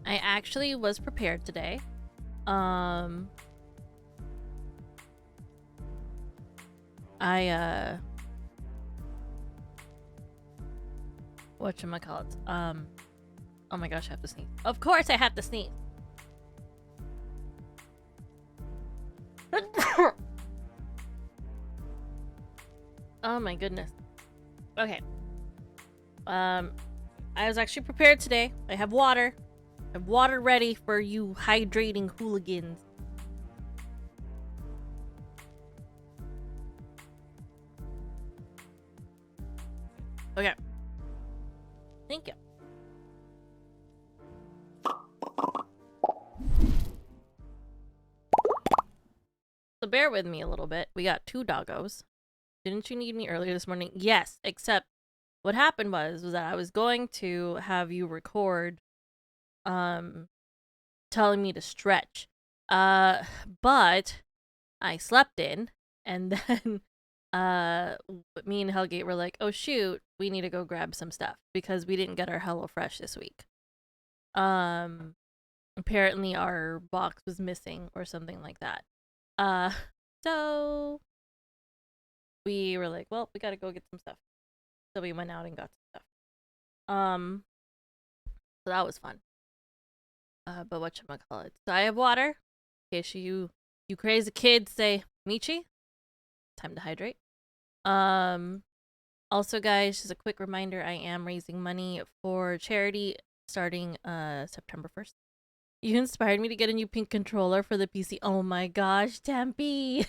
I actually was prepared today. I whatchamacallit? Oh my gosh, I have to sneeze. Of course I have to sneeze. Oh my goodness. Okay. I was actually prepared today. I have water. I have water ready for you hydrating hooligans. Okay. Thank you. So bear with me a little bit. We got 2 doggos. Didn't you need me earlier this morning? Yes, except what happened was that I was going to have you record telling me to stretch. But I slept in, and then me and Hellgate were like, "Oh shoot, we need to go grab some stuff because we didn't get our HelloFresh this week." Apparently our box was missing or something like that. So we were like, "Well, we got to go get some stuff." So we went out and got some stuff. So that was fun. But whatchamacallit? So I have water. In case you crazy kids say, Michi, time to hydrate. Also, guys, just a quick reminder, I am raising money for charity starting September 1st. You inspired me to get a new pink controller for the PC. Oh my gosh, Tempe!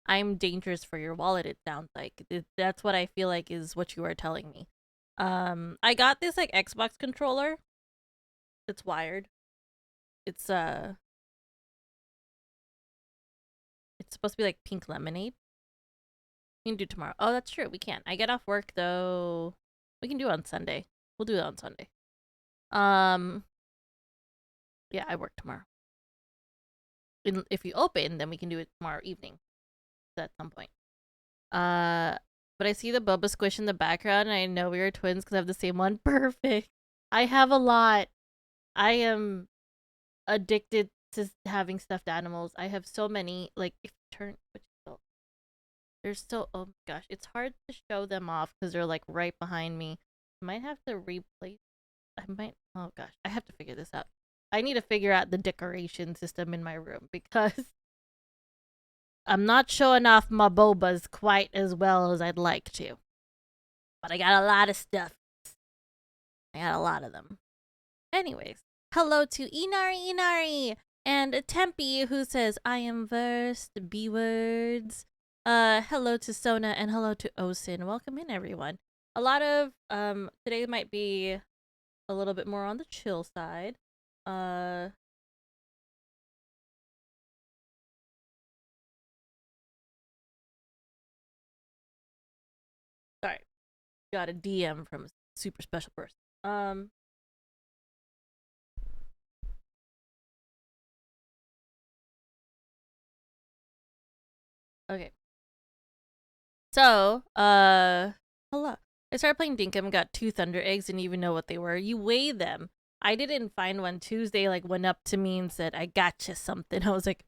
I'm dangerous for your wallet, it sounds like. That's what I feel like is what you are telling me. I got this like Xbox controller. It's wired. It's supposed to be like pink lemonade. We can do tomorrow. Oh, that's true. We can. I get off work though. We can do it on Sunday. We'll do it on Sunday. Yeah, I work tomorrow. If you open, then we can do it tomorrow evening. At some point. But I see the Bubba Squish in the background, and I know we are twins because I have the same one. Perfect. I have a lot. I am addicted to having stuffed animals. I have so many. Like, if you turn, there's so, oh my gosh, it's hard to show them off because they're like right behind me. I might have to replace. Oh gosh, I have to figure this out. I need to figure out the decoration system in my room because I'm not showing off my bobas quite as well as I'd like to. But I got a lot of stuff. I got a lot of them. Anyways, hello to Inari and Tempe, who says, I am versed, B-words. Hello to Sona and hello to Osin. Welcome in, everyone. A lot of, today might be a little bit more on the chill side. Sorry. Got a DM from a super special person. Okay. So, hello. I started playing Dinkum, got 2 Thunder Eggs, didn't even know what they were. You weigh them. I didn't find one. Tuesday, like, went up to me and said, I gotcha something. I was like,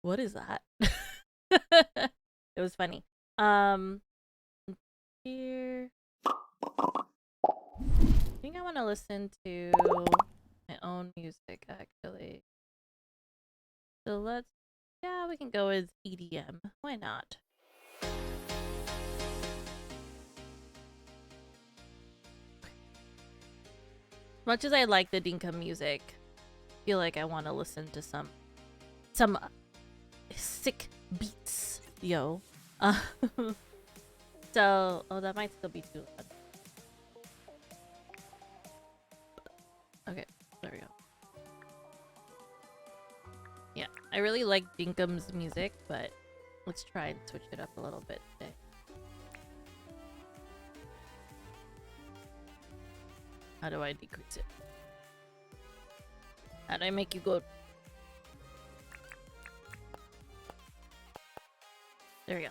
what is that? It was funny. Here. I think I want to listen to my own music, actually. So yeah, we can go with EDM. Why not? As much as I like the Dinka music, I feel like I want to listen to some sick beats, yo. So, oh, that might still be too loud. Okay, there we go. Yeah, I really like Dinkum's music, but let's try and switch it up a little bit today. How do I decrease it? How do I make you go? There we go.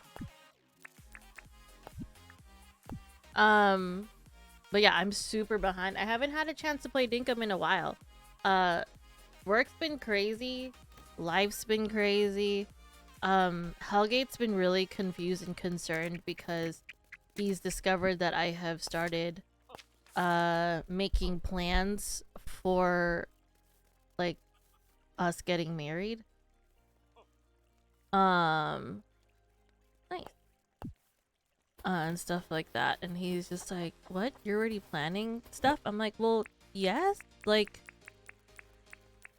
But yeah, I'm super behind. I haven't had a chance to play Dinkum in a while. Work's been crazy. Life's been crazy. Hellgate's been really confused and concerned because he's discovered that I have started making plans for like us getting married. Nice. And stuff like that. And he's just like, what? You're already planning stuff? I'm like, well, yes. Like,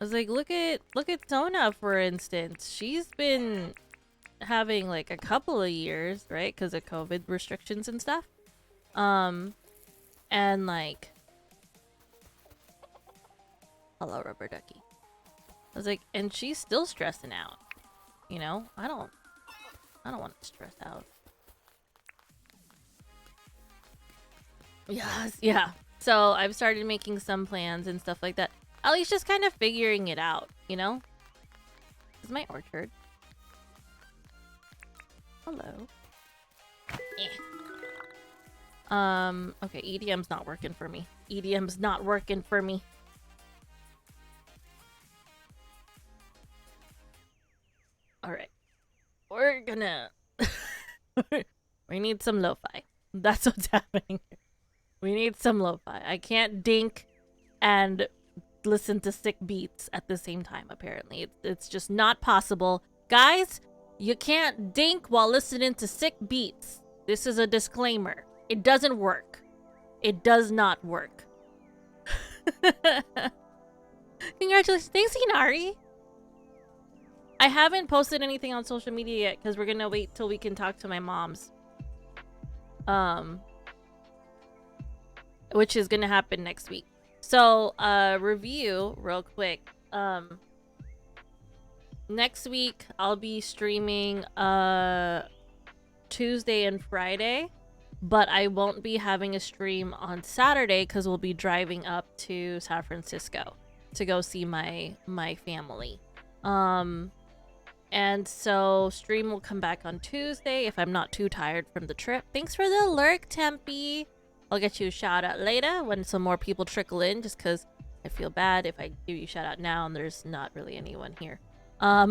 I was like, look at Sona, for instance. She's been having like a couple of years, right? Because of COVID restrictions and stuff. And like, hello, rubber ducky. I was like, and she's still stressing out. You know, I don't want to stress out. Yes, yeah. So I've started making some plans and stuff like that. At least just kind of figuring it out, you know? This is my orchard. Hello. Okay, EDM's not working for me. EDM's not working for me. Alright. We're gonna... we need some lo-fi. That's what's happening. We need some lo-fi. I can't dink and listen to sick beats at the same time, apparently. It's just not possible. Guys, you can't dink while listening to sick beats. This is a disclaimer. It doesn't work. It does not work. Congratulations. Thanks, Hinari. I haven't posted anything on social media yet because we're gonna wait till we can talk to my moms. Which is gonna happen next week. So, review real quick. Next week I'll be streaming Tuesday and Friday, but I won't be having a stream on Saturday because we'll be driving up to San Francisco to go see my family. And so stream will come back on Tuesday if I'm not too tired from the trip. Thanks for the lurk, Tempe. I'll get you a shout out later when some more people trickle in, just because I feel bad if I give you a shout out now and there's not really anyone here. I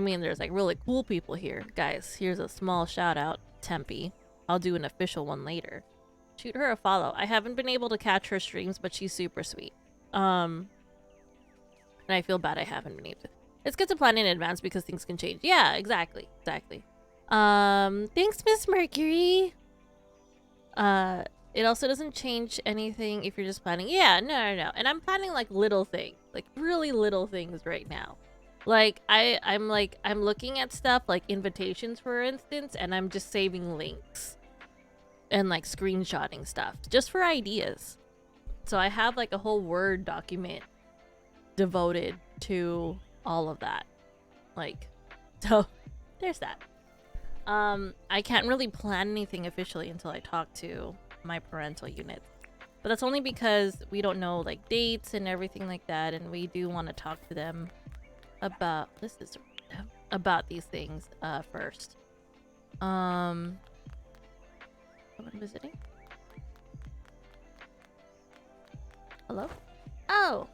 mean, there's like really cool people here. Guys, here's a small shout out, Tempe. I'll do an official one later. Shoot her a follow. I haven't been able to catch her streams, but she's super sweet. And I feel bad I haven't been able to. It's good to plan in advance because things can change. Yeah, exactly. Thanks, Miss Mercury. It also doesn't change anything if you're just planning. Yeah, no. And I'm planning like little things, like really little things right now. Like I'm looking at stuff like invitations, for instance, and I'm just saving links and like screenshotting stuff just for ideas. So I have like a whole Word document devoted to all of that. Like, so there's that. I can't really plan anything officially until I talk to my parental unit. But that's only because we don't know like dates and everything like that, and we do want to talk to them about about these things first. Someone visiting? Hello? Oh.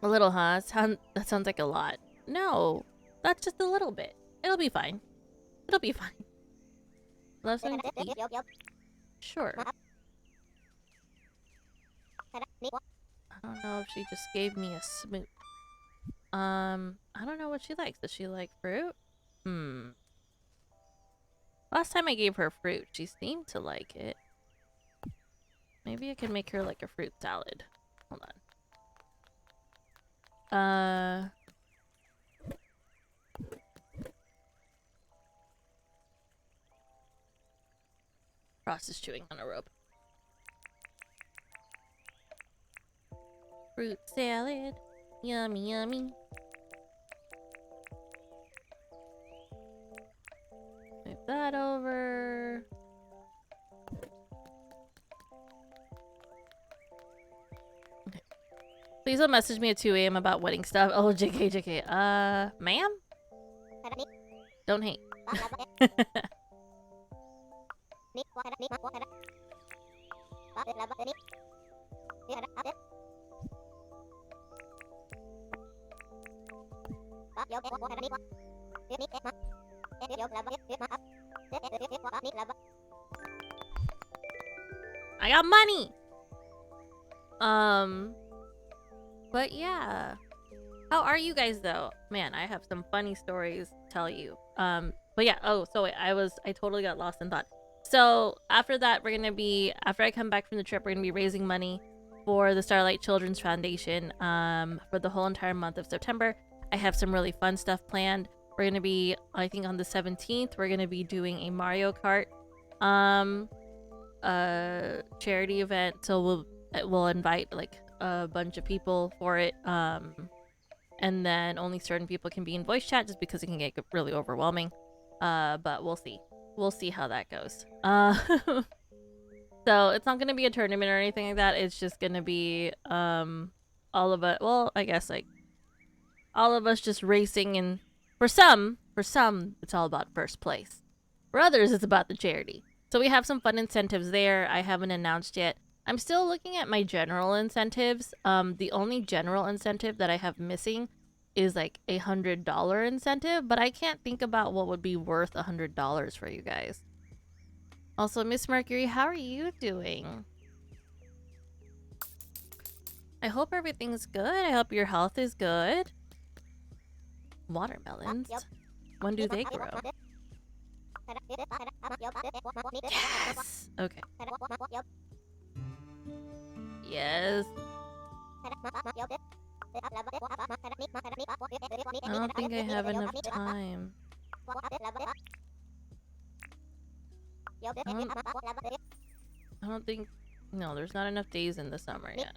A little, huh? That sounds like a lot. No, that's just a little bit. It'll be fine. It'll be fine. Love something to eat? Sure. I don't know if she just gave me a smoot. I don't know what she likes. Does she like fruit? Last time I gave her fruit, she seemed to like it. Maybe I can make her like a fruit salad. Hold on. Ross is chewing on a rope. Fruit salad. Yummy, yummy. Move that over. Okay. Please don't message me at 2 a.m. about wedding stuff. Oh, JK. Ma'am? Don't hate. I got money. But yeah. How are you guys though? Man, I have some funny stories to tell you. But yeah, so wait, I totally got lost in thought. So after that, after I come back from the trip, we're gonna be raising money for the Starlight Children's Foundation for the whole entire month of September. I have some really fun stuff planned. We're gonna be, I think on the 17th, we're gonna be doing a Mario Kart charity event. So we'll invite like a bunch of people for it. And then only certain people can be in voice chat just because it can get really overwhelming. But we'll see. We'll see how that goes. So it's not gonna be a tournament or anything like that. It's just gonna be all of it. Well, I guess like all of us just racing, and for some, it's all about first place. For others, it's about the charity. So we have some fun incentives there. I haven't announced yet. I'm still looking at my general incentives. The only general incentive that I have missing is like $100 incentive, but I can't think about what would be worth $100 for you guys. Also, Miss Mercury, how are you doing? I hope everything's good. I hope your health is good. Watermelons? When do they grow? Yes! Okay. Yes. I don't think I have enough time. I don't think... No, there's not enough days in the summer yet.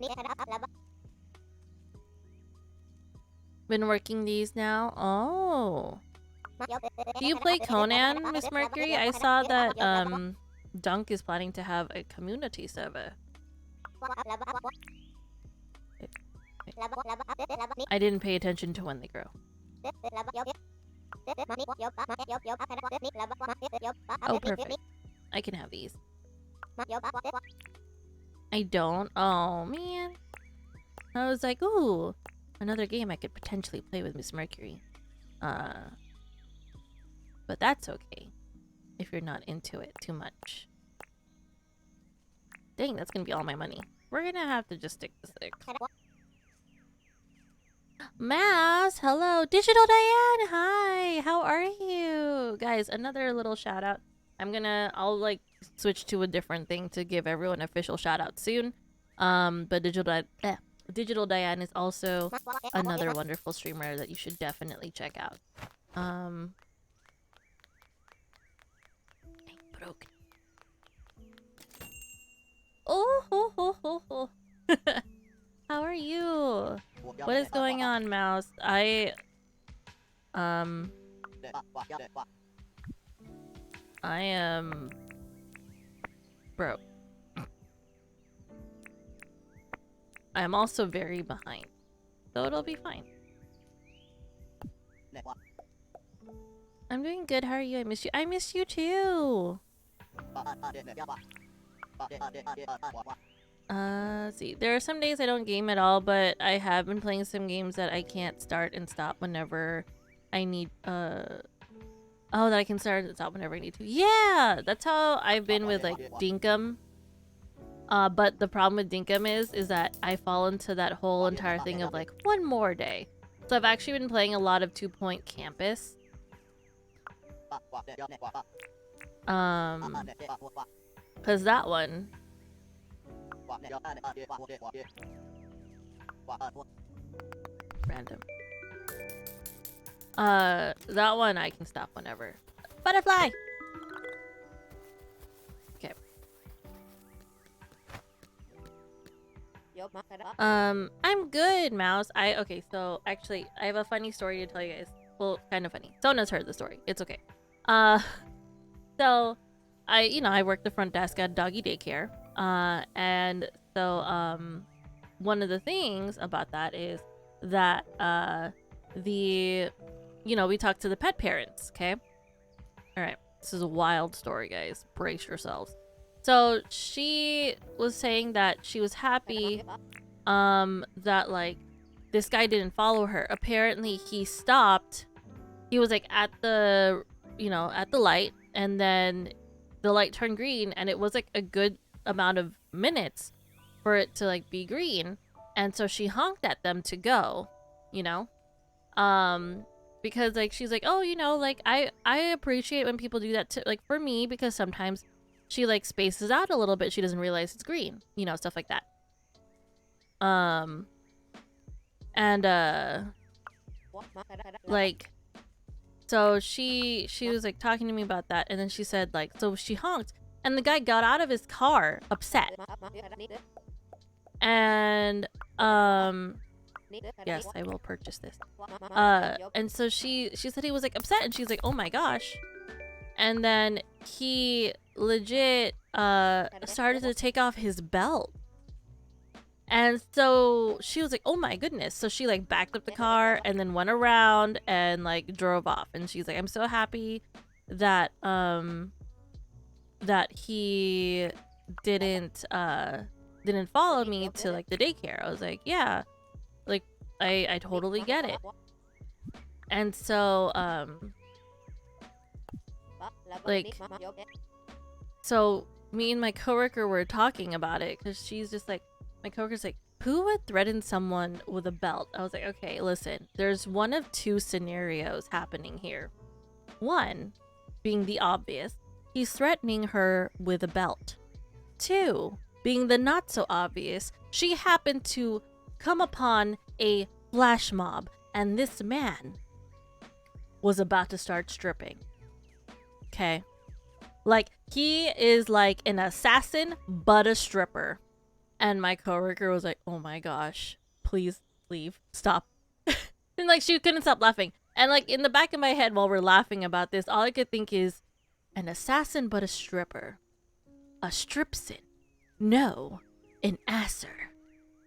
Been working these now? Oh. Do you play Conan, Miss Mercury? I saw that Dunk is planning to have a community server. I didn't pay attention to when they grow. Oh, perfect. I can have these. I don't? Oh, man. I was like, ooh, another game I could potentially play with Miss Mercury. But that's okay. If you're not into it too much. Dang, that's gonna be all my money. We're gonna have to just stick to 6. Mouse, hello. Digital Diane, hi. How are you? Guys, another little shout out. I'll like switch to a different thing to give everyone official shout out soon. But Digital Diane is also another wonderful streamer that you should definitely check out. Broken. Oh. How are you? What is going on, Mouse? I am broke. I'm also very behind, so it'll be fine. I'm doing good. How are you? I miss you. I miss you too. Let's see. There are some days I don't game at all, but I have been playing some games that I can't start and stop whenever I need, that I can start and stop whenever I need to. Yeah! That's how I've been with, like, Dinkum. But the problem with Dinkum is that I fall into that whole entire thing of, like, one more day. So I've actually been playing a lot of 2 Point Campus. Cause that one... Random. That one I can stop whenever. Butterfly! Okay. I'm good, Mouse. Okay, so actually, I have a funny story to tell you guys. Well, kind of funny. Sona's heard the story. It's okay. So, I work the front desk at doggy daycare. And so, one of the things about that is that, we talk to the pet parents, okay? Alright, this is a wild story, guys. Brace yourselves. So she was saying that she was happy that like this guy didn't follow her. Apparently he stopped. He was like at the at the light, and then the light turned green, and it was like a good amount of minutes for it to like be green. And so she honked at them to go, you know? Because like she's like, "Oh, like I appreciate when people do that to like for me, because sometimes she like spaces out a little bit. She doesn't realize it's green, stuff like that." And like so she was like talking to me about that, and then she said like, so she honked, and the guy got out of his car upset. And yes, I will purchase this. And so she said he was like upset, and she's like, "Oh my gosh." And then he legit started to take off his belt. And so she was like, "Oh my goodness." So she like backed up the car and then went around and like drove off. And she's like, "I'm so happy that that he didn't follow me to like the daycare." I was like, "Yeah, like I totally get it." And so like so me and my coworker were talking about it, because she's just like, my coworker's like, "Who would threaten someone with a belt?" I was like, "Okay, listen, there's one of two scenarios happening here. One being the obvious, he's threatening her with a belt. Two being the not so obvious, she happened to come upon a flash mob, and this man was about to start stripping." Okay? Like, he is like an assassin, but a stripper. And my coworker was like, "Oh my gosh, please leave, stop." And like, she couldn't stop laughing. And like, in the back of my head while we're laughing about this, all I could think is, an assassin, but a stripper. A stripsin. No, an asser.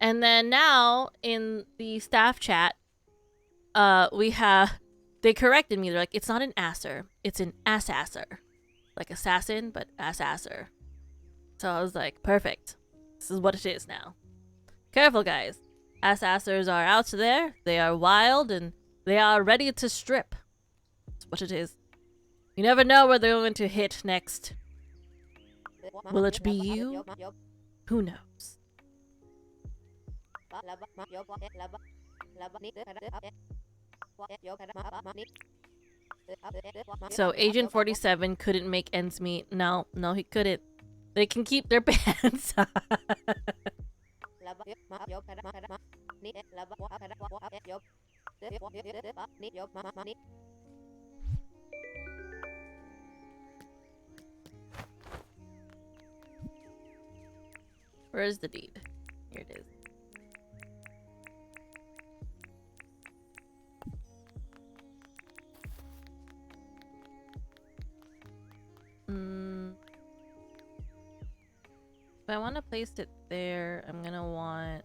And then now in the staff chat, they corrected me. They're like, "It's not an asser, it's an assasser." Like assassin, but assasser. So I was like, perfect. This is what it is now. Careful, guys. Assassers are out there. They are wild, and they are ready to strip. That's what it is. You never know where they're going to hit next. Will it be you? Who knows? So Agent 47 couldn't make ends meet. No, he couldn't. They can keep their pants. Where is the deed? Here it is. If I want to place it there, I'm gonna want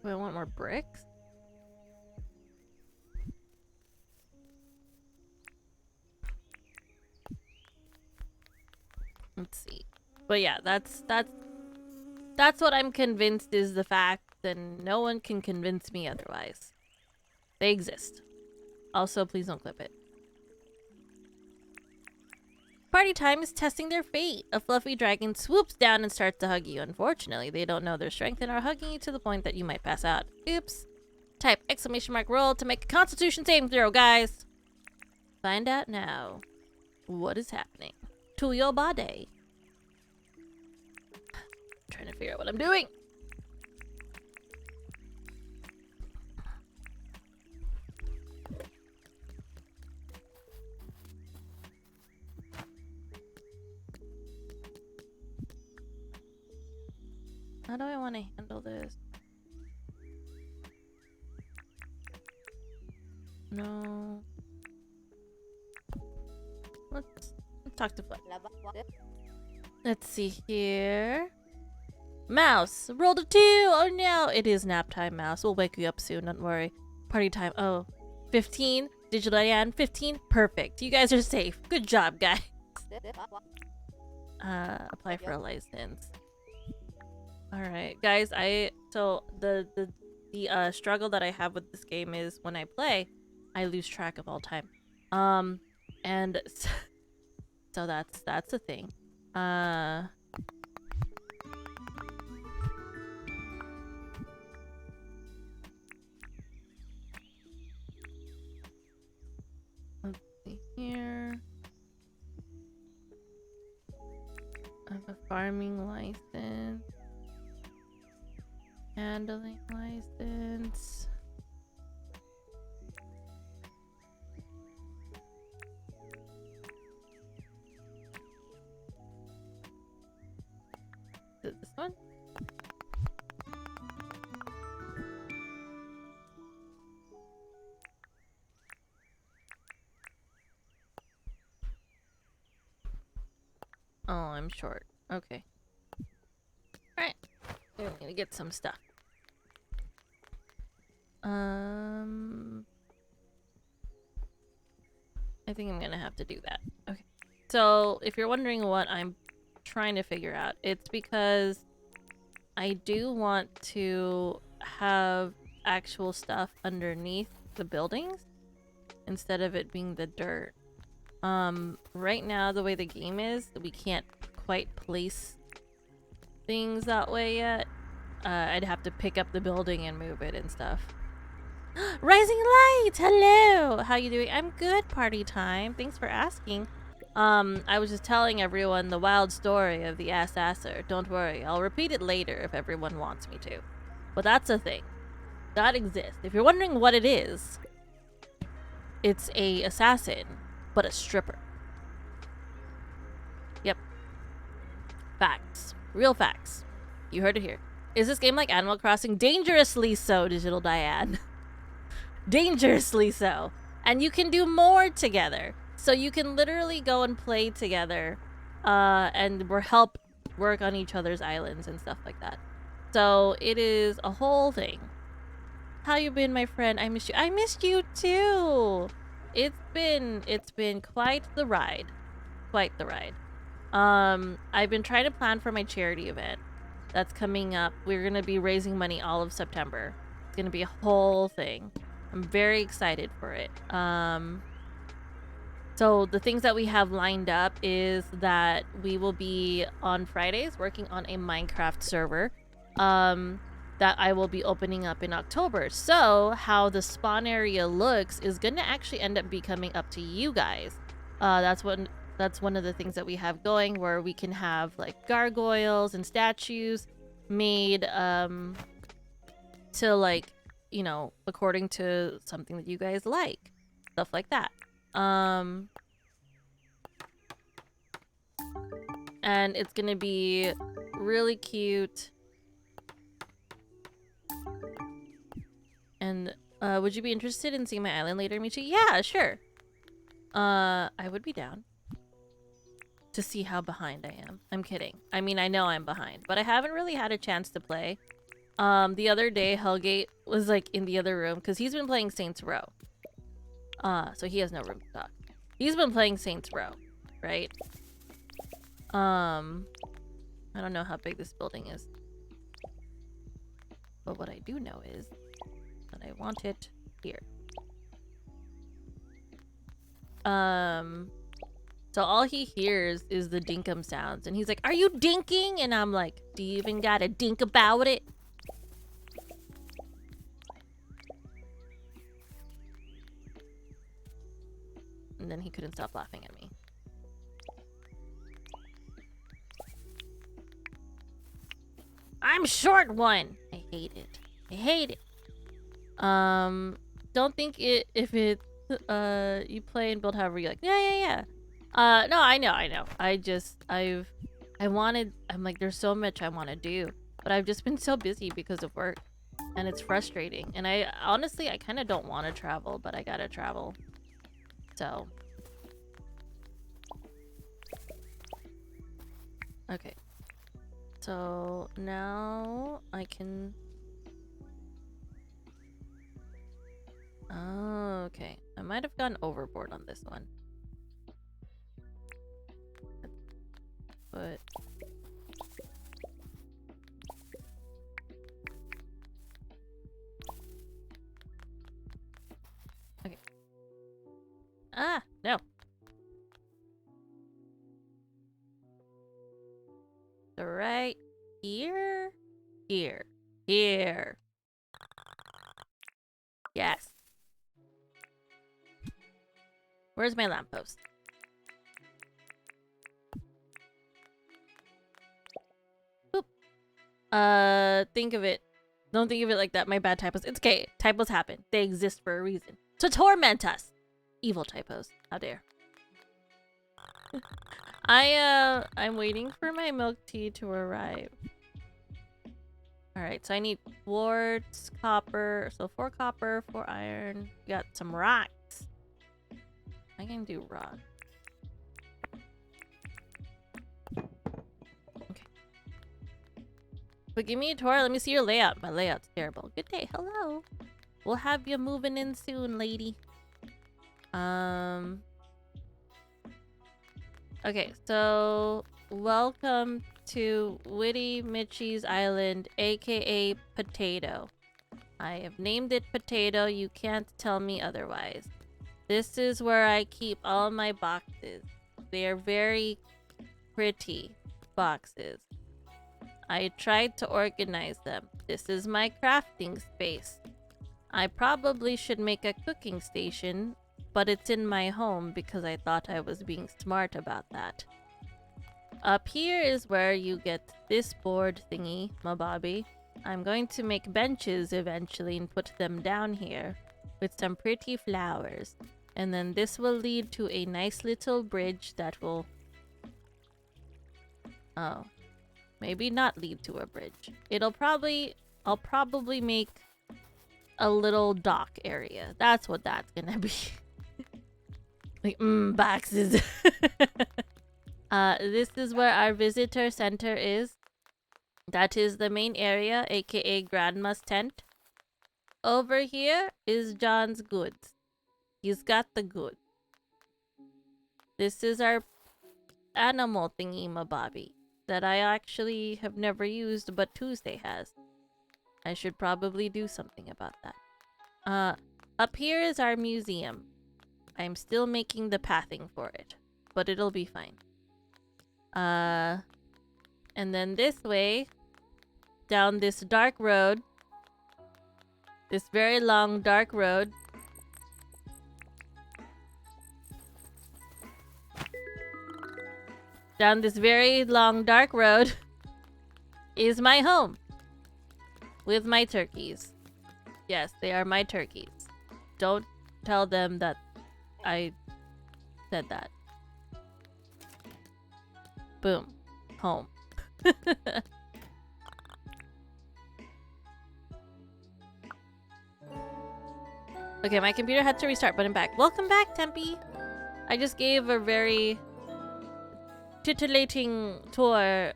do I want more bricks? Let's see. But yeah, that's what I'm convinced is the fact, and no one can convince me otherwise. They exist. Also, please don't clip it. Party time is testing their fate. A fluffy dragon swoops down and starts to hug you. Unfortunately, they don't know their strength and are hugging you to the point that you might pass out. Oops. Type !! roll to make a constitution saving throw, guys. Find out now what is happening to your body. I'm trying to figure out what I'm doing. How do I want to handle this? No. Let's talk to Fleck. Let's see here. Mouse, rolled a 2. Oh no, it is nap time, Mouse. We'll wake you up soon, don't worry. Party time. Oh, 15. Digital Diane, 15. Perfect. You guys are safe. Good job, guys. Apply for a license. All right, guys. So the struggle that I have with this game is when I play, I lose track of all time. And so that's a thing. Let's see here. I have a farming license. Handling license. Is it this one? Oh, I'm short. Okay. Alright. I'm gonna get some stuff. I think I'm gonna have to do that. Okay. So, if you're wondering what I'm trying to figure out, it's because I do want to have actual stuff underneath the buildings instead of it being the dirt. Right now, the way the game is, we can't quite place things that way yet. I'd have to pick up the building and move it and stuff. Rising Light! Hello! How you doing? I'm good, party time. Thanks for asking. I was just telling everyone the wild story of the assassin. Don't worry, I'll repeat it later if everyone wants me to. But that's a thing. That exists. If you're wondering what it is, it's a assassin, but a stripper. Yep. Facts. Real facts. You heard it here. Is this game like Animal Crossing? Dangerously so, Digital Diane. Dangerously so. And you can do more together. So you can literally go and play together and help work on each other's islands and stuff like that. So it is a whole thing. How you been, my friend? I missed you. I missed you too. It's been quite the ride. Quite the ride. I've been trying to plan for my charity event that's coming up. We're gonna be raising money all of September. It's gonna be a whole thing. I'm very excited for it. So the things that we have lined up is that we will be on Fridays working on a Minecraft server that I will be opening up in October. So how the spawn area looks is gonna actually end up becoming up to you guys. That's one of the things that we have going, where we can have like gargoyles and statues made to, like, you know, according to something that you guys like. Stuff like that. And it's gonna be really cute. And would you be interested in seeing my island later, Michi? Yeah, sure. I would be down to see how behind I am. I'm kidding. I mean, I know I'm behind, but I haven't really had a chance to play. The other day, Hellgate was like in the other room because he's been playing Saints Row. So he has no room to talk. He's been playing Saints Row, right? I don't know how big this building is, but what I do know is that I want it here. So all he hears is the dinkum sounds, and he's like, "Are you dinking?" And I'm like, "Do you even got a dink about it?" And then he couldn't stop laughing at me. I'm short one. I hate it. I hate it. Don't think if it you play and build however you like. Yeah. No, I know. I'm like, there's so much I want to do, but I've just been so busy because of work, and it's frustrating. And I honestly kind of don't want to travel, but I gotta travel. So Okay. So now I can... Oh, okay. I might have gone overboard on this one. But... Okay. Ah! No! So right here? Here. Here. Yes. Where's my lamppost? Boop. Think of it. Don't think of it like that. My bad typos. It's okay. Typos happen. They exist for a reason. To torment us. Evil typos. How dare. I'm waiting for my milk tea to arrive. Alright, so I need quartz, copper. So 4 copper, 4 iron. We got some rocks. I can do rock. Okay. But give me a tour. Let me see your layout. My layout's terrible. Good day. Hello. We'll have you moving in soon, lady. Okay, so welcome to Witty Mitchie's Island, aka Potato. I have named it Potato. You can't tell me otherwise. This is where I keep all my boxes. They are very pretty boxes. I tried to organize them. This is my crafting space. I probably should make a cooking station, but it's in my home because I thought I was being smart about that. Up here is where you get this board thingy, my bobby. I'm going to make benches eventually and put them down here with some pretty flowers. And then this will lead to a nice little bridge that will... Oh. Maybe not lead to a bridge. I'll probably make a little dock area. That's what that's gonna be. Like, boxes. This is where our visitor center is. That is the main area, aka Grandma's tent. Over here is John's goods. He's got the goods. This is our animal thingy, my bobby, that I actually have never used, but Tuesday has. I should probably do something about that. Up here is our museum. I'm still making the pathing for it, but it'll be fine. And then this way, down this dark road, this very long dark road, down this very long dark road is my home with my turkeys. Yes, they are my turkeys. Don't tell them that I said that. Boom. Home. Okay, my computer had to restart, but I'm back. Welcome back, Tempe. I just gave a very titillating tour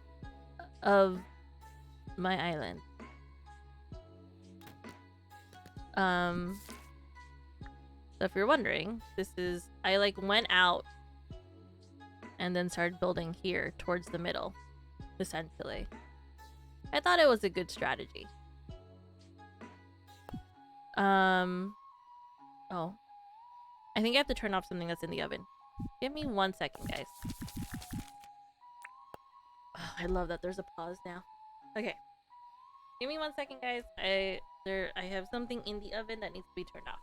of my island. So if you're wondering, I like went out and then started building here towards the middle, essentially. I thought it was a good strategy. Oh. I think I have to turn off something that's in the oven. Give me 1 second, guys. Oh, I love that there's a pause now. Okay. Give me 1 second, guys. I have something in the oven that needs to be turned off.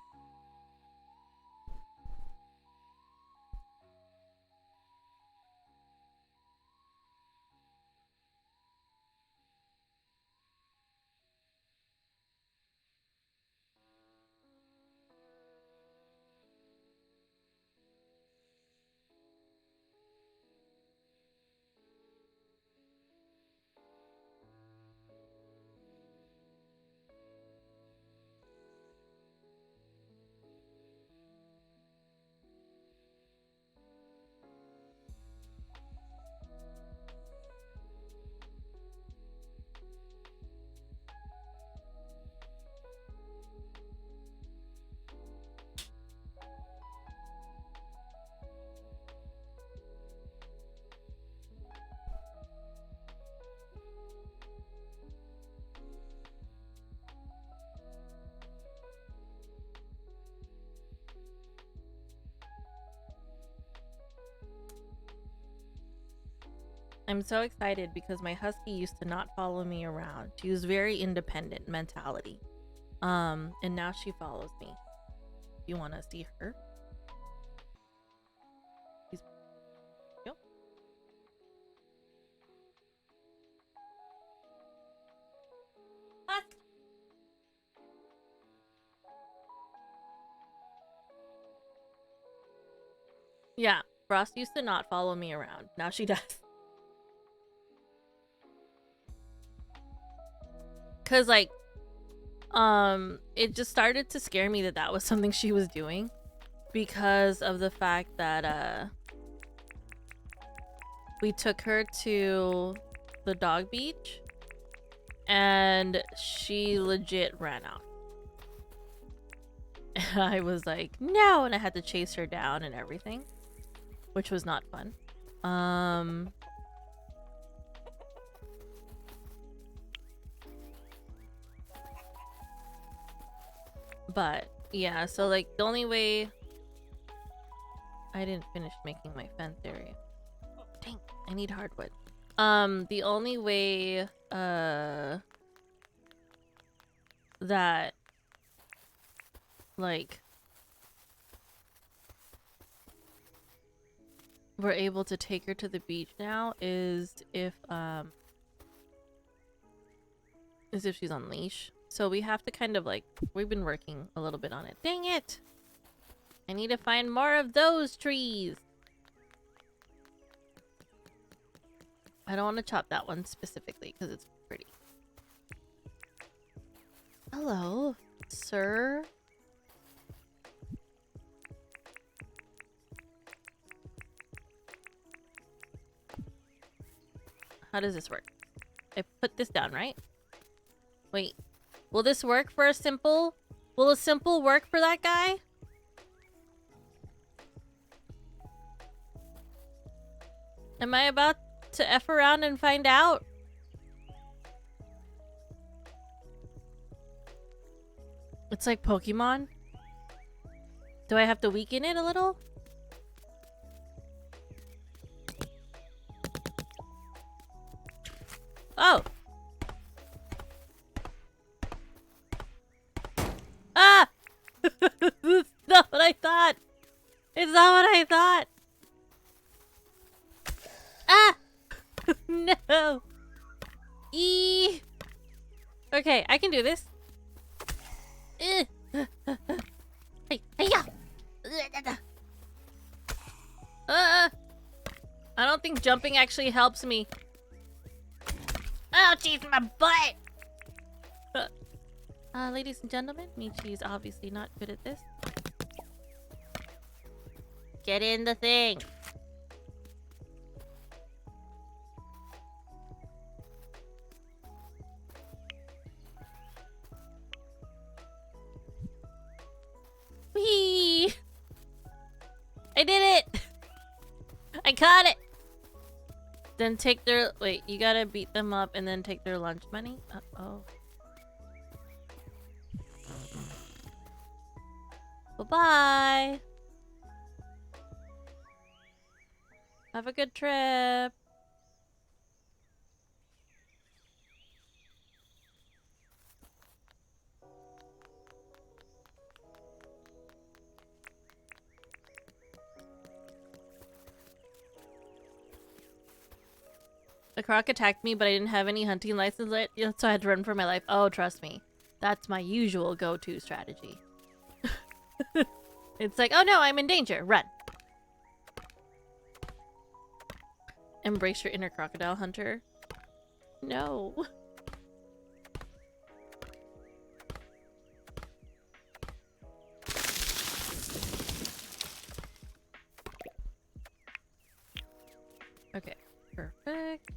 I'm so excited because my husky used to not follow me around. She was very independent mentality. And now she follows me. You want to see her? Yep. Yeah, Frost used to not follow me around. Now she does. Cause like, it just started to scare me that that was something she was doing, because of the fact that we took her to the dog beach, and she legit ran out. And I was like, no, and I had to chase her down and everything, which was not fun. But yeah, so like the only way I didn't finish making my fence area. Dang, I need hardwood. The only way that like we're able to take her to the beach now is if she's on leash. So we have to kind of like, we've been working a little bit on it. Dang it! I need to find more of those trees. I don't want to chop that one specifically because it's pretty. Hello, sir. How does this work? I put this down, right? Wait. Will this work for a simple? Will a simple work for that guy? Am I about to F around and find out? It's like Pokemon. Do I have to weaken it a little? Oh! Ah! It's not what I thought! It's not what I thought! Ah! No! E. Okay, I can do this. Hey, yeah. I don't think jumping actually helps me. Oh, jeez, my butt! Ladies and gentlemen, Michi's obviously not good at this. Get in the thing. Whee! I did it! I caught it! Then take their... Wait, you gotta beat them up and then take their lunch money? Uh-oh. Bye-bye! Have a good trip! A croc attacked me, but I didn't have any hunting license, so I had to run for my life. Oh, trust me. That's my usual go-to strategy. It's like, oh no, I'm in danger. Run. Embrace your inner crocodile hunter. No. Okay, perfect.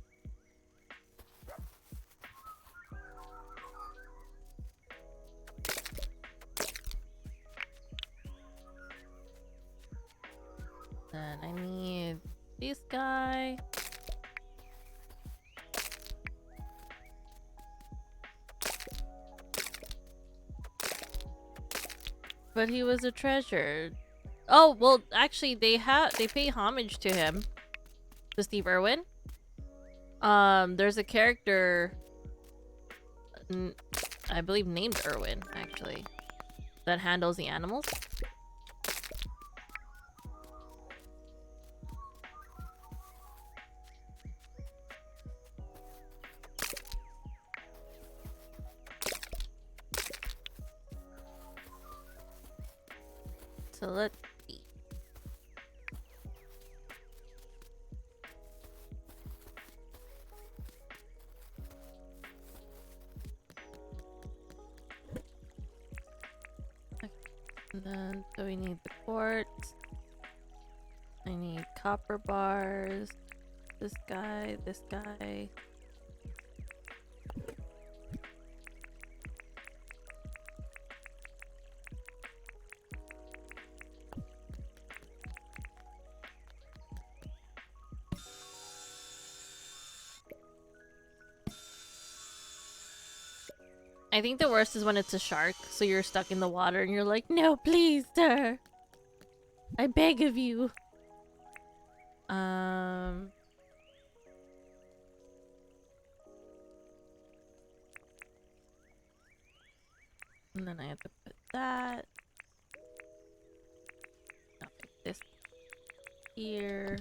Then I need this guy. But he was a treasure. Oh, well, actually, they pay homage to him. To Steve Irwin. There's a character, I believe named Erwin, actually, that handles the animals. So let's see. Okay. And then, so we need the quartz. I need copper bars. This guy, this guy. I think the worst is when it's a shark, so you're stuck in the water and you're like, no, please, sir. I beg of you. And then I have to put that. Okay, this here.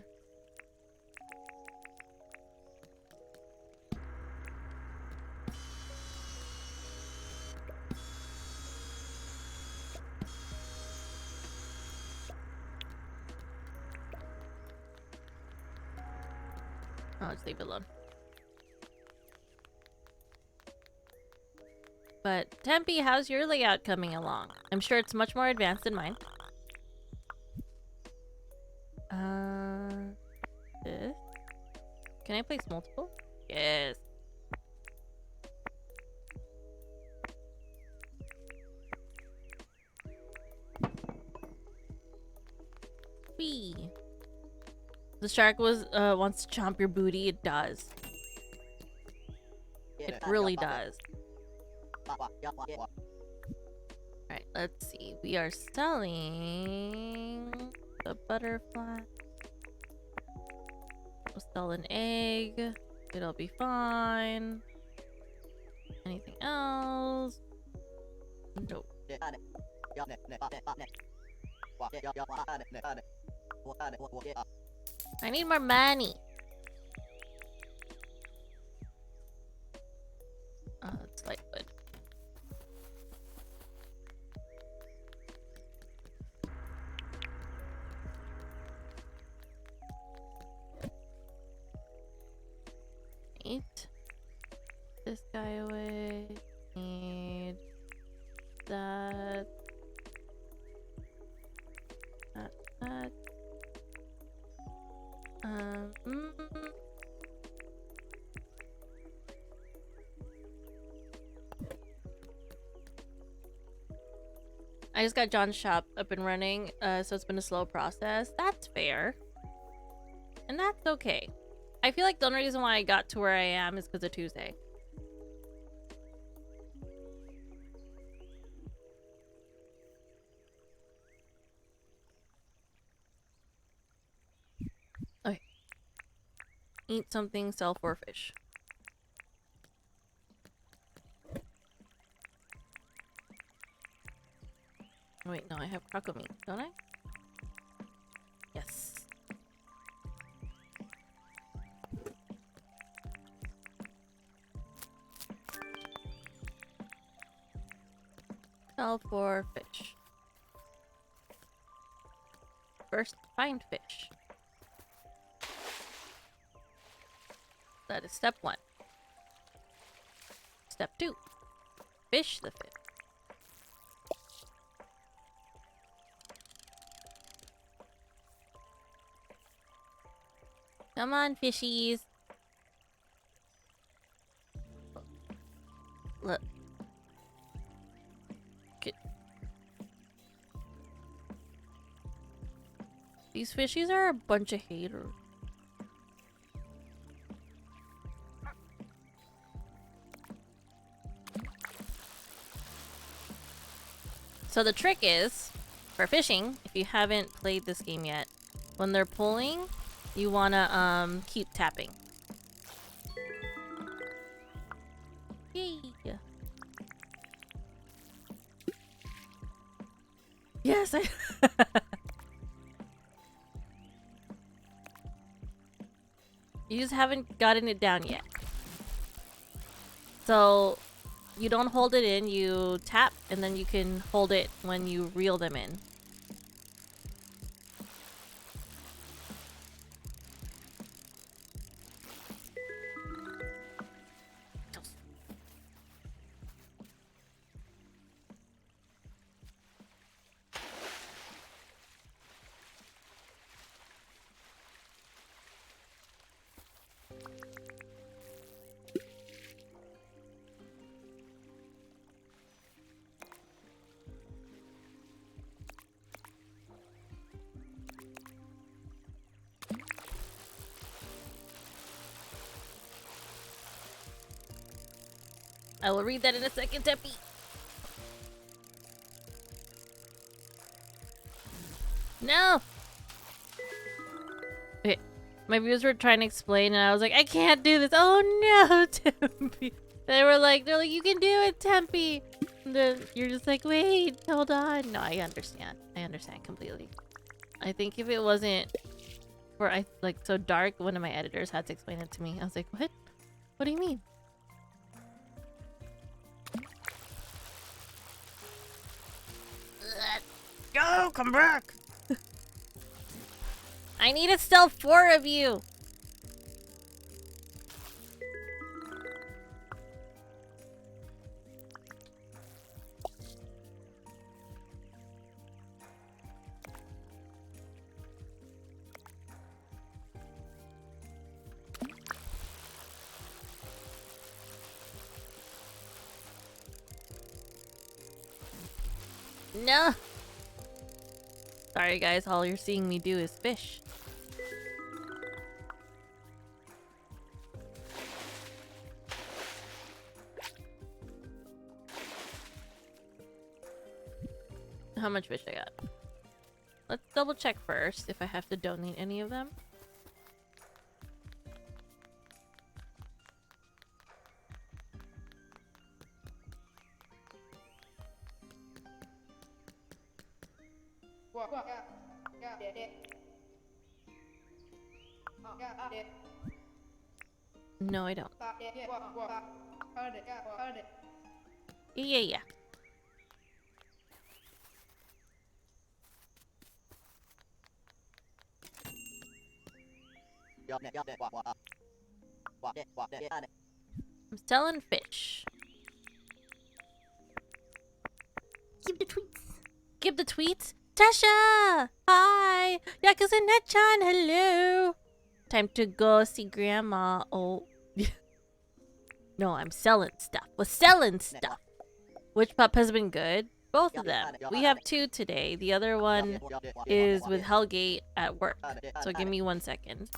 I'll just leave it alone. But Tempe, how's your layout coming along? I'm sure it's much more advanced than mine. This. Can I place multiple? Yes. Whee. The shark wants to chomp your booty. It does. It really does. Alright, let's see. We are selling the butterfly. We'll sell an egg. It'll be fine. Anything else? Nope. I need more money. It's light wood. Eat this guy away. Need that. That. I just got John's shop up and running, so it's been a slow process. That's fair. And that's okay. I feel like the only reason why I got to where I am is because of Tuesday. Okay. Eat something, sell 4 fish. Wait, no, I have croco meat, don't I? Yes. Sell 4 fish. First, find fish. That is step 1. Step 2. Fish the fish. Come on, fishies. Look. Get. These fishies are a bunch of haters. So the trick is, for fishing, if you haven't played this game yet, when they're pulling, you wanna keep tapping. Yes, I... You just haven't gotten it down yet. So, you don't hold it in, you tap, and then you can hold it when you reel them in. I will read that in a second, Tempe. No! Okay, my viewers were trying to explain, and I was like, I can't do this. Oh no, Tempe. They're like, you can do it, Tempe. You're just like, wait, hold on. No, I understand. I understand completely. I think if it wasn't for so dark, one of my editors had to explain it to me. I was like, what? What do you mean? Go, come back! I need to sell 4 of you! No! Sorry guys, all you're seeing me do is fish. How much fish I got? Let's double check first if I have to donate any of them. No, I don't. Yeah. I'm selling fish. Give the tweets. Give the tweets. Tasha! Hi! Yakuza Netchan, hello! Time to go see Grandma. Oh. No, I'm selling stuff. We're selling stuff. Which pup has been good? Both of them. We have 2 today. The other one is with Hellgate at work. So give me 1 second.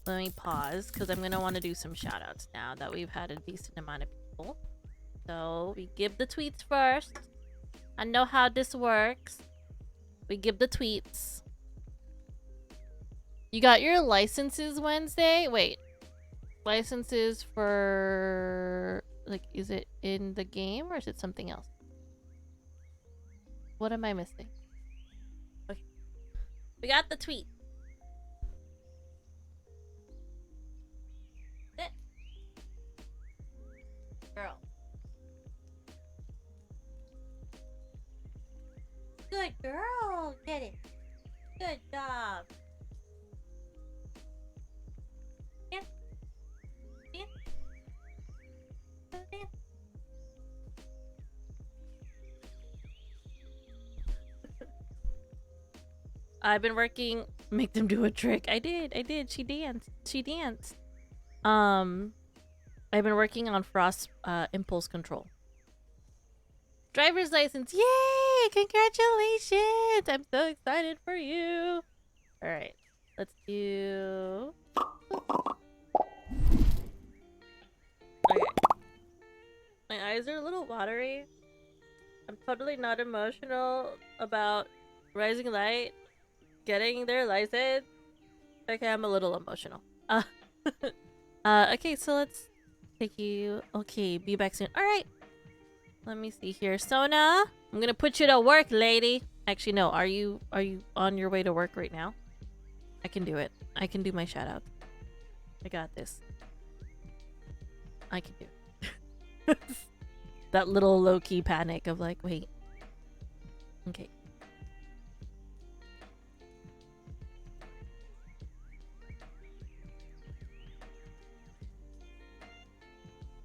Let me pause, because I'm going to want to do some shoutouts now that we've had a decent amount of people. So, we give the tweets first. I know how this works. We give the tweets. You got your licenses Wednesday? Wait. Licenses for... Like, is it in the game or is it something else? What am I missing? Okay. We got the tweet. Sit. Girl. Good girl. Get it. Good job. Yeah. Yeah. Yeah. I've been working. Make them do a trick. I did. She danced. I've been working on Frost's impulse control. Driver's license. Yay! Congratulations! I'm so excited for you. All right, let's do. Okay. My eyes are a little watery. I'm totally not emotional about Rising Light getting their license. Okay, I'm a little emotional. Okay, so let's take you. Okay, be back soon. All right. Let me see here. Sona, I'm gonna put you to work, lady. Actually, no. Are you on your way to work right now? I can do it. I can do my shout out. I got this. I can do it. That little low-key panic of like, wait. Okay.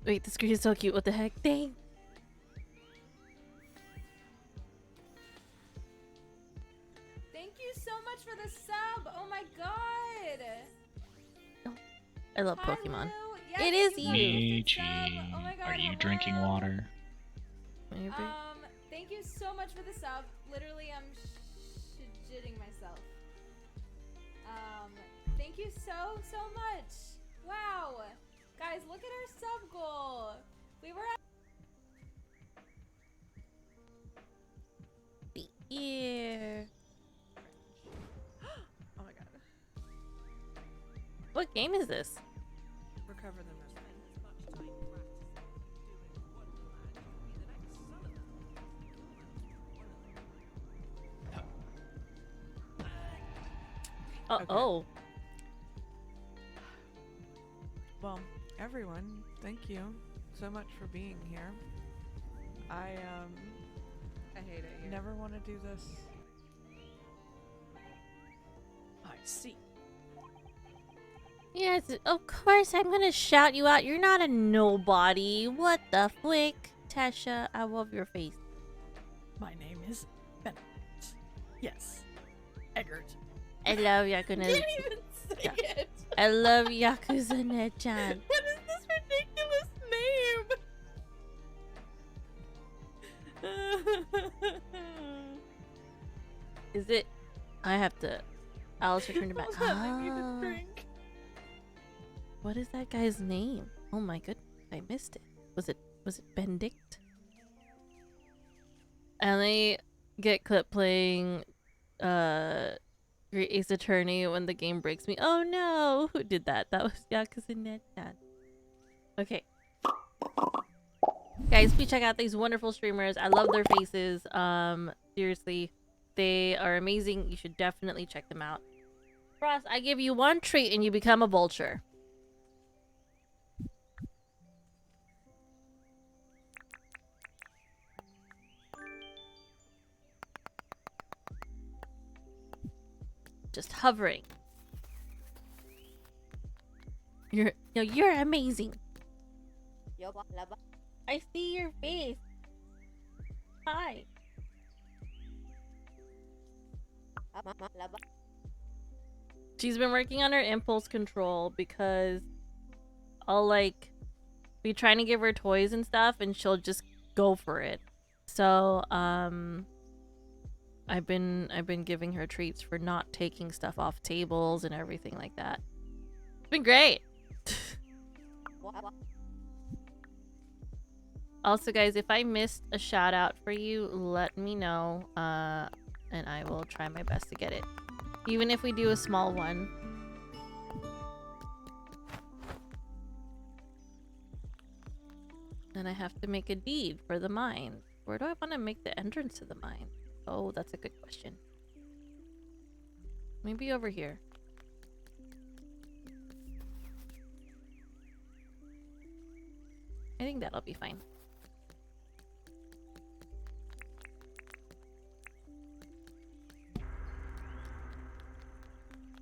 Wait, the screen is so cute. What the heck? Dang. Thank you so much for the sub. Oh my god. I love Pokemon. Lou. Yes, It is got you. a gifted sub. Oh my god. Are you hello. drinking water? Maybe. Thank you so much for the sub. Literally, I'm shitting myself. Thank you so much. Wow. Guys, look at our sub goal. We were at Yeah. Oh my god. What game is this? Recover the most. Okay. Oh. Well, everyone, thank you so much for being here. I hate it here. never want to do this. I see. Yes, of course I'm gonna shout you out. You're not a nobody. What the flick? Tasha, I love your face. My name is Bennett. Yes. Eggert. I love Yakuza. Didn't even say Yeah. it. I love Yakuza Nechan. What is this ridiculous name? Is it? I have to. Alice returned to back. Hold on, I need a Ah. drink. What is that guy's name? Oh my goodness, I missed it. Was it Benedict? And they get clip playing Great Ace Attorney when the game breaks me. Oh no, who did that? That was Yakuza Nechan. Okay. Guys, please check out these wonderful streamers. I love their faces. Seriously, they are amazing. You should definitely check them out. Frost, I give you one treat and you become a vulture. Just hovering. You're amazing. I see your face. Hi. She's been working on her impulse control because I'll like be trying to give her toys and stuff and she'll just go for it. So, I've been giving her treats for not taking stuff off tables and everything like that. It's been great. Also, guys, if I missed a shout out for you, let me know, and I will try my best to get it. Even if we do a small one. And I have to make a deed for the mine. Where do I want to make the entrance to the mine? Oh, that's a good question. Maybe over here. I think that'll be fine.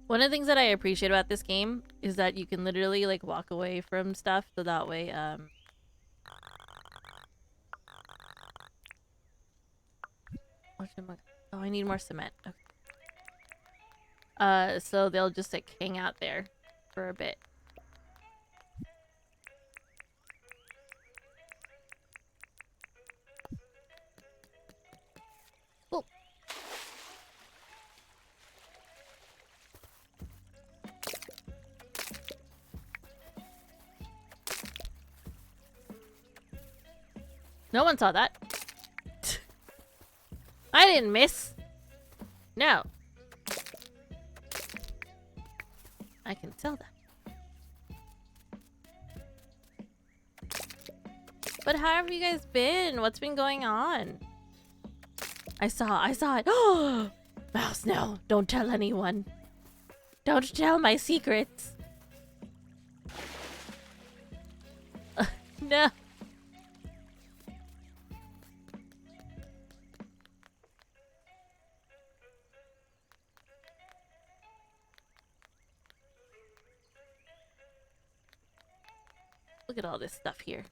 One of the things that I appreciate about this game is that you can literally like walk away from stuff so that way oh, I need more cement. Okay. So they'll just like hang out there for a bit. Oh. No one saw that. I didn't miss. No. I can tell that. But how have you guys been? What's been going on? I saw it. Oh, Mouse, no. Don't tell anyone. Don't tell my secrets. No. Look at all this stuff here.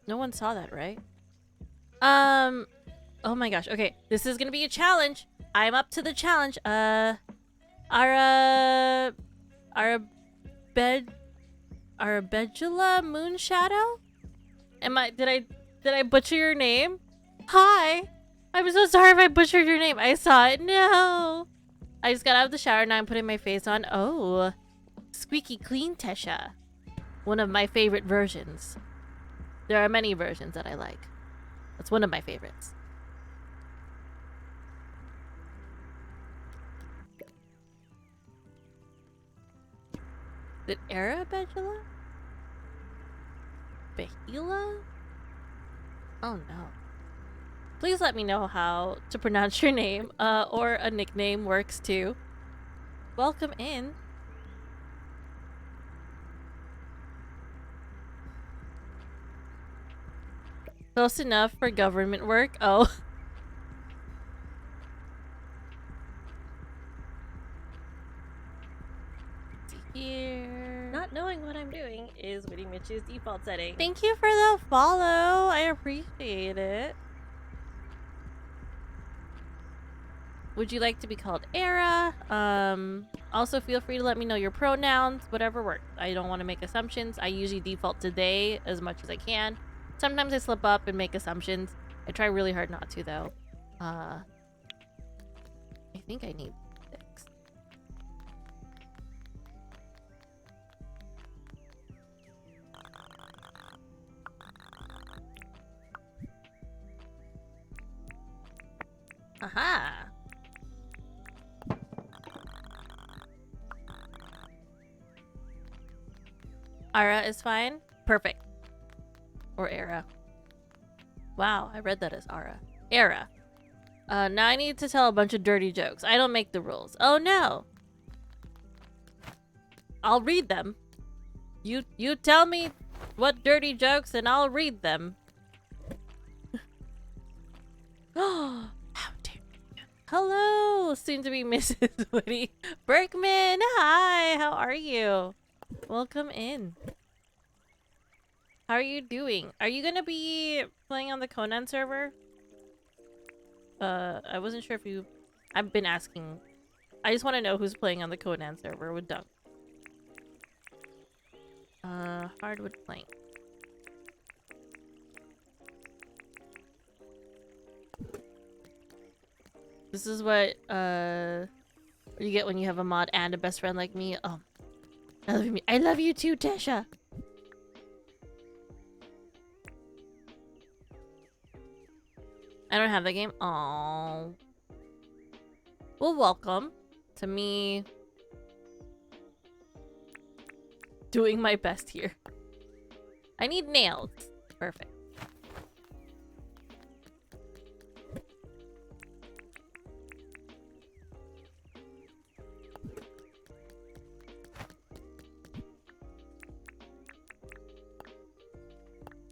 No one saw that, right? Oh my gosh. Okay, this is gonna be a challenge. I'm up to the challenge. Ara Arbedula Moonshadow? Did I butcher your name? Hi. I'm so sorry if I butchered your name. I saw it. No. I just got out of the shower. Now I'm putting my face on. Oh. Squeaky clean Tesha. One of my favorite versions. There are many versions that I like. That's one of my favorites. Did Arabedula? Behila? Oh no. Please let me know how to pronounce your name, or a nickname works too. Welcome in. Close enough for government work. Oh. Here. Not knowing what I'm doing is Witty Mitch's default setting. Thank you for the follow. I appreciate it. Would you like to be called Era? Also feel free to let me know your pronouns, whatever works. I don't want to make assumptions. I usually default to they as much as I can. Sometimes I slip up and make assumptions. I try really hard not to, though. I think I need 6. Aha! Ara is fine? Perfect. Or Era. Wow, I read that as Ara. Era. Now I need to tell a bunch of dirty jokes. I don't make the rules. Oh no! I'll read them. You tell me what dirty jokes and I'll read them. Oh, how dare you. Hello, soon to be Mrs. Woody. Berkman, hi, how are you? Welcome in. How are you doing? Are you gonna be playing on the Conan server? I wasn't sure if you... I've been asking. I just want to know who's playing on the Conan server with Dunk. Hardwood plank. This is what you get when you have a mod and a best friend like me. Oh, I love you too, Tesha. I don't have that game. Oh. Well, welcome to me doing my best here. I need nails. Perfect.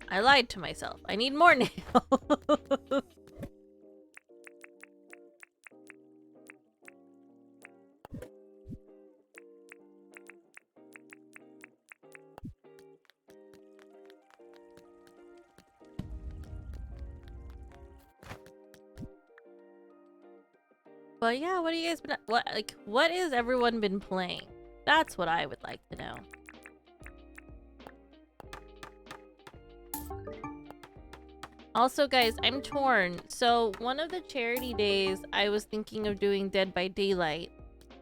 I lied to myself. I need more nails. But yeah, what have you guys been what has everyone been playing? That's what I would like to know. Also, guys, I'm torn. So, one of the charity days, I was thinking of doing Dead by Daylight.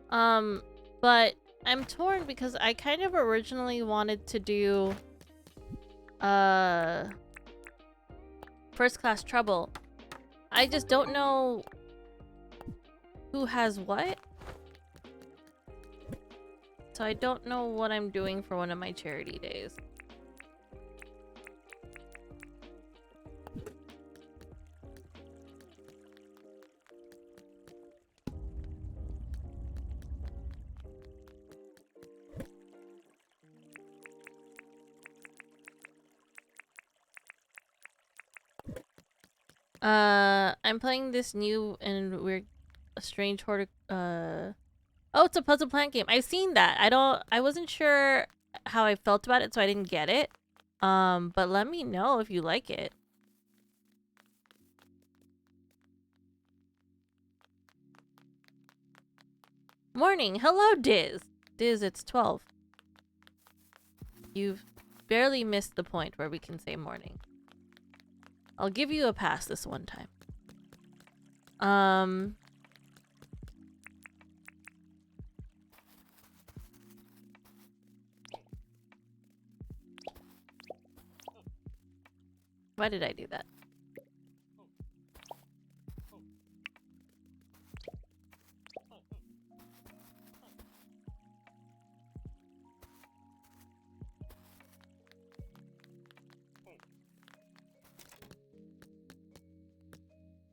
But I'm torn because I kind of originally wanted to do First Class Trouble. I just don't know who has what. So I don't know what I'm doing for one of my charity days. I'm playing this new and weird, strange horde. Oh, it's a puzzle plant game. I've seen that. I wasn't sure how I felt about it, so I didn't get it. But let me know if you like it. Morning. Hello, Diz. Diz, it's 12. You've barely missed the point where we can say morning. I'll give you a pass this one time. Why did I do that?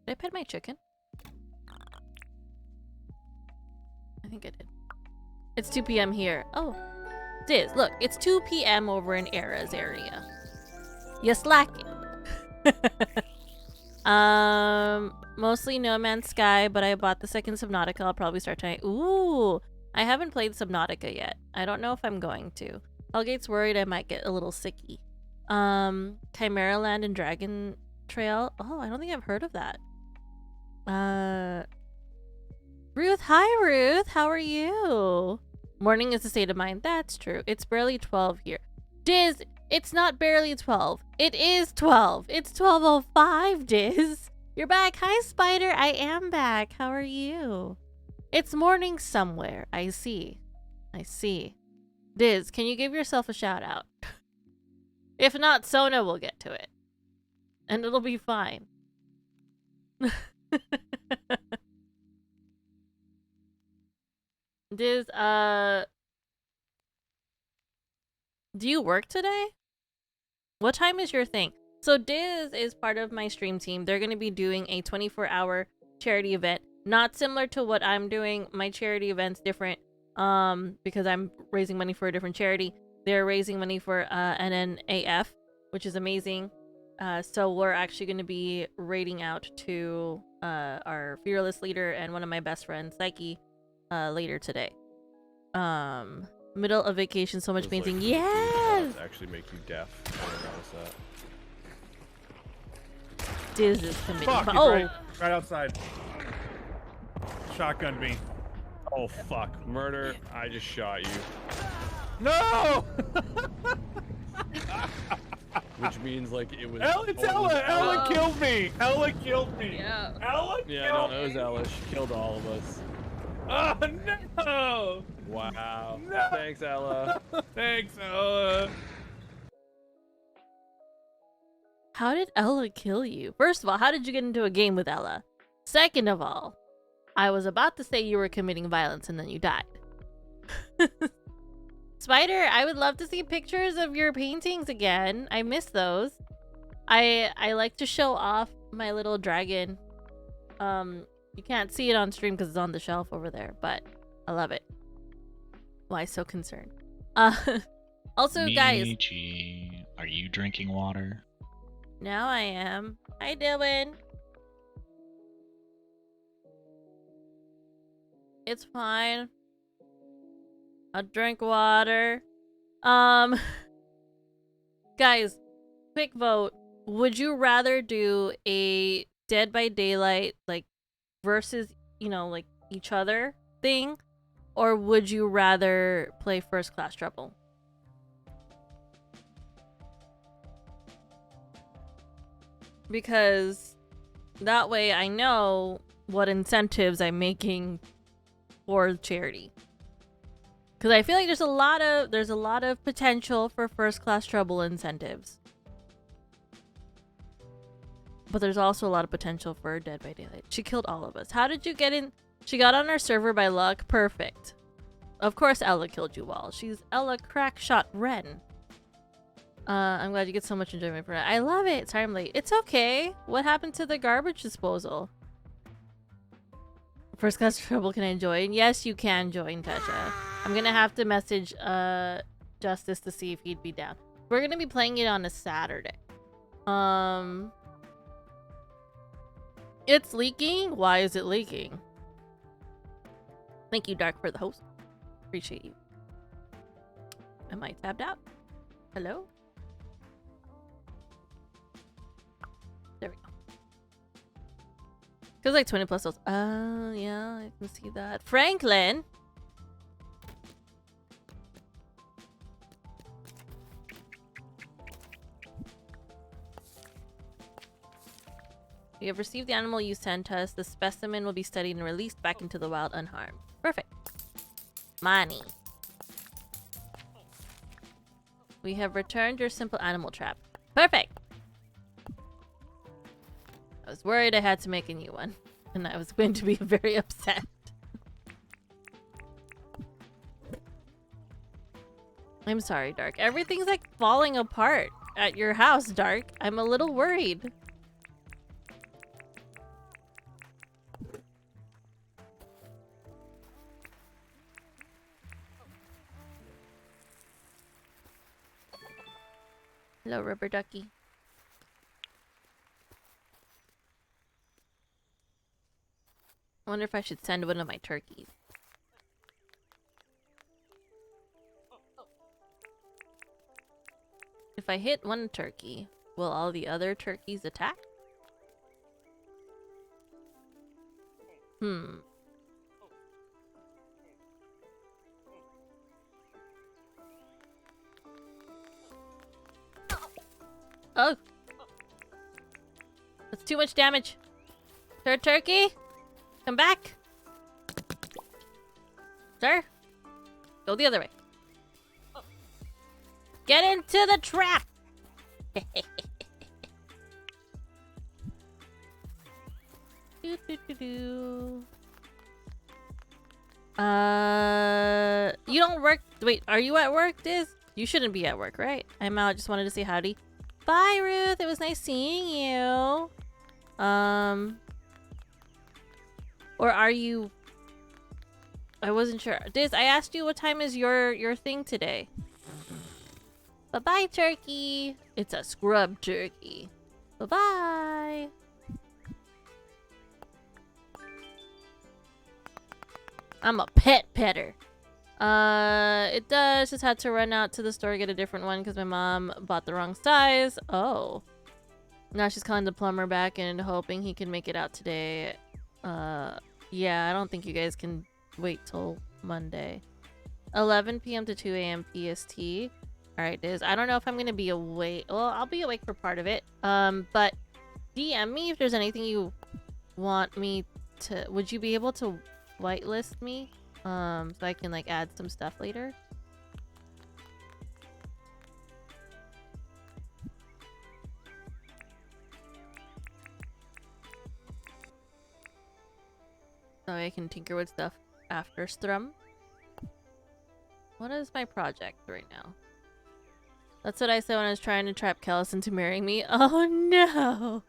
Did I pet my chicken? I think I did. It's 2 p.m. here. Oh, Diz, look, it's 2 p.m. over in Era's area. You slacking. Mostly No Man's Sky, but I bought the second Subnautica. I'll probably start tonight. Ooh, I haven't played Subnautica yet. I don't know if I'm going to. Hellgate's worried I might get a little sicky. Chimera Land and Dragon Trail. Oh, I don't think I've heard of that. Ruth, hi Ruth, how are you? Morning is a state of mind. That's true. It's barely 12 here. Diz, it's not barely 12. It is 12. It's 12:05, Diz. You're back. Hi, Spider. I am back. How are you? It's morning somewhere. I see. I see. Diz, can you give yourself a shout out? If not, Sona will get to it. And it'll be fine. Diz, do you work today? What time is your thing? So Diz is part of my stream team. They're going to be doing a 24-hour charity event. Not similar to what I'm doing. My charity event's different because I'm raising money for a different charity. They're raising money for NNAF, which is amazing. So we're actually going to be raiding out to our fearless leader and one of my best friends, Psyche, later today. Middle of vacation, so much painting. Like, yes! actually make you deaf. I didn't notice that. Diz is committed. Fuck, Oh, right outside. Shotgun me. Oh fuck, murder! I just shot you. No! Which means like it was. It's Ella! Ella killed me! Ella killed me! Yeah. Ella Yeah, killed no, it was me! Ella. She killed all of us. Oh no! Wow. No. Thanks, Ella. Thanks, Ella. how did Ella kill you? First of all, how did you get into a game with Ella? Second of all, I was about to say you were committing violence and then you died. Spider, I would love to see pictures of your paintings again. I miss those. I like to show off my little dragon. You can't see it on stream because it's on the shelf over there, but I love it. Why so concerned? Also, guys. Michi, are you drinking water? Now I am. Hi, Dylan. It's fine. I'll drink water. Guys, quick vote. Would you rather do a Dead by Daylight, like, versus, you know, like, each other thing? Or would you rather play First Class Trouble? Because that way I know what incentives I'm making for charity. Because I feel like there's a lot of potential for First Class Trouble incentives. But there's also a lot of potential for Dead by Daylight. She killed all of us. How did you get in? She got on our server by luck. Perfect. Of course Ella killed you all. She's Ella Crackshot Wren. I'm glad you get so much enjoyment from it. I love it. Sorry I'm late. It's okay. What happened to the garbage disposal? First class trouble, can I join? Yes, you can join, Tasha. I'm gonna have to message Justice to see if he'd be down. We're gonna be playing it on a Saturday. It's leaking? Why is it leaking? Thank you, Dark, for the host. Appreciate you. Am I tabbed out? Hello? There we go. Feels like 20 plus souls. Oh, yeah, I can see that. Franklin! We have received the animal you sent us. The specimen will be studied and released back into the wild unharmed. Perfect. Money. We have returned your simple animal trap. Perfect! I was worried I had to make a new one, and I was going to be very upset. I'm sorry, Dark. Everything's like falling apart at your house, Dark. I'm a little worried. Hello, rubber ducky. I wonder if I should send one of my turkeys. If I hit one turkey, will all the other turkeys attack? Oh! That's too much damage. Third turkey? Come back! Sir? Go the other way. Get into the trap! You don't work. Wait, are you at work, Diz? You shouldn't be at work, right? I'm out. Just wanted to say howdy. Bye, Ruth. It was nice seeing you. Or are you? I wasn't sure. Diz, I asked you what time is your thing today. Bye-bye, turkey. It's a scrub turkey. Bye-bye. I'm a petter. It does. Just had to run out to the store to get a different one because my mom bought the wrong size. Oh. Now she's calling the plumber back and hoping he can make it out today. Yeah, I don't think you guys can wait till Monday. 11 p.m. to 2 a.m. PST. Alright, Diz. I don't know if I'm gonna be awake. Well, I'll be awake for part of it. But DM me if there's anything you want me to... Would you be able to whitelist me? So I can like add some stuff later. So I can tinker with stuff after Strum. What is my project right now? That's what I said when I was trying to trap Kellis into marrying me. Oh no!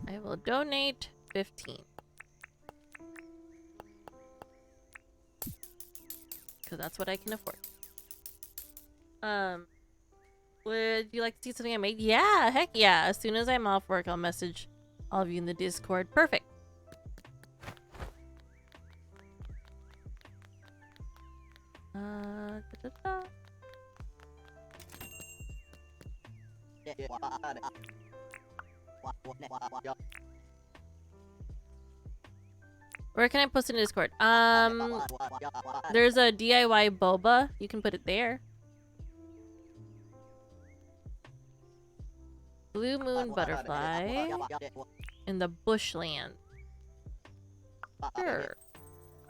I will donate 15. Because that's what I can afford. Would you like to see something I made? Yeah, heck yeah. As soon as I'm off work, I'll message all of you in the Discord. Perfect. Where can I post it in Discord? There's a DIY boba. You can put it there. Blue moon butterfly in the bushland. Sure.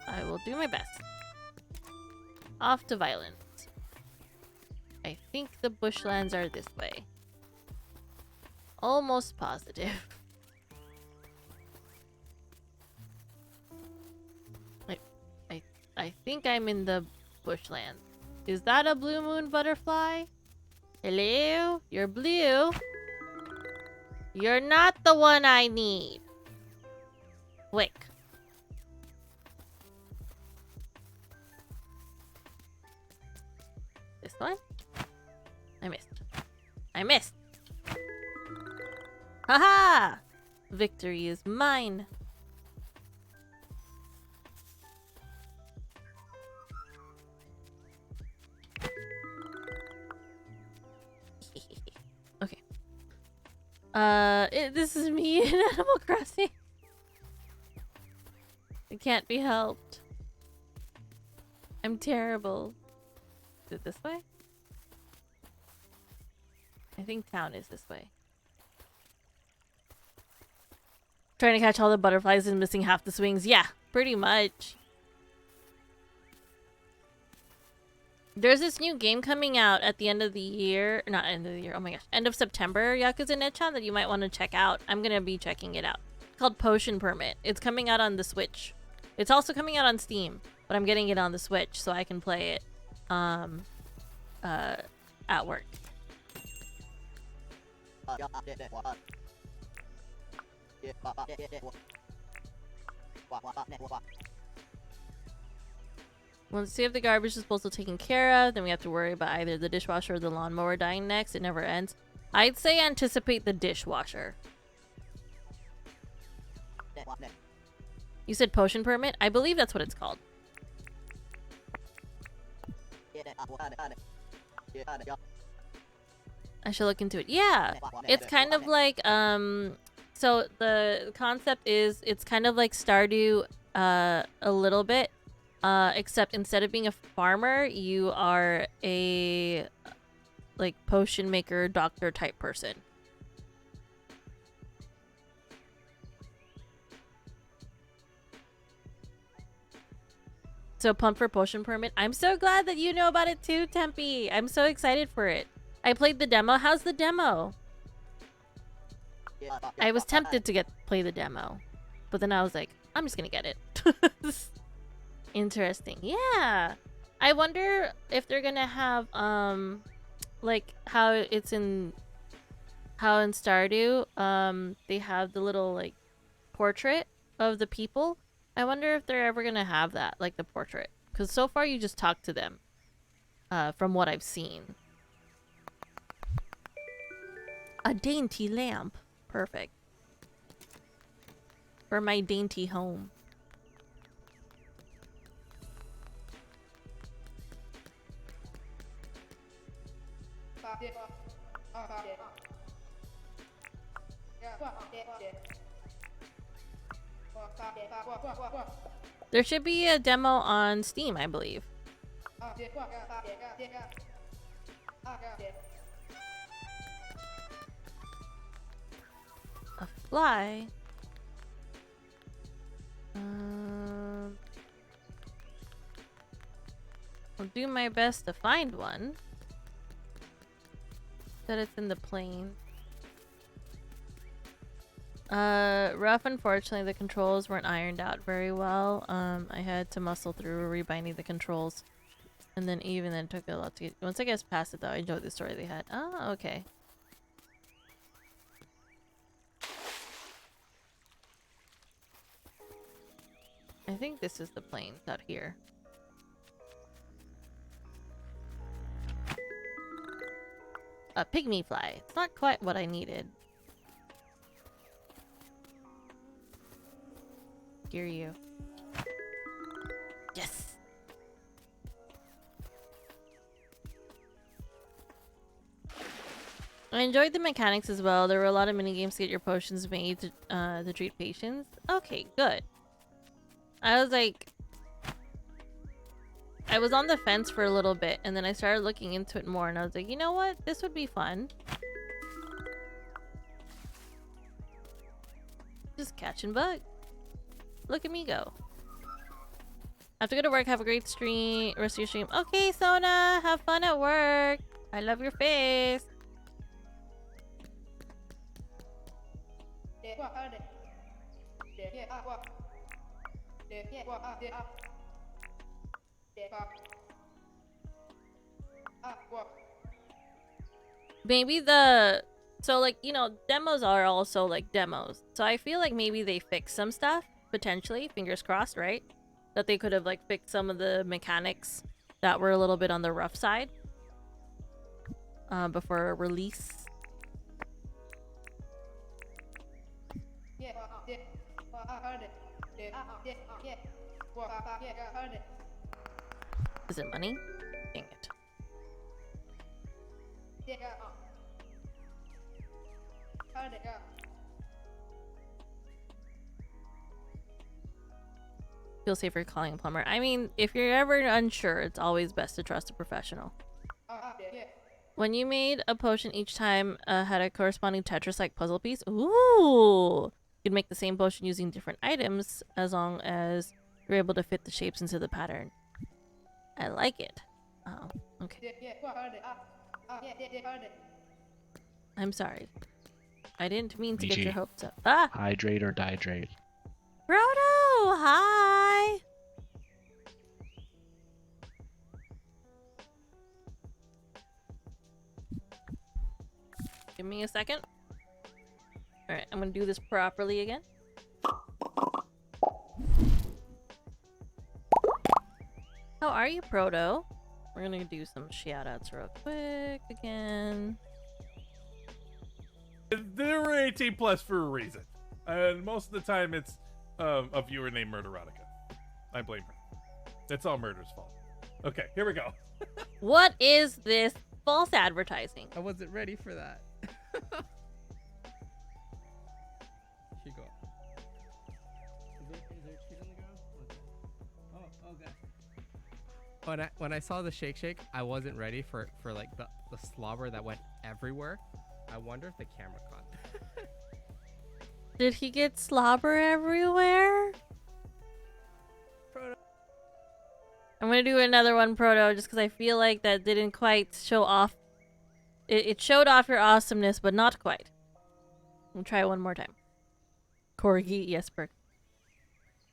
I will do my best. Off to violence. I think the bushlands are this way. Almost positive. I think I'm in the bushland. Is that a blue moon butterfly? Hello? You're blue. You're not the one I need. Quick. This one? I missed. I missed. Haha! Victory is mine. Okay. This is me in Animal Crossing. It can't be helped. I'm terrible. Is it this way? I think town is this way. Trying to catch all the butterflies and missing half the swings. Yeah, pretty much. There's this new game coming out at the end of the year. Not end of the year. Oh my gosh. End of September, Yakuza Netchan, that you might want to check out. I'm going to be checking it out. It's called Potion Permit. It's coming out on the Switch. It's also coming out on Steam, but I'm getting it on the Switch so I can play it at work. Once we have the garbage disposal taken care of, then we have to worry about either the dishwasher or the lawnmower dying next. It never ends. I'd say anticipate the dishwasher. You said potion permit? I believe that's what it's called. I should look into it. Yeah, it's kind of like so the concept is it's kind of like Stardew a little bit, except instead of being a farmer, you are a like potion maker, doctor type person. So pumped for potion permit. I'm so glad that you know about it too, Tempe. I'm so excited for it. I played the demo. How's the demo? I was tempted to play the demo, but then I was like, I'm just gonna get it. Interesting. Yeah. I wonder if they're gonna have like how in Stardew they have the little like portrait of the people. I wonder if they're ever gonna have that, like the portrait, because so far you just talk to them from what I've seen. A dainty lamp. Perfect. For my dainty home. There should be a demo on Steam, I believe. A fly? I'll do my best to find one. That it's in the plane. Rough, unfortunately, the controls weren't ironed out very well. I had to muscle through rebinding the controls. And then even then took a lot to get... Once I guess past it though, I enjoyed the story they had. Oh, okay. I think this is the plane out here. A pygmy fly. It's not quite what I needed. Hear you. Yes! I enjoyed the mechanics as well. There were a lot of mini games to get your potions made to treat patients. Okay, good. I was like... I was on the fence for a little bit, and then I started looking into it more, and I was like, you know what? This would be fun. Just catching bugs. Look at me go. Have to go to work. Have a great stream. Rest of your stream. Okay, Sona. Have fun at work. I love your face. Maybe so like, you know, demos are also like demos. So I feel like maybe they fixed some stuff, potentially, fingers crossed, right? That they could have like fixed some of the mechanics that were a little bit on the rough side before release. Is it money? Dang it. Feel safer calling a plumber. I mean, if you're ever unsure, it's always best to trust a professional. When you made a potion each time had a corresponding Tetris-like puzzle piece. Ooh! You'd make the same potion using different items as long as you're able to fit the shapes into the pattern. I like it. Oh, okay. I'm sorry. I didn't mean to get your BG. hopes up. Ah! Hydrate or dihydrate? Frodo! Hi! Give me a second. Alright, I'm gonna do this properly again. How are you, Proto? We're gonna do some shoutouts real quick again. They're 18 plus for a reason, and most of the time it's a viewer named Murderotica. I blame her. It's all Murder's fault. Okay, here we go. What is this false advertising? I wasn't ready for that. Here you go. Is there cheese on the ground? Oh, okay. When I saw the shake, I wasn't ready for like the slobber that went everywhere. I wonder if the camera caught. Did he get slobber everywhere? Proto. I'm gonna do another one, Proto, just because I feel like that didn't quite show off. It showed off your awesomeness, but not quite. We'll try one more time. Corgi, yes, Berg.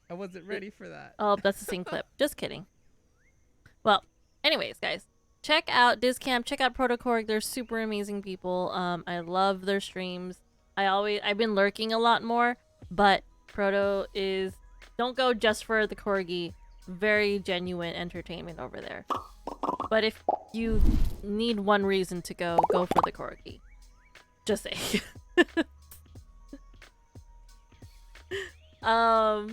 I wasn't ready for that. Oh, that's the same clip. Just kidding. Well, anyways, guys, check out Discamp. Check out Protocorg. They're super amazing people. I love their streams. I've been lurking a lot more, but Proto is, don't go just for the Corgi. Very genuine entertainment over there. But if you need one reason to go for the Corgi. Just say. How's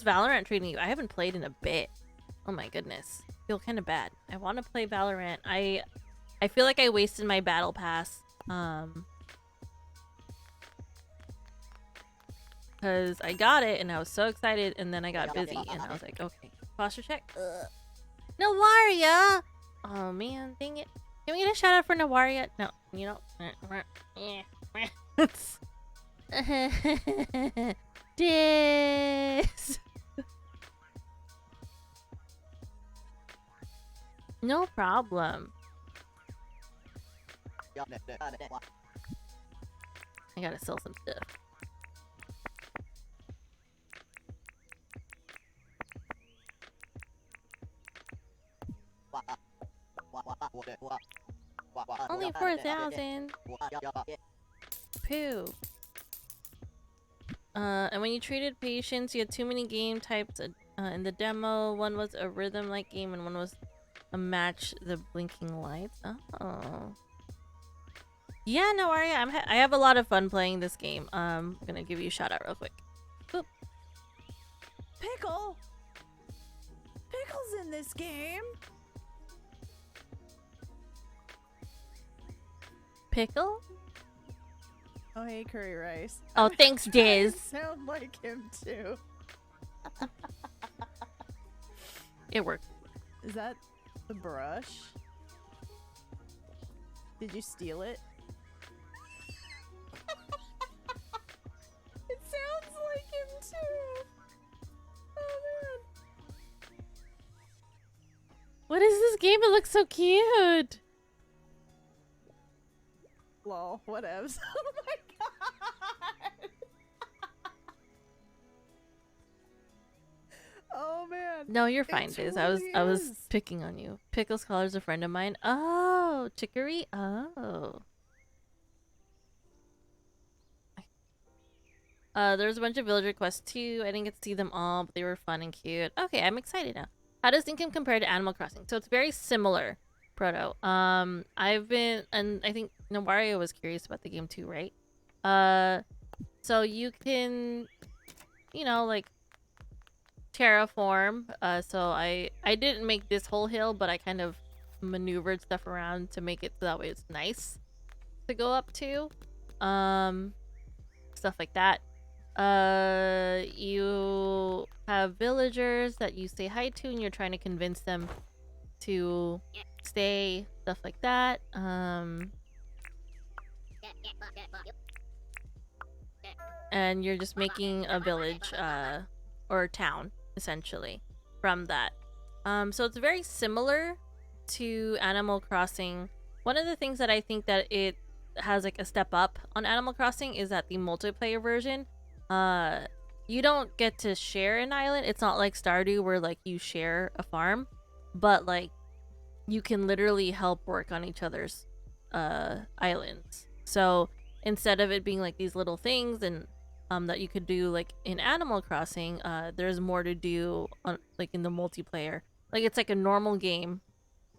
Valorant treating you? I haven't played in a bit. Oh my goodness. I feel kind of bad. I want to play Valorant. I feel like I wasted my battle pass. Because I got it and I was so excited, and then I got busy and I was like, okay, posture check. Nawaria! Oh man, dang it. Can we get a shout out for Nawaria? No, you know. Dis. No problem. I gotta sell some stuff. Only 4,000. Poo. And when you traded patients, you had too many game types in the demo. One was a rhythm-like game, and one was a match the blinking lights. Oh. Yeah, no worry. I have a lot of fun playing this game. I'm gonna give you a shout out real quick. Boop. Pickle? Pickle's in this game? Pickle? Oh, hey, Curry Rice. Oh, thanks, Diz. Sound like him, too. It worked. Is that the brush? Did you steal it? It sounds like him, too. What is this game? It looks so cute. Lol, whatevs. Oh my god! Oh man. No, you're fine, It Diz. totally I was is. picking on you. Pickle Scholar's a friend of mine. Oh, Chicory. Oh. There's a bunch of villager quests too. I didn't get to see them all, but they were fun and cute. Okay, I'm excited now. How does Dinkum compare to Animal Crossing? So it's very similar, Proto. I've been, and I think Nawario was curious about the game too, right? So you can, like terraform. So I didn't make this whole hill, but I kind of maneuvered stuff around to make it so that way it's nice to go up to. Stuff like that. You have villagers that you say hi to and you're trying to convince them to stay, stuff like that. And you're just making a village or a town essentially from that. So it's very similar to Animal Crossing. One of the things that I think that it has like a step up on Animal Crossing is that the multiplayer version, you don't get to share an island. It's not like Stardew where like you share a farm, but like you can literally help work on each other's islands. So instead of it being like these little things and that you could do like in Animal Crossing, there's more to do on like in the multiplayer. Like it's like a normal game.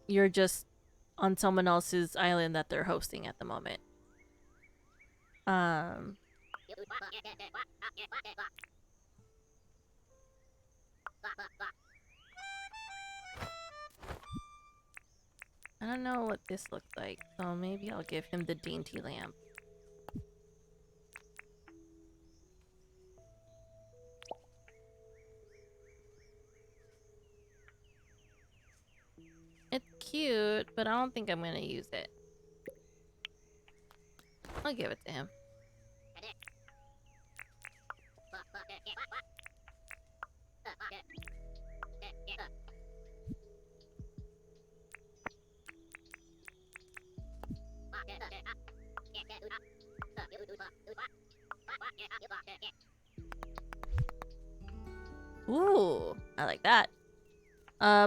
You're just on someone else's island that they're hosting at the moment. I don't know what this looks like, so maybe I'll give him the dainty lamp. It's cute, but I don't think I'm gonna use it. I'll give it to him. Ooh, I like that.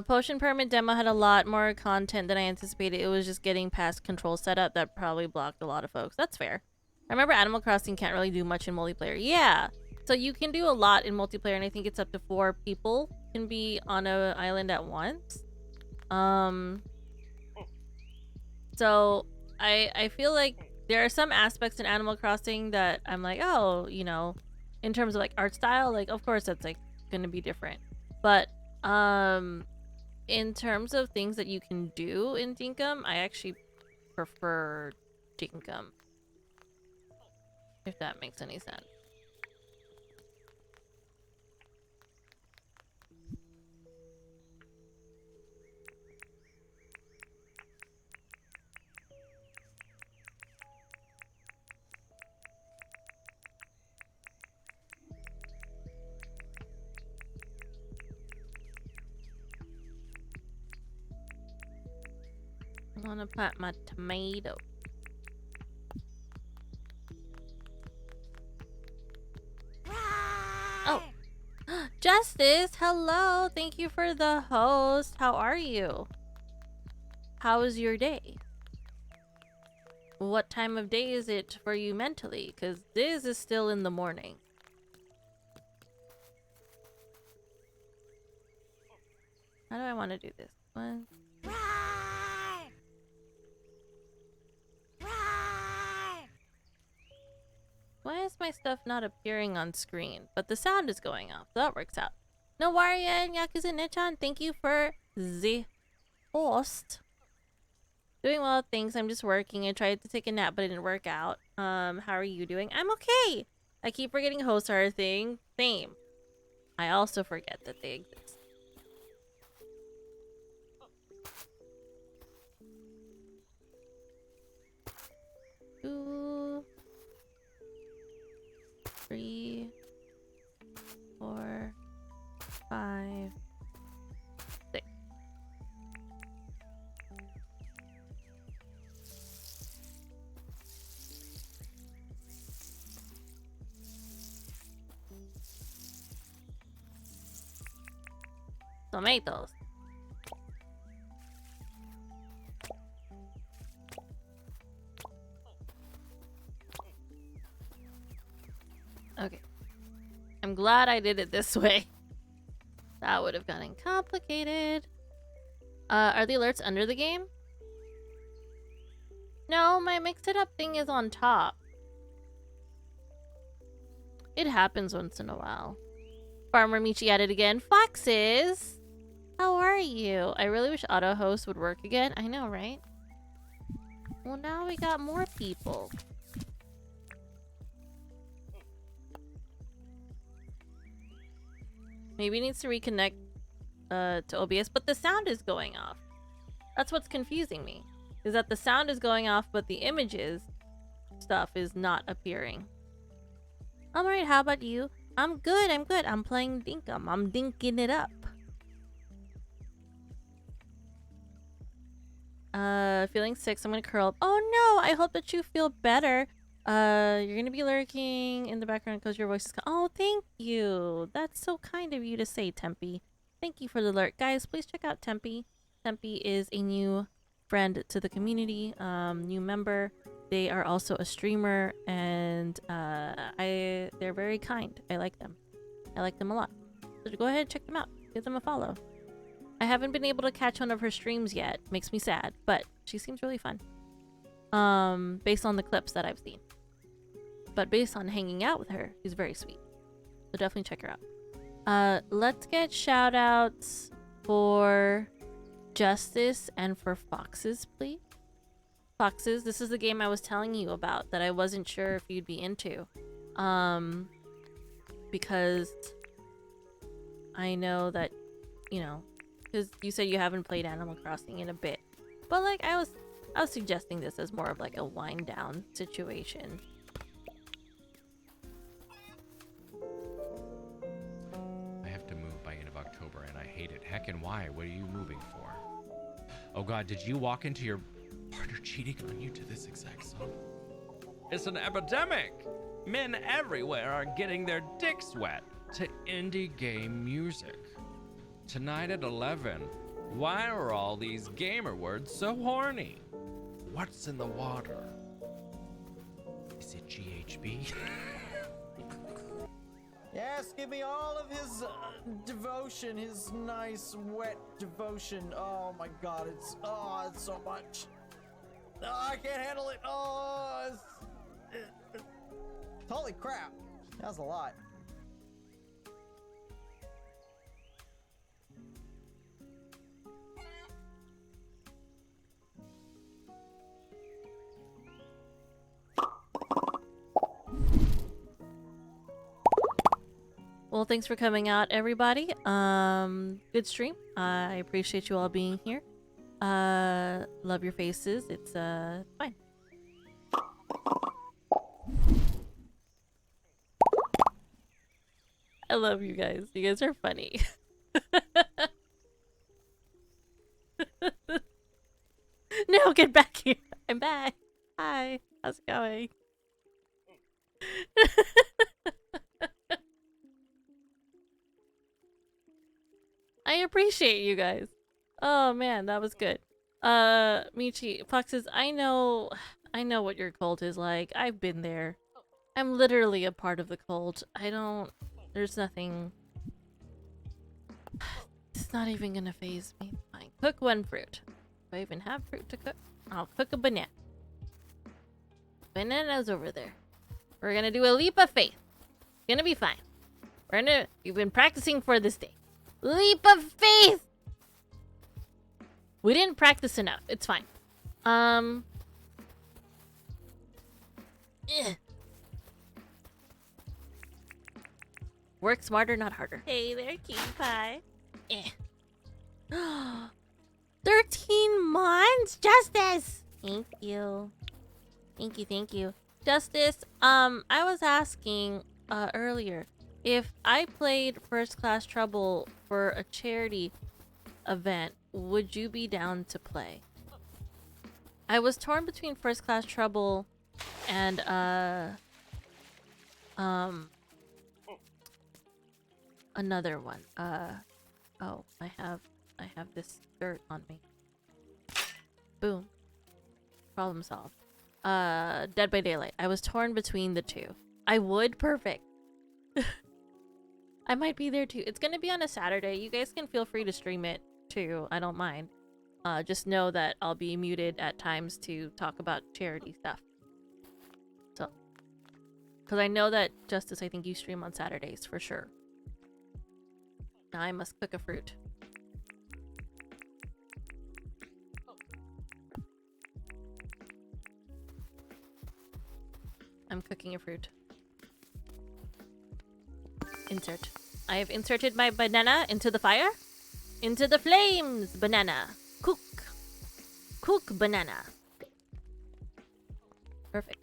Potion Permit demo had a lot more content than I anticipated. It was just getting past control setup that probably blocked a lot of folks. That's fair. I remember Animal Crossing can't really do much in multiplayer. Yeah, so you can do a lot in multiplayer, and I think it's up to 4 people can be on an island at once. So I feel like there are some aspects in Animal Crossing that I'm like, oh, in terms of like art style, like of course that's like gonna be different. But in terms of things that you can do in Dinkum, I actually prefer Dinkum. If that makes any sense. I want to plant my tomato. Oh, Justice, hello. Thank you for the host. How are you? How is your day? What time of day is it for you mentally? Because this is still in the morning. How do I want to do this? One. Why is my stuff not appearing on screen? But the sound is going off, so that works out. No worry, and Yakuza Nechan, thank you for the host. Doing well, thanks. I'm just working. I tried to take a nap, but it didn't work out. How are you doing? I'm okay. I keep forgetting hosts are a thing. Same. I also forget that they exist. 2, 3, 4, 5, 6. Tomatoes. Okay. I'm glad I did it this way. That would have gotten complicated. Are the alerts under the game? No, my mix it up thing is on top. It happens once in a while. Farmer Michi at it again. Foxes! How are you? I really wish auto host would work again. I know, right? Well, now we got more people. Maybe it needs to reconnect to OBS, but the sound is going off. That's what's confusing me. Is that the sound is going off, but the images stuff is not appearing. I'm alright, how about you? I'm good, I'm good. I'm playing Dinkum. I'm dinking it up. Feeling sick, so I'm gonna curl up. Oh no, I hope that you feel better. You're gonna be lurking in the background because your voice is. Oh, thank you. That's so kind of you to say, Tempe. Thank you for the alert, guys. Please check out Tempe. Tempe is a new friend to the community, new member. They are also a streamer, and they're very kind. I like them. I like them a lot. So go ahead and check them out. Give them a follow. I haven't been able to catch one of her streams yet. Makes me sad, but she seems really fun. Based on the clips that I've seen. But based on hanging out with her, she's very sweet. So definitely check her out. Let's get shout outs for Justice and for Foxes, please. Foxes, this is the game I was telling you about that I wasn't sure if you'd be into. Because I know that, you know, because you said you haven't played Animal Crossing in a bit. But like I was suggesting this as more of like a wind down situation. I have to move by end of October and I hate it. Heckin' why? What are you moving for? Oh god, did you walk into your partner cheating on you to this exact song? It's an epidemic! Men everywhere are getting their dicks wet to indie game music. Tonight at 11, why are all these gamer words so horny? What's in the water? Is it GHB? Yes, give me all of his devotion, his nice wet devotion. Oh my god, it's so much. I can't handle it. Holy crap, that's a lot. Well, thanks for coming out, everybody. Good stream. I appreciate you all being here. Love your faces. It's fine. I love you guys. You guys are funny. No, get back here. I'm back. Hi. How's it going? I appreciate you guys. Oh man, that was good. Michi, Foxes, I know what your cult is like. I've been there. I'm literally a part of the cult. There's nothing. It's not even gonna phase me. Fine. Cook one fruit. Do I even have fruit to cook? I'll cook a banana. Banana's over there. We're gonna do a leap of faith. It's gonna be fine. We've been practicing for this day. Leap of faith! We didn't practice enough. It's fine. Work smarter, not harder. Hey there, cutie pie. 13 months? Justice! Thank you. Thank you. Justice, I was asking earlier if I played First Class Trouble for a charity event, would you be down to play? I was torn between First Class Trouble and another one. Oh, I have this dirt on me. Boom. Problem solved. Dead by Daylight. I was torn between the two. I would perfect. I might be there too. It's gonna be on a Saturday. You guys can feel free to stream it too. I don't mind. Just know that I'll be muted at times to talk about charity stuff. So, because I know that Justice, I think you stream on Saturdays for sure. Now I must cook a fruit. I'm cooking a fruit. Insert. I have inserted my banana into the fire. Into the flames, banana. Cook. Cook banana. Perfect.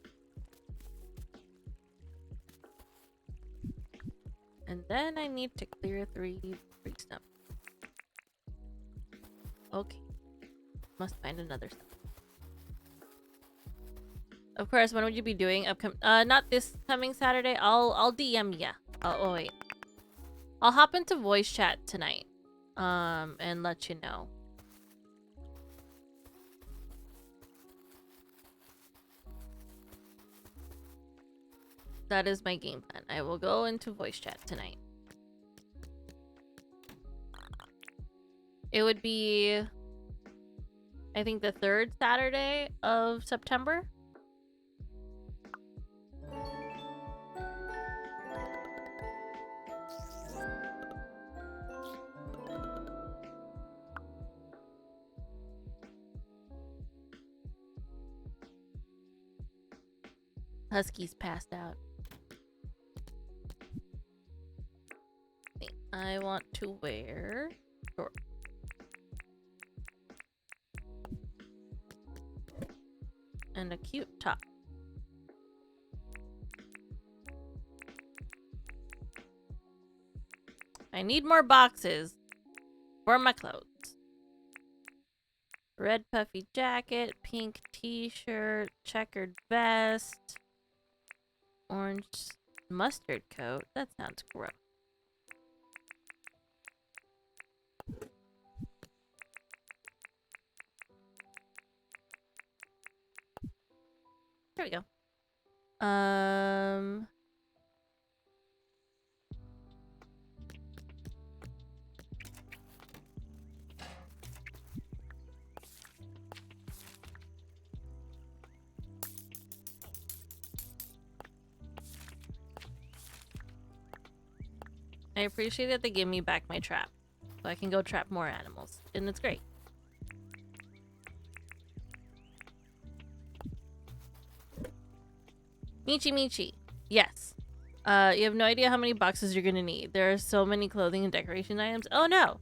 And then I need to clear three stumps. Okay. Must find another stump. Of course, when would you be doing not this coming Saturday? I'll DM ya. Oh wait. I'll hop into voice chat tonight. And let you know. That is my game plan. I will go into voice chat tonight. It would be, I think, the 3rd Saturday of September. Husky's passed out. I want to wear shorts. And a cute top. I need more boxes for my clothes. Red puffy jacket, pink t-shirt, checkered vest, orange mustard coat. That sounds gross. There we go. I appreciate that they give me back my trap, so I can go trap more animals, and it's great. Michi. Yes. You have no idea how many boxes you're gonna need. There are so many clothing and decoration items. Oh no!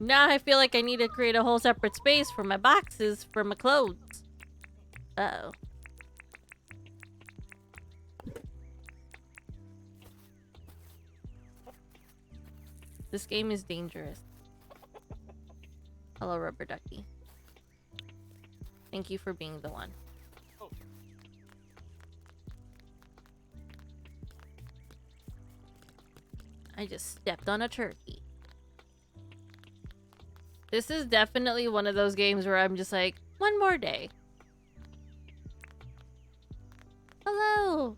Now I feel like I need to create a whole separate space for my boxes for my clothes. Uh-oh. This game is dangerous. Hello, Rubber Ducky. Thank you for being the one. I just stepped on a turkey. This is definitely one of those games where I'm just like, one more day. Hello!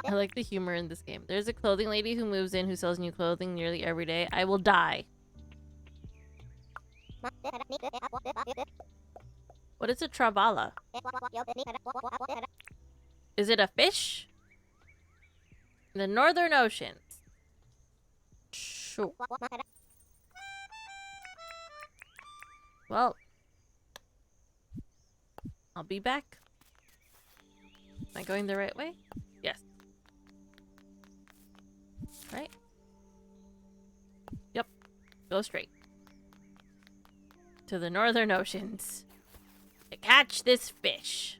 I like the humor in this game. There's a clothing lady who moves in who sells new clothing nearly every day. I will die. What is a trabala? Is it a fish? The Northern Oceans. Sure. Well, I'll be back. Am I going the right way? Yes. Right? Yep. Go straight. To the Northern Oceans. To catch this fish.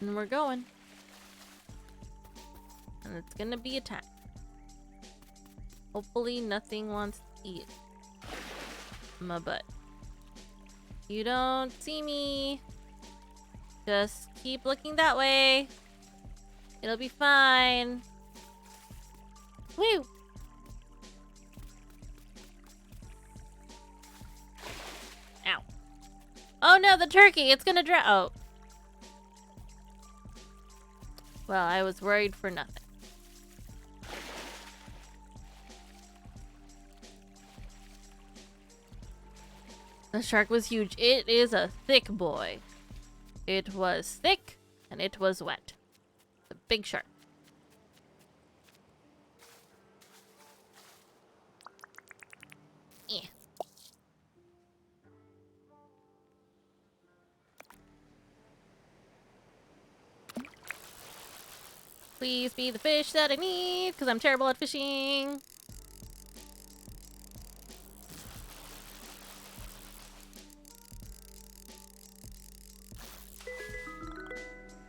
And we're going. And it's gonna be a time. Hopefully nothing wants to eat my butt. You don't see me. Just keep looking that way. It'll be fine. Woo! Ow. Oh no, the turkey! It's gonna drown. Oh. Well, I was worried for nothing. The shark was huge. It is a thick boy. It was thick and it was wet. The big shark. Yeah. Please be the fish that I need, because I'm terrible at fishing.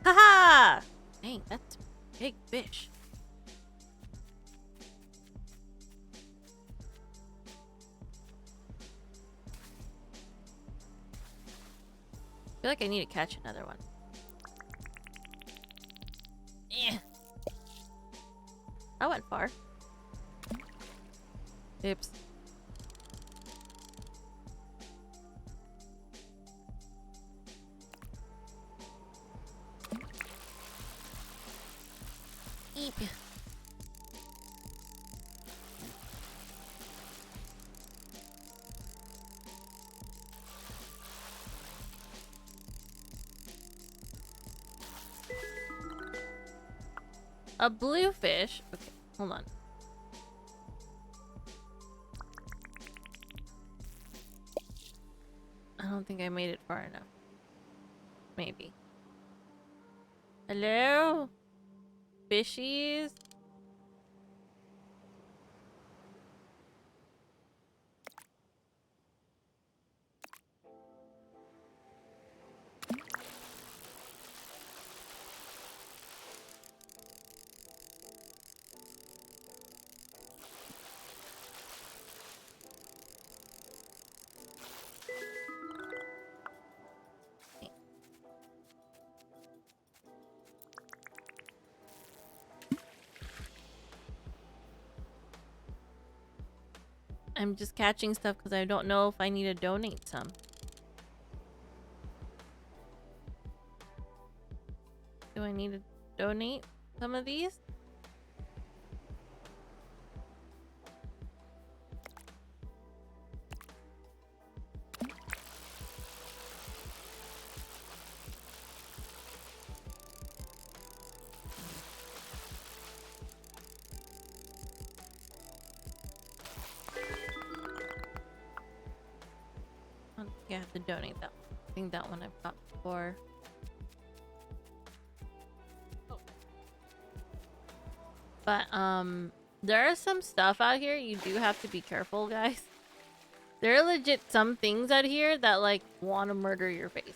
Haha! Dang, that's a big fish. I feel like I need to catch another one. Eh. I went far. Oops. Eep. A bluefish? Okay, hold on. I don't think I made it far enough. Maybe. Hello? Fishies? I'm just catching stuff because I don't know if I need to donate some. Do I need to donate some of these? I don't think I have to donate that one. I think that one I've got before. But, there are some stuff out here you do have to be careful, guys. There are legit some things out here that, like, want to murder your face.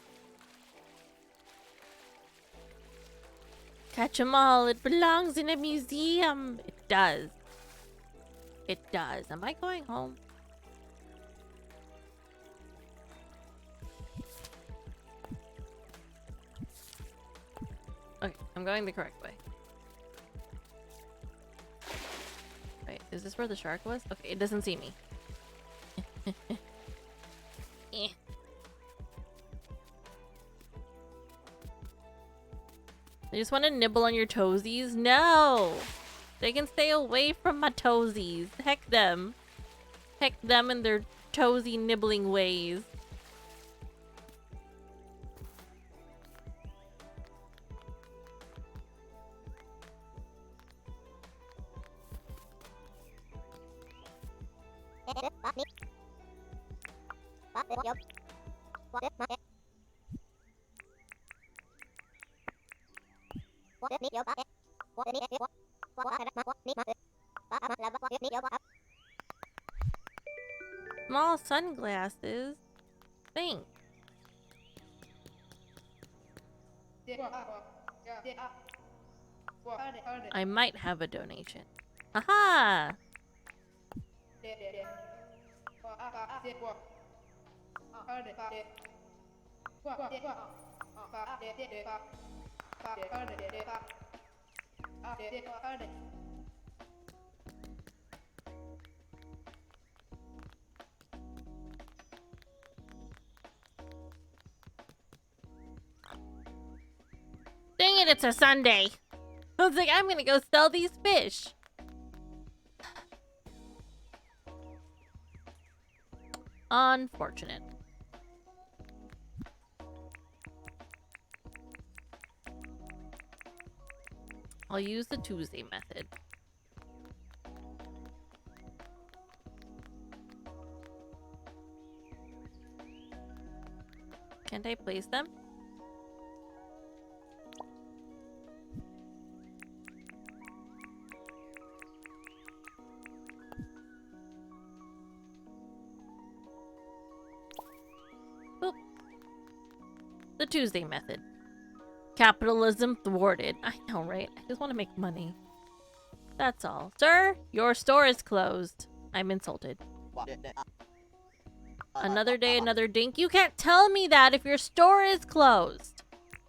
Catch 'em all. It belongs in a museum. It does. It does. Am I going home? Okay, I'm going the correct way. Wait, is this where the shark was? Okay, it doesn't see me. Eh. They just want to nibble on your toesies? No! They can stay away from my toesies. Heck them. Heck them and their toesy nibbling ways. Small sunglasses? Thanks. I might have a donation. Aha! Dang it, it's a Sunday. I was like, I'm gonna go sell these fish. Unfortunate. I'll use the Tuesday method. Can't I place them? Boop. The Tuesday method. Capitalism thwarted. I know, right? I just want to make money. That's all. Sir, your store is closed. I'm insulted. Another day, another dink. You can't tell me that if your store is closed.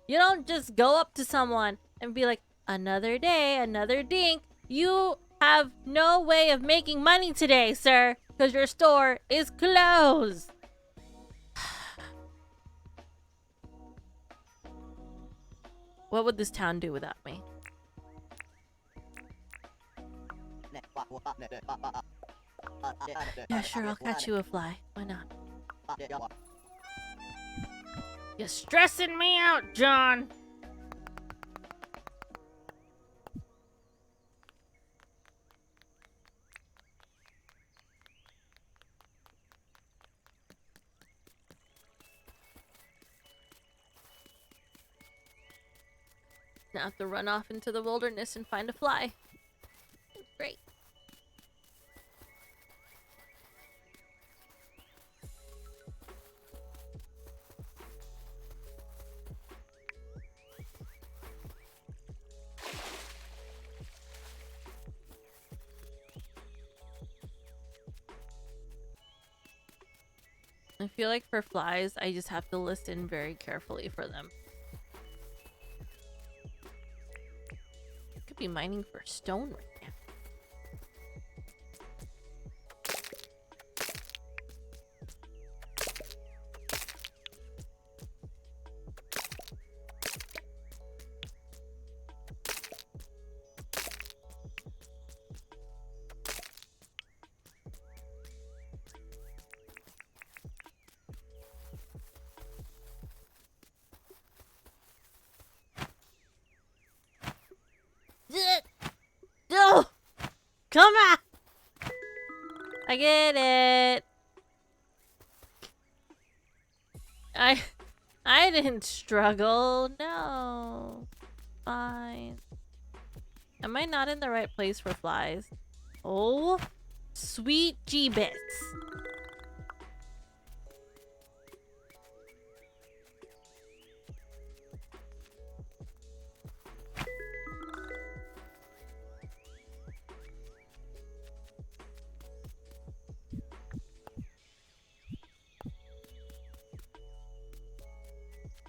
You don't just go up to someone and be like, another day, another dink. You have no way of making money today, sir, because your store is closed. What would this town do without me? Yeah, sure, I'll catch you a fly. Why not? You're stressing me out, John. Now I have to run off into the wilderness and find a fly. Great. I feel like for flies, I just have to listen very carefully for them. Could be mining for stone right now. No! Come on! I get it. I didn't struggle. No. Fine. Am I not in the right place for flies? Oh, sweet G-bits.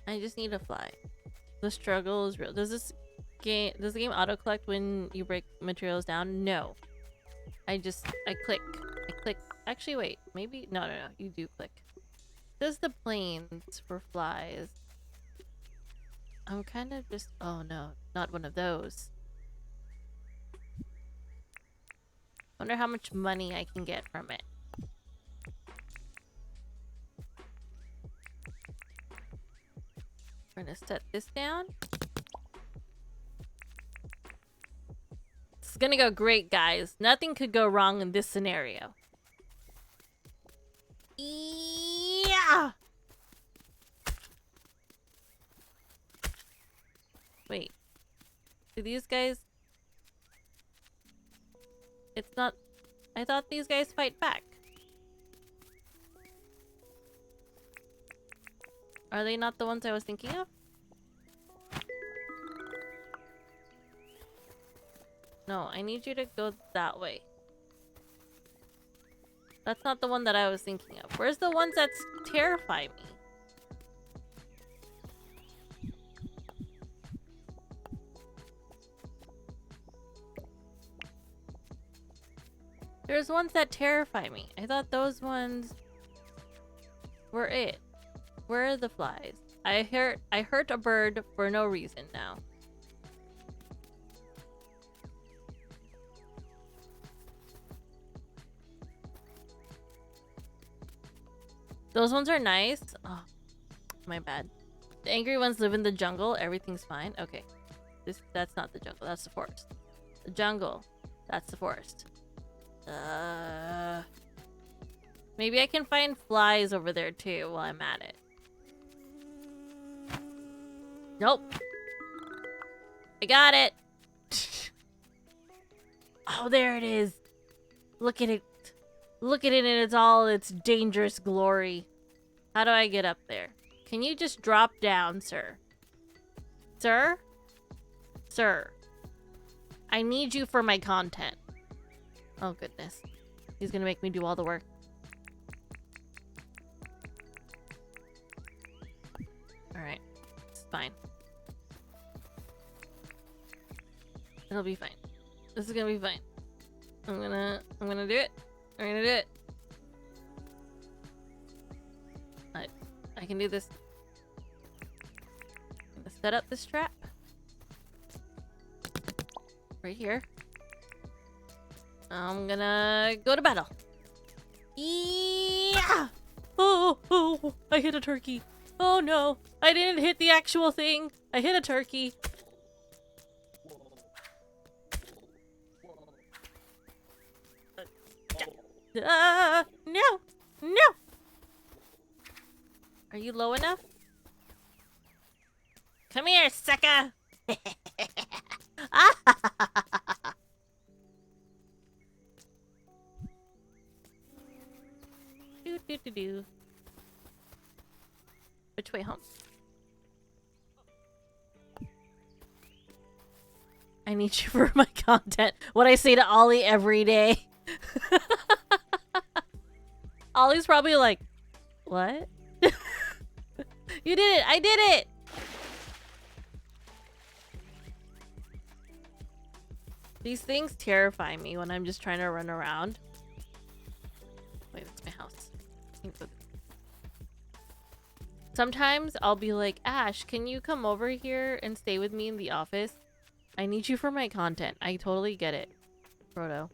I just need a fly. The struggle is real. Does the game auto collect when you break materials down? No. I click. Actually, wait. Maybe no. You do click. Does the planes for flies? I'm kind of just. Oh no, not one of those. Wonder how much money I can get from it. We're gonna set this down. This is gonna go great, guys. Nothing could go wrong in this scenario. Yeah! Wait. Do these guys... It's not... I thought these guys fight back. Are they not the ones I was thinking of? No, I need you to go that way. That's not the one that I was thinking of. Where's the ones that terrify me? There's ones that terrify me. I thought those ones were it. Where are the flies? I hurt a bird for no reason now. Those ones are nice. Oh, my bad. The angry ones live in the jungle. Everything's fine. Okay. That's not the jungle. That's the forest. The jungle. That's the forest. Maybe I can find flies over there too while I'm at it. Nope. I got it. Oh, there it is. Look at it. Look at it in its dangerous glory. How do I get up there? Can you just drop down, sir? Sir? Sir. I need you for my content. Oh, goodness. He's gonna make me do all the work. Alright. It's fine. It'll be fine. This is gonna be fine. I'm gonna do it. I'm gonna do it. I can do this. I'm gonna set up this trap. Right here. I'm gonna go to battle. Yeah! Oh, I hit a turkey. Oh no, I didn't hit the actual thing. I hit a turkey. No! No! Are you low enough? Come here, sucker! Do. Which way home? I need you for my content. What I say to Ollie every day. Ollie's probably like, what? You did it! I did it! These things terrify me when I'm just trying to run around. Wait, that's my house. Sometimes I'll be like, Ash, can you come over here and stay with me in the office? I need you for my content. I totally get it, Frodo.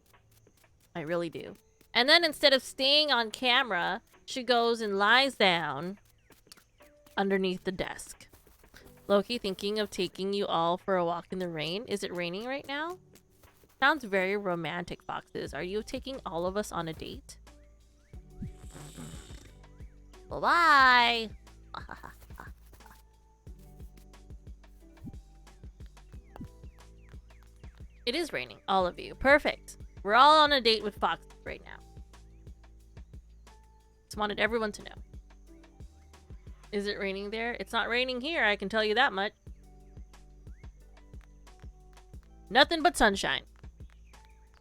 I really do. And then instead of staying on camera, she goes and lies down underneath the desk. Loki, thinking of taking you all for a walk in the rain. Is it raining right now? Sounds very romantic, Foxes. Are you taking all of us on a date? Bye-bye. It is raining, all of you. Perfect. We're all on a date with Fox right now. Just wanted everyone to know. Is it raining there? It's not raining here, I can tell you that much. Nothing but sunshine.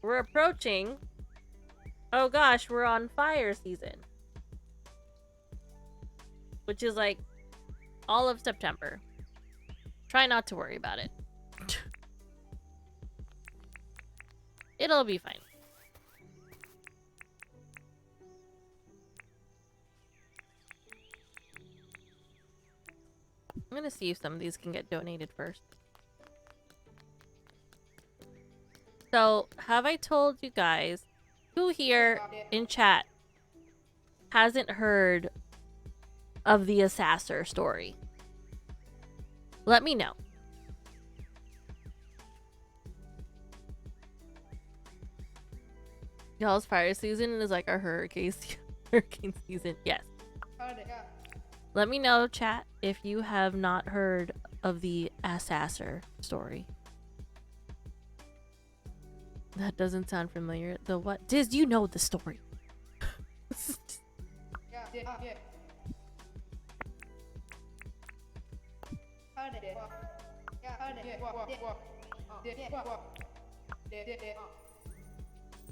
We're approaching... Oh gosh, we're on fire season. Which is like all of September. Try not to worry about it. It'll be fine. I'm gonna see if some of these can get donated first. So, have I told you guys who here in chat hasn't heard of the Assassin story? Let me know. Y'all's fire season is like our hurricane season. Yes. Let me know, chat, if you have not heard of the Assassin story. That doesn't sound familiar. The what? Diz, you know the story.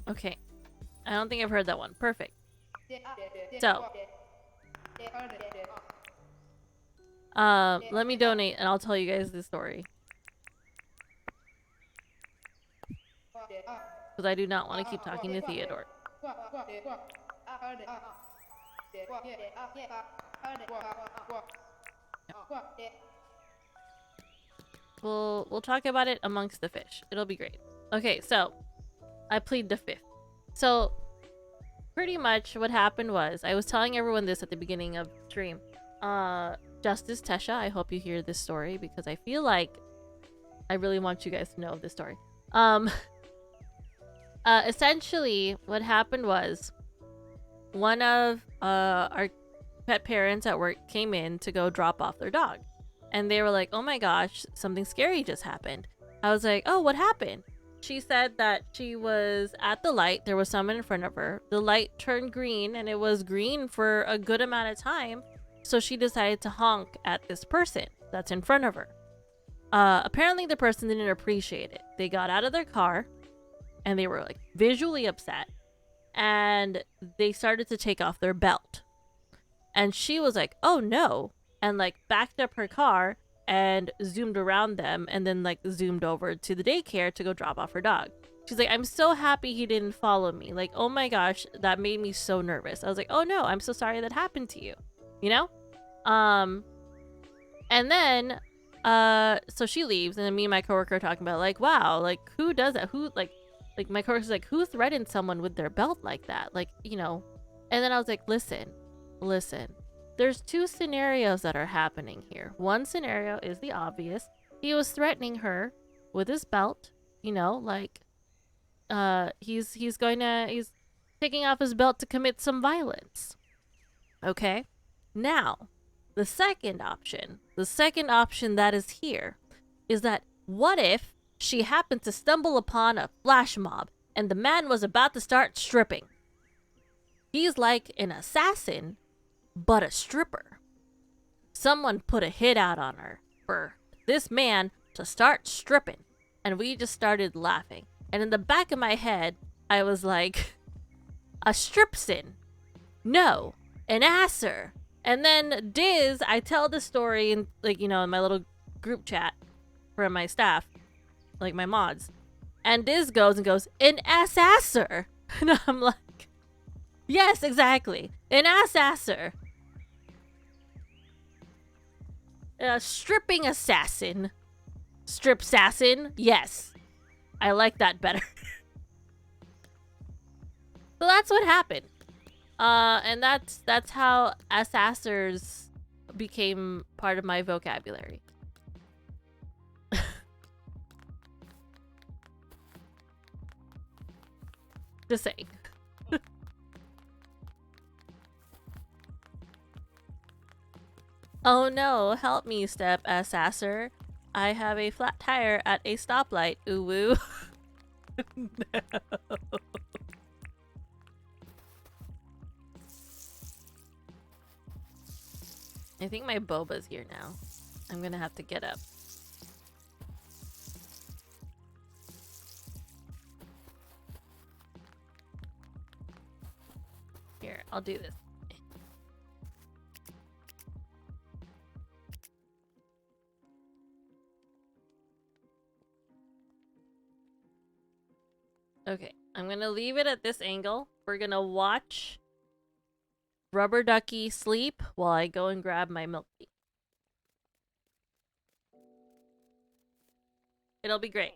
Okay. I don't think I've heard that one. Perfect. So, let me donate and I'll tell you guys the story. Because I do not want to keep talking to Theodore. We'll talk about it amongst the fish. It'll be great. Okay, so I plead the fifth. So pretty much what happened was I was telling everyone this at the beginning of stream. Justice Tesha, I hope you hear this story because I feel like I really want you guys to know this story. Essentially what happened was one of our pet parents at work came in to go drop off their dog. And they were like, oh my gosh, something scary just happened. I was like, oh, what happened? She said that she was at the light. There was someone in front of her. The light turned green and it was green for a good amount of time. So she decided to honk at this person that's in front of her. Apparently the person didn't appreciate it. They got out of their car and they were like visually upset. And they started to take off their belt. And she was like, oh no. And like backed up her car and zoomed around them and then like zoomed over to the daycare to go drop off her dog. She's like, I'm so happy he didn't follow me. Like, oh my gosh, that made me so nervous. I was like, oh no, I'm so sorry that happened to you. You know? And then so she leaves and then me and my coworker are talking about like, wow, like who does that? Who like my coworker's like, who threatened someone with their belt like that? Like, you know. And then I was like, listen. There's two scenarios that are happening here. One scenario is the obvious. He was threatening her with his belt, you know, like he's taking off his belt to commit some violence. Okay? Now, the second option that is here is that what if she happened to stumble upon a flash mob and the man was about to start stripping? He's like an assassin, but a stripper. Someone put a hit out on her for this man to start stripping, and we just started laughing. And in the back of my head, I was like, a stripsin? No, an asser. And then Diz, I tell the story in like, you know, in my little group chat from my staff, like my mods, and Diz goes, an assasser. And I'm like, yes, exactly, an assasser. A stripping assassin. Strip assassin? Yes. I like that better. So that's what happened. And that's how assassers became part of my vocabulary. Just saying. Oh no, help me, step assasser. I have a flat tire at a stoplight. Ooh woo. No. I think my boba's here now. I'm gonna have to get up. Here, I'll do this. Okay, I'm gonna leave it at this angle. We're gonna watch Rubber Ducky sleep while I go and grab my milk tea. It'll be great.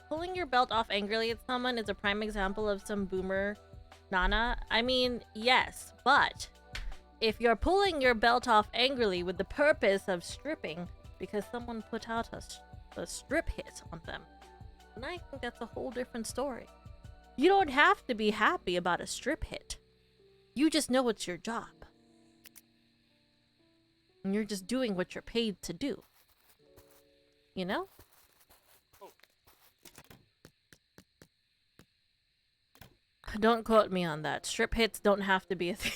pulling your belt off angrily at someone is a prime example of some boomer nana. I mean, yes, but if you're pulling your belt off angrily with the purpose of stripping because someone put out a strip hit on them, then I think that's a whole different story. You don't have to be happy about a strip hit. You just know it's your job. And you're just doing what you're paid to do. You know? Don't quote me on that. Strip hits don't have to be a thing.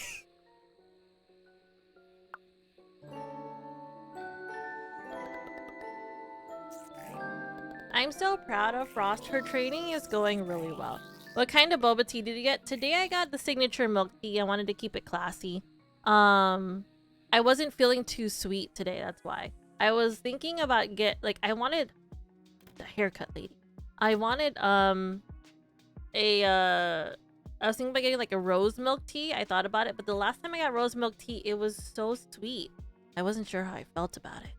I'm so proud of Frost. Her training is going really well. What kind of boba tea did you get? Today I got the signature milk tea. I wanted to keep it classy. I wasn't feeling too sweet today, that's why. I was thinking about I wanted the haircut lady. I wanted I was thinking about getting like a rose milk tea. I thought about it, but the last time I got rose milk tea, it was so sweet. I wasn't sure how I felt about it.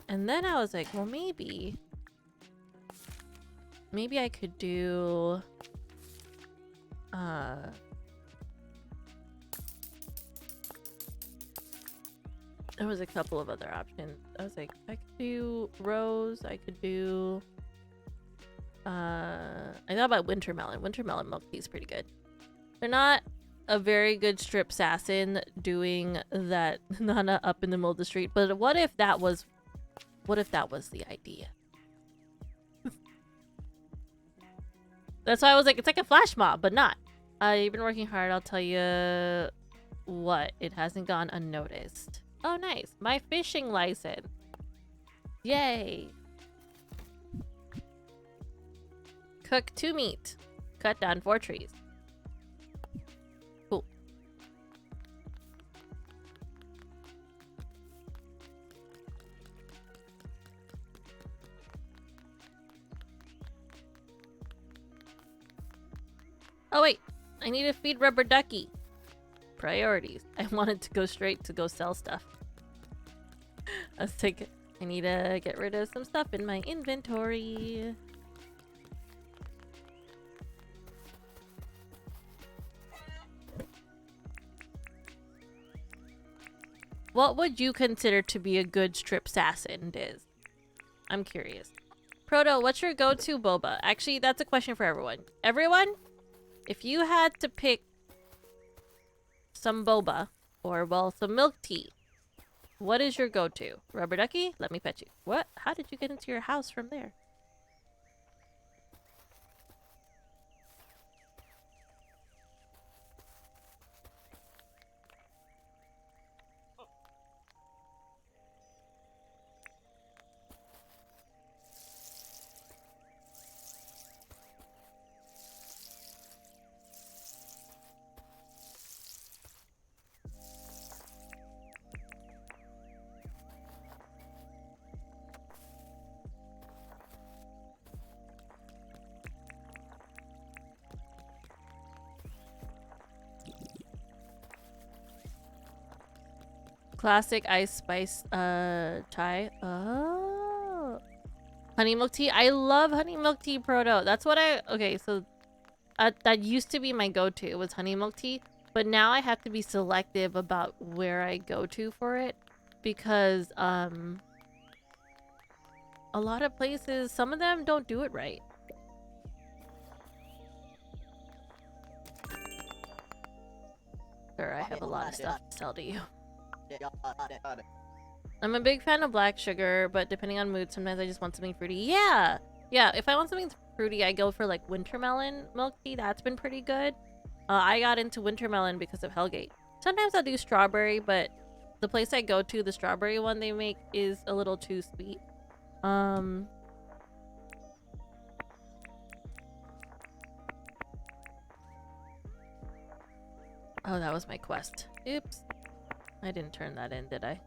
And then I was like, well, maybe I could do there was a couple of other options. I was like, I could do rose, I could do I thought about winter melon. Winter melon milk tea is pretty good. They're not a very good strip assassin doing that Nana up in the middle of the street, but what if that was the idea? That's why I was like, it's like a flash mob, but not. You've been working hard, I'll tell you what. It hasn't gone unnoticed. Oh, nice. My fishing license. Yay. Cook 2 meat. Cut down 4 trees. Cool. Oh wait, I need to feed Rubber Ducky. Priorities. I wanted to go straight to go sell stuff. I was like, I need to get rid of some stuff in my inventory. What would you consider to be a good strip assassin, Diz? I'm curious. Proto, what's your go-to boba? Actually, that's a question for everyone. Everyone, if you had to pick some boba, or, well, some milk tea, what is your go-to? Rubber Ducky? Let me pet you. What? How did you get into your house from there? Classic ice spice chai. Oh. Honey milk tea. I love honey milk tea, Proto. That's what okay, so that used to be my go-to was honey milk tea, but now I have to be selective about where I go to for it because a lot of places, some of them don't do it right. Sure, I have a lot of stuff to sell to you. I'm a big fan of black sugar, but depending on mood, sometimes I just want something fruity. Yeah, if I want something fruity, I go for like winter melon milk tea. That's been pretty good. I got into winter melon because of Hellgate. Sometimes I'll do strawberry, but the place I go to, the strawberry one they make is a little too sweet. Oh, that was my quest. Oops. I didn't turn that in, did I?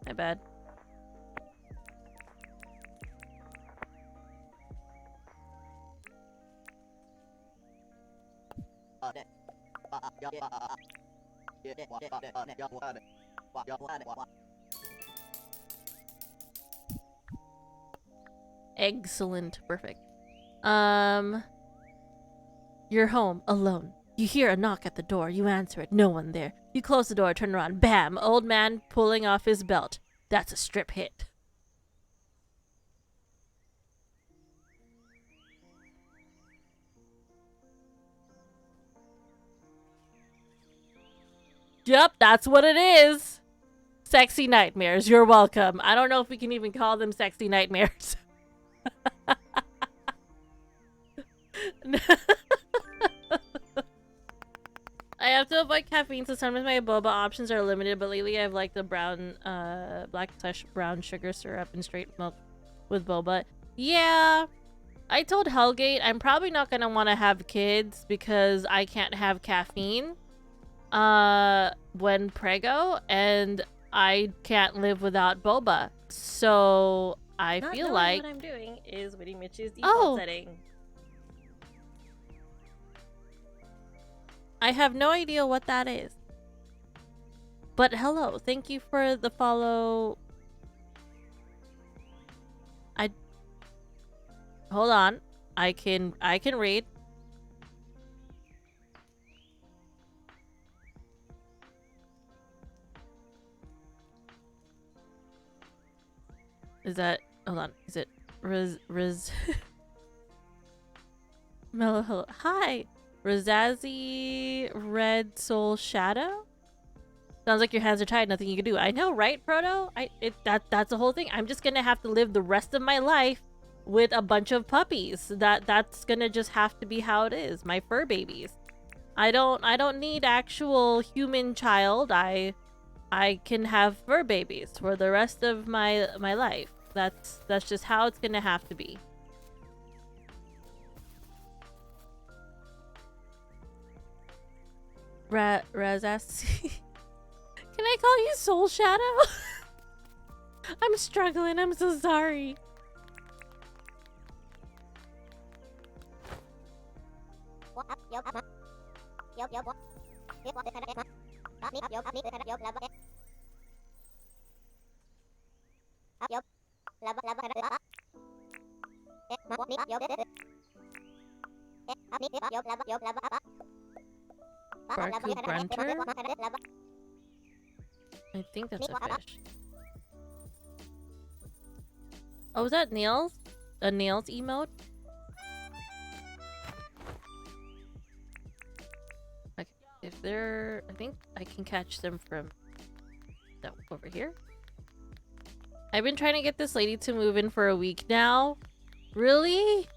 My bad. Excellent. Perfect. You're home, alone. You hear a knock at the door. You answer it. No one there. You close the door, turn around. Bam! Old man pulling off his belt. That's a strip hit. Yep, that's what it is. Sexy nightmares. You're welcome. I don't know if we can even call them sexy nightmares. I have to avoid caffeine, so sometimes my boba options are limited, but lately I've liked the brown, black/brown sugar syrup and straight milk with boba. Yeah, I told Hellgate I'm probably not gonna want to have kids because I can't have caffeine when prego, and I can't live without boba. So I Not feel knowing like what I'm doing is Witty Mitch's default setting. I have no idea what that is. But hello, thank you for the follow. Hold on. I can read. Is that, hold on. Is it Riz Mellow hello. Hi. Rizazzy Red Soul Shadow? Sounds like your hands are tied, nothing you can do. I know, right, Proto? That's the whole thing. I'm just gonna have to live the rest of my life with a bunch of puppies. That's gonna just have to be how it is. My fur babies. I don't need actual human child. I can have fur babies for the rest of my life. That's just how it's gonna have to be. Razassi. Can I call you Soul Shadow? I'm struggling. I'm so sorry. Barku Grunter? I think that's a fish. Oh, is that Nails? A Nails emote? Okay, if they're... I think I can catch them from... that over here. I've been trying to get this lady to move in for a week now. Really?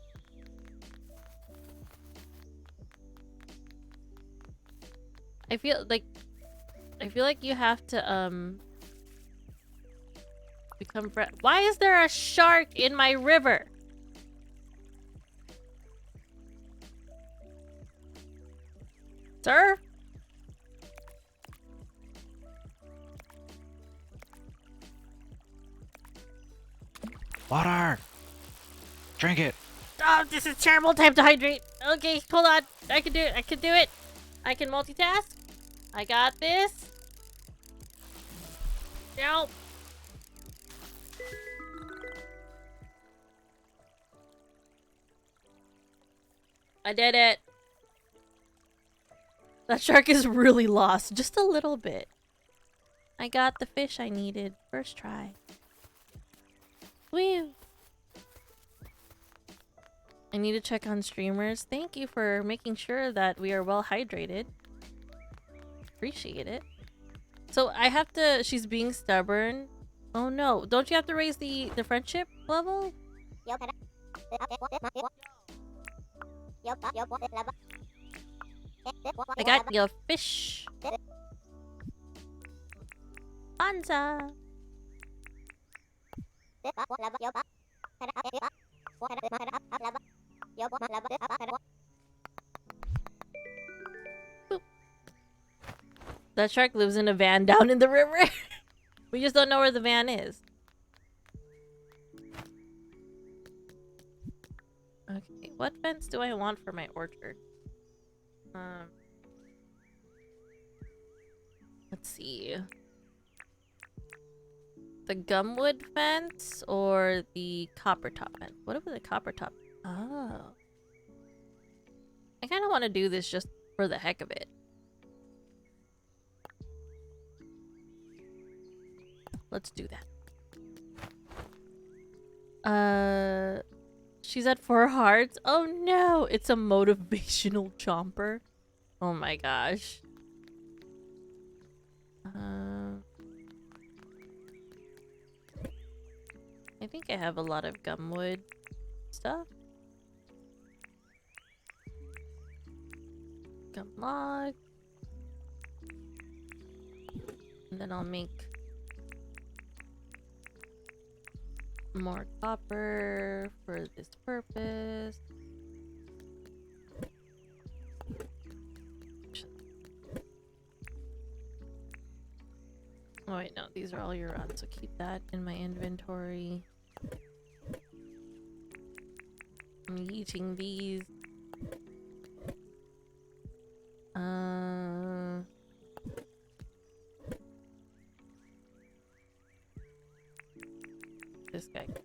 I feel like you have to become friend. Why is there a shark in my river? Sir? Water! Drink it! Oh, this is terrible time to hydrate. Okay, hold on. I can do it. I can do it. I can multitask. I got this. Nope. I did it. That shark is really lost. Just a little bit. I got the fish I needed. First try. Woo. I need to check on streamers. Thank you for making sure that we are well hydrated. Appreciate it. So I have to... She's being stubborn. Oh no. Don't you have to raise the friendship level? I got your fish. Banza. Boop. That shark lives in a van down in the river. We just don't know where the van is. Okay, what fence do I want for my orchard? Let's see. the gumwood fence or the copper top fence? What about the copper top? Oh. I kind of want to do this just for the heck of it. Let's do that. She's at 4 hearts. Oh no, it's a motivational chomper. Oh my gosh. I think I have a lot of gumwood stuff. Gum log. And then I'll make more copper for this purpose. Oh wait, no, these are all your own, so keep that in my inventory. I'm eating these. This guy can go.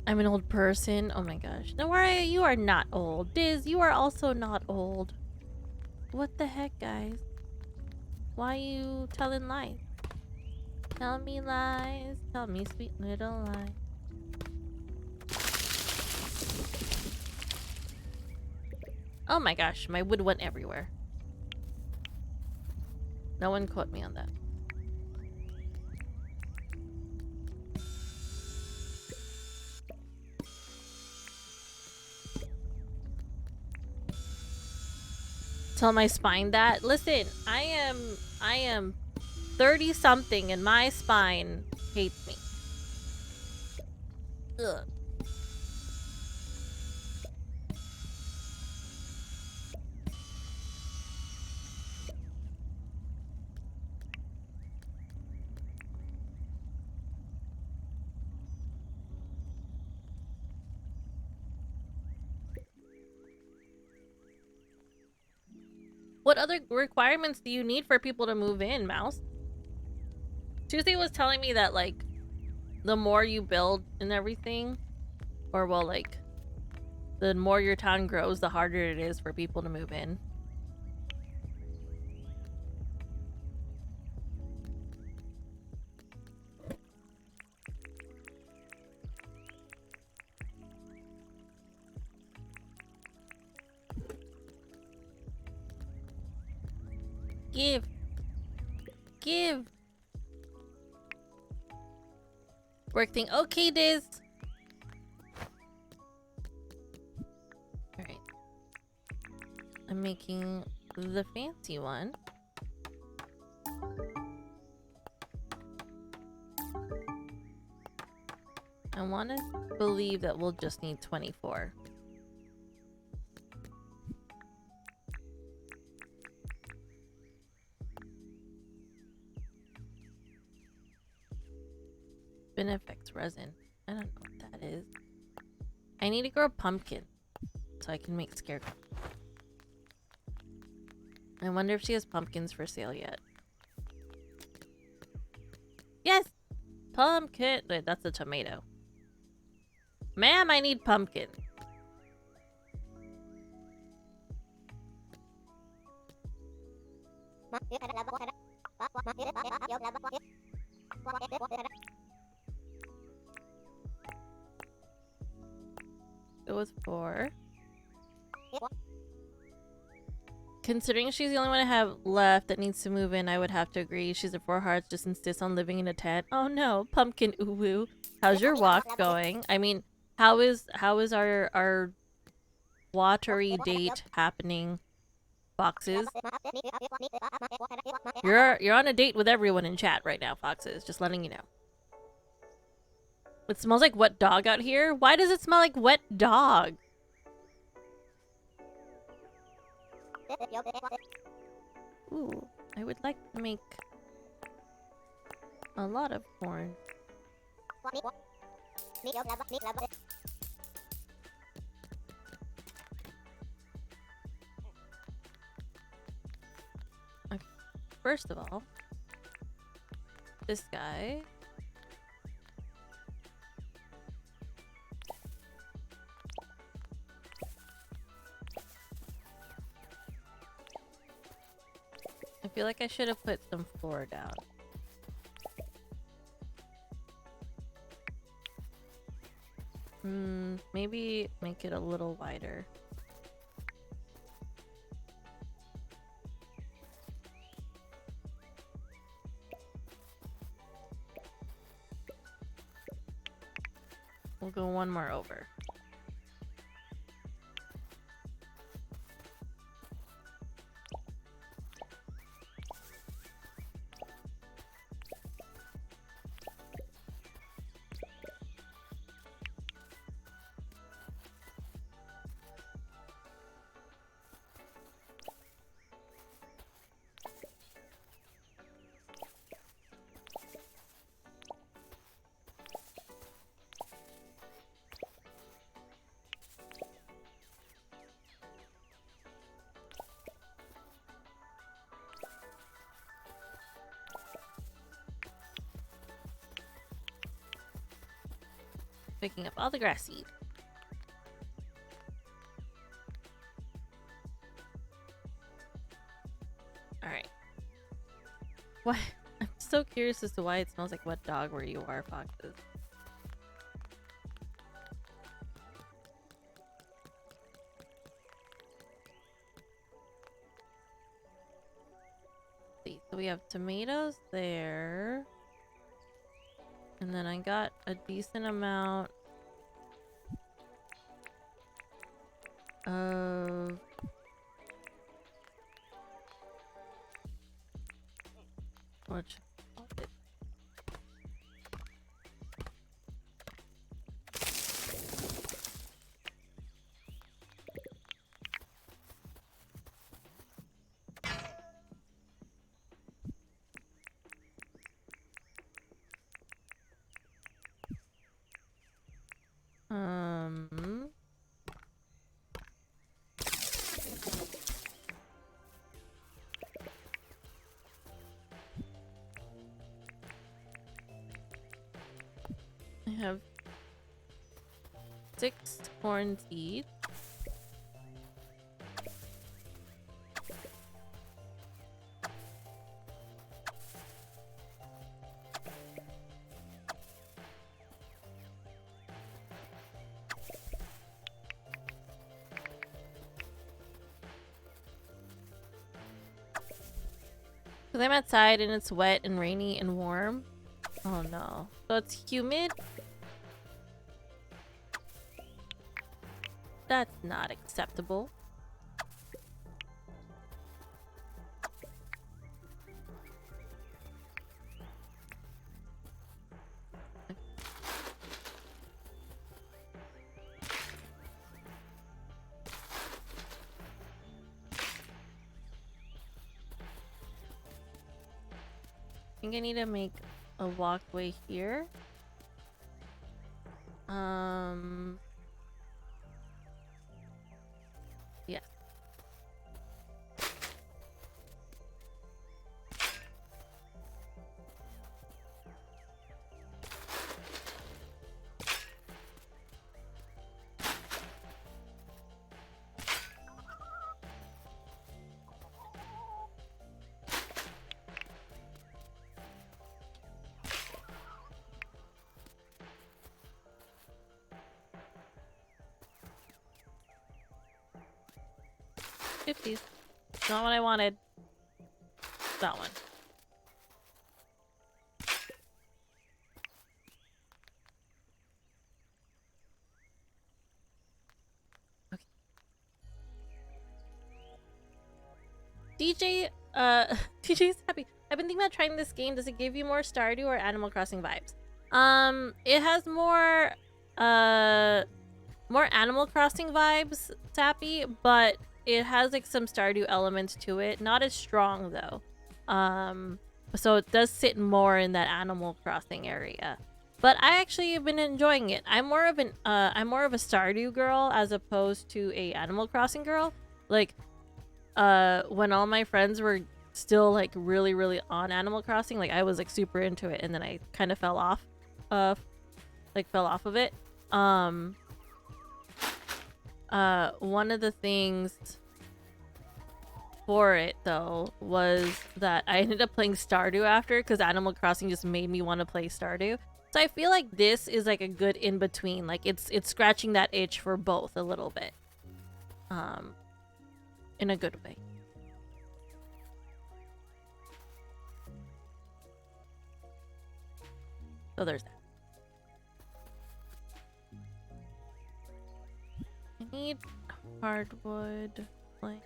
I'm an old person. Oh my gosh. No worry, you are not old. Diz, you are also not old. What the heck, guys? Why you telling lies? Tell me lies. Tell me sweet little lies. Oh my gosh, my wood went everywhere. No one caught me on that. Tell my spine that. Listen, I am 30 something and my spine hates me. Ugh. What other requirements do you need for people to move in, Mouse? Tuesday was telling me that, like, the more you build and everything, or, well, like, the more your town grows, the harder it is for people to move in. Give. Give. Work thing. Okay, Diz. Alright. I'm making the fancy one. I want to believe that we'll just need 24. Benefix resin. I don't know what that is. I need to grow a pumpkin so I can make scarecrow. I wonder if she has pumpkins for sale yet. Yes! Pumpkin! Wait, that's a tomato. Ma'am, I need pumpkin. It was 4. Considering she's the only one I have left that needs to move in, I would have to agree. She's at 4 hearts, just insists on living in a tent. Oh no, pumpkin uwu. How's your walk going? I mean, how is our watery date happening? Foxes? You're on a date with everyone in chat right now, Foxes. Just letting you know. It smells like wet dog out here. Why does it smell like wet dog? Ooh, I would like to make a lot of corn. Okay. First of all, this guy. I feel like I should have put some floor down. Maybe make it a little wider. We'll go one more over. Picking up all the grass seed. Alright. What? I'm so curious as to why it smells like wet dog where you are, Foxes. See, so we have tomatoes there. And then I got a decent amount of what should I call it? I have 6 corn seeds. Because I'm outside and it's wet and rainy and warm. Oh no. So it's humid? That's not acceptable. I think I need to make a walkway here. Yes. $50s. Not what I wanted. That one. Okay. DJ, DJ's happy. I've been thinking about trying this game. Does it give you more Stardew or Animal Crossing vibes? It has more Animal Crossing vibes, Sappy, but it has like some Stardew elements to it. Not as strong though. So it does sit more in that Animal Crossing area. But I actually have been enjoying it. I'm more of a Stardew girl as opposed to a Animal Crossing girl. Like, when all my friends were still like really on Animal Crossing, like I was like super into it, and then I kind of fell off of it. One of the things for it though was that I ended up playing Stardew after, because Animal Crossing just made me want to play Stardew. So I feel like this is like a good in between. Like it's scratching that itch for both a little bit, in a good way. So there's that. I need hardwood plank.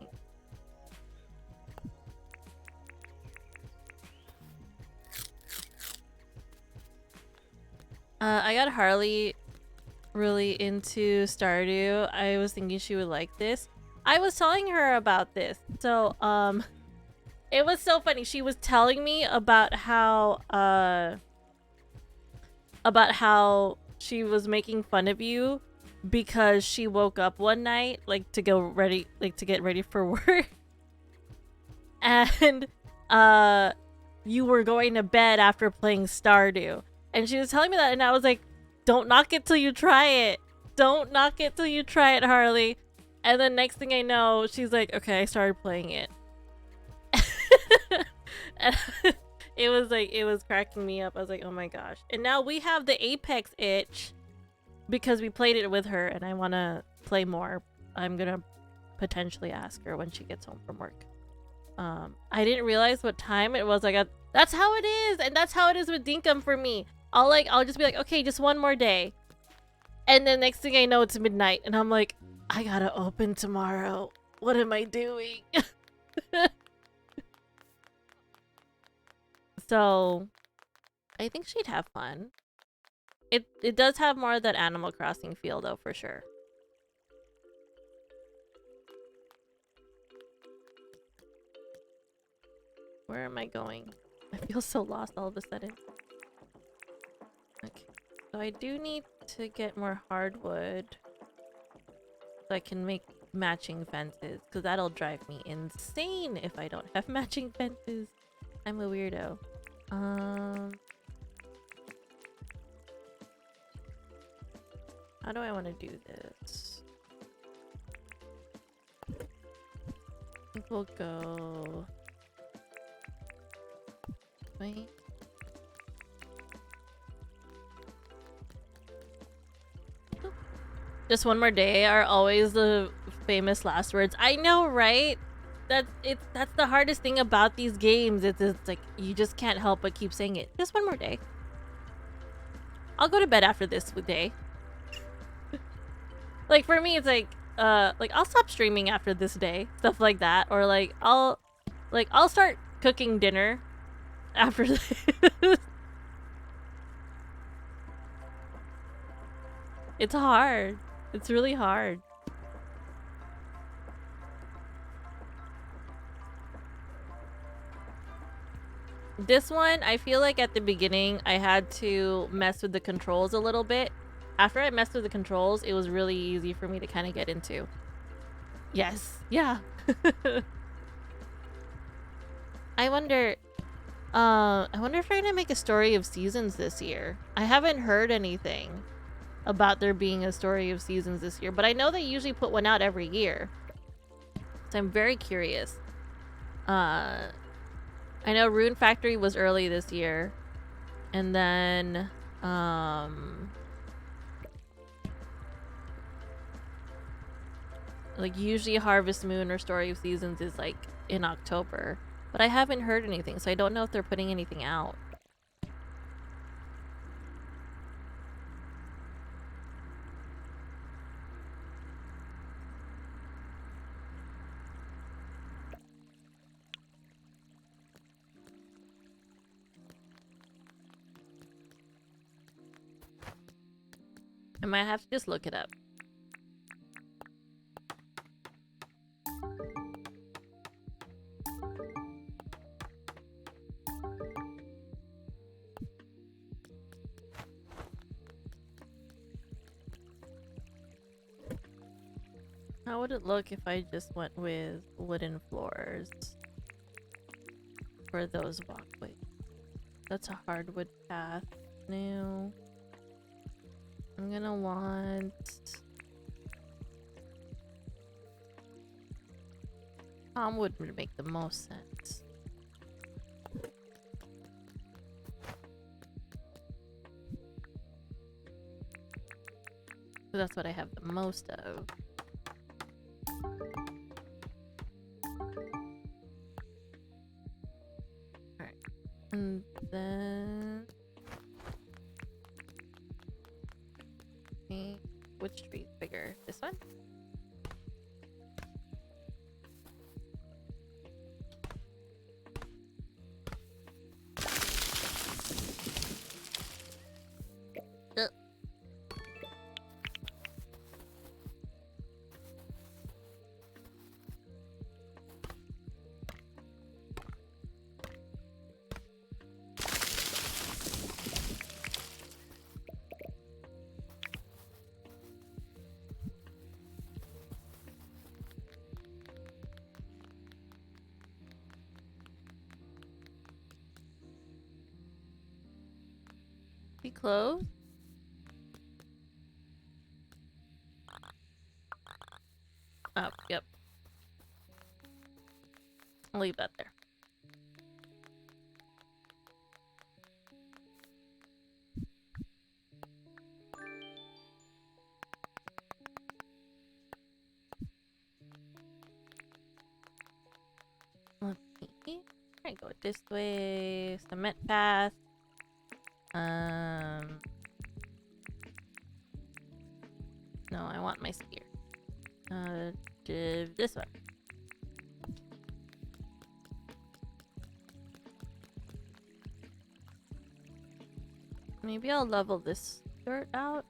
I got Harley really into Stardew. I was thinking she would like this. I was telling her about this. So, it was so funny. She was telling me about how she was making fun of you because she woke up one night like to get ready for work. And you were going to bed after playing Stardew. And she was telling me that, and I was like, don't knock it till you try it. Don't knock it till you try it, Harley. And then next thing I know, she's like, okay, I started playing it. And it was cracking me up. I was like, oh my gosh. And now we have the Apex itch because we played it with her, and I want to play more. I'm going to potentially ask her when she gets home from work. I didn't realize what time it was. That's how it is. And that's how it is with Dinkum for me. I'll just be like, okay, just one more day. And then next thing I know, it's midnight. And I'm like, I gotta open tomorrow. What am I doing? So, I think she'd have fun. It does have more of that Animal Crossing feel, though, for sure. Where am I going? I feel so lost all of a sudden. Okay, so I do need to get more hardwood so I can make matching fences, because that'll drive me insane if I don't have matching fences. I'm a weirdo. How do I want to do this? I think we'll go... Wait. Just one more day are always the famous last words. I know, right? That's the hardest thing about these games. It's like you just can't help but keep saying it. Just one more day. I'll go to bed after this day. Like for me, it's like I'll stop streaming after this day, stuff like that, or like I'll start cooking dinner after this. It's hard. It's really hard. This one, I feel like at the beginning, I had to mess with the controls a little bit. After I messed with the controls, it was really easy for me to kind of get into. Yes. Yeah. I wonder if they're gonna make a Story of Seasons this year. I haven't heard anything about there being a Story of Seasons this year, but I know they usually put one out every year. So I'm very curious. I know Rune Factory was early this year. And then like usually Harvest Moon or Story of Seasons is like in October. But I haven't heard anything, so I don't know if they're putting anything out. I might have to just look it up. How would it look if I just went with wooden floors for those walkways? That's a hardwood path. No. I'm gonna want... palm wood would make the most sense. So that's what I have the most of. Alright. And then... okay, which tree is bigger? This one? Ugh. Be close. Oh, yep. I'll leave that there. Let's see. I go this way. Cement path. No, I want my spear. This one. Maybe I'll level this dirt out.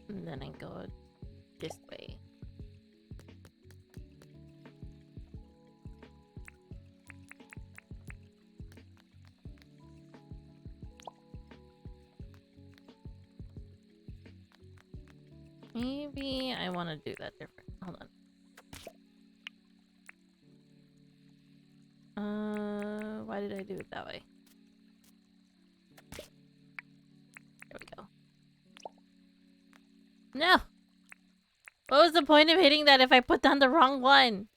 And then I go this way. Maybe I want to do that different. Hold on. Why did I do it that way? There we go. No! What was the point of hitting that if I put down the wrong one?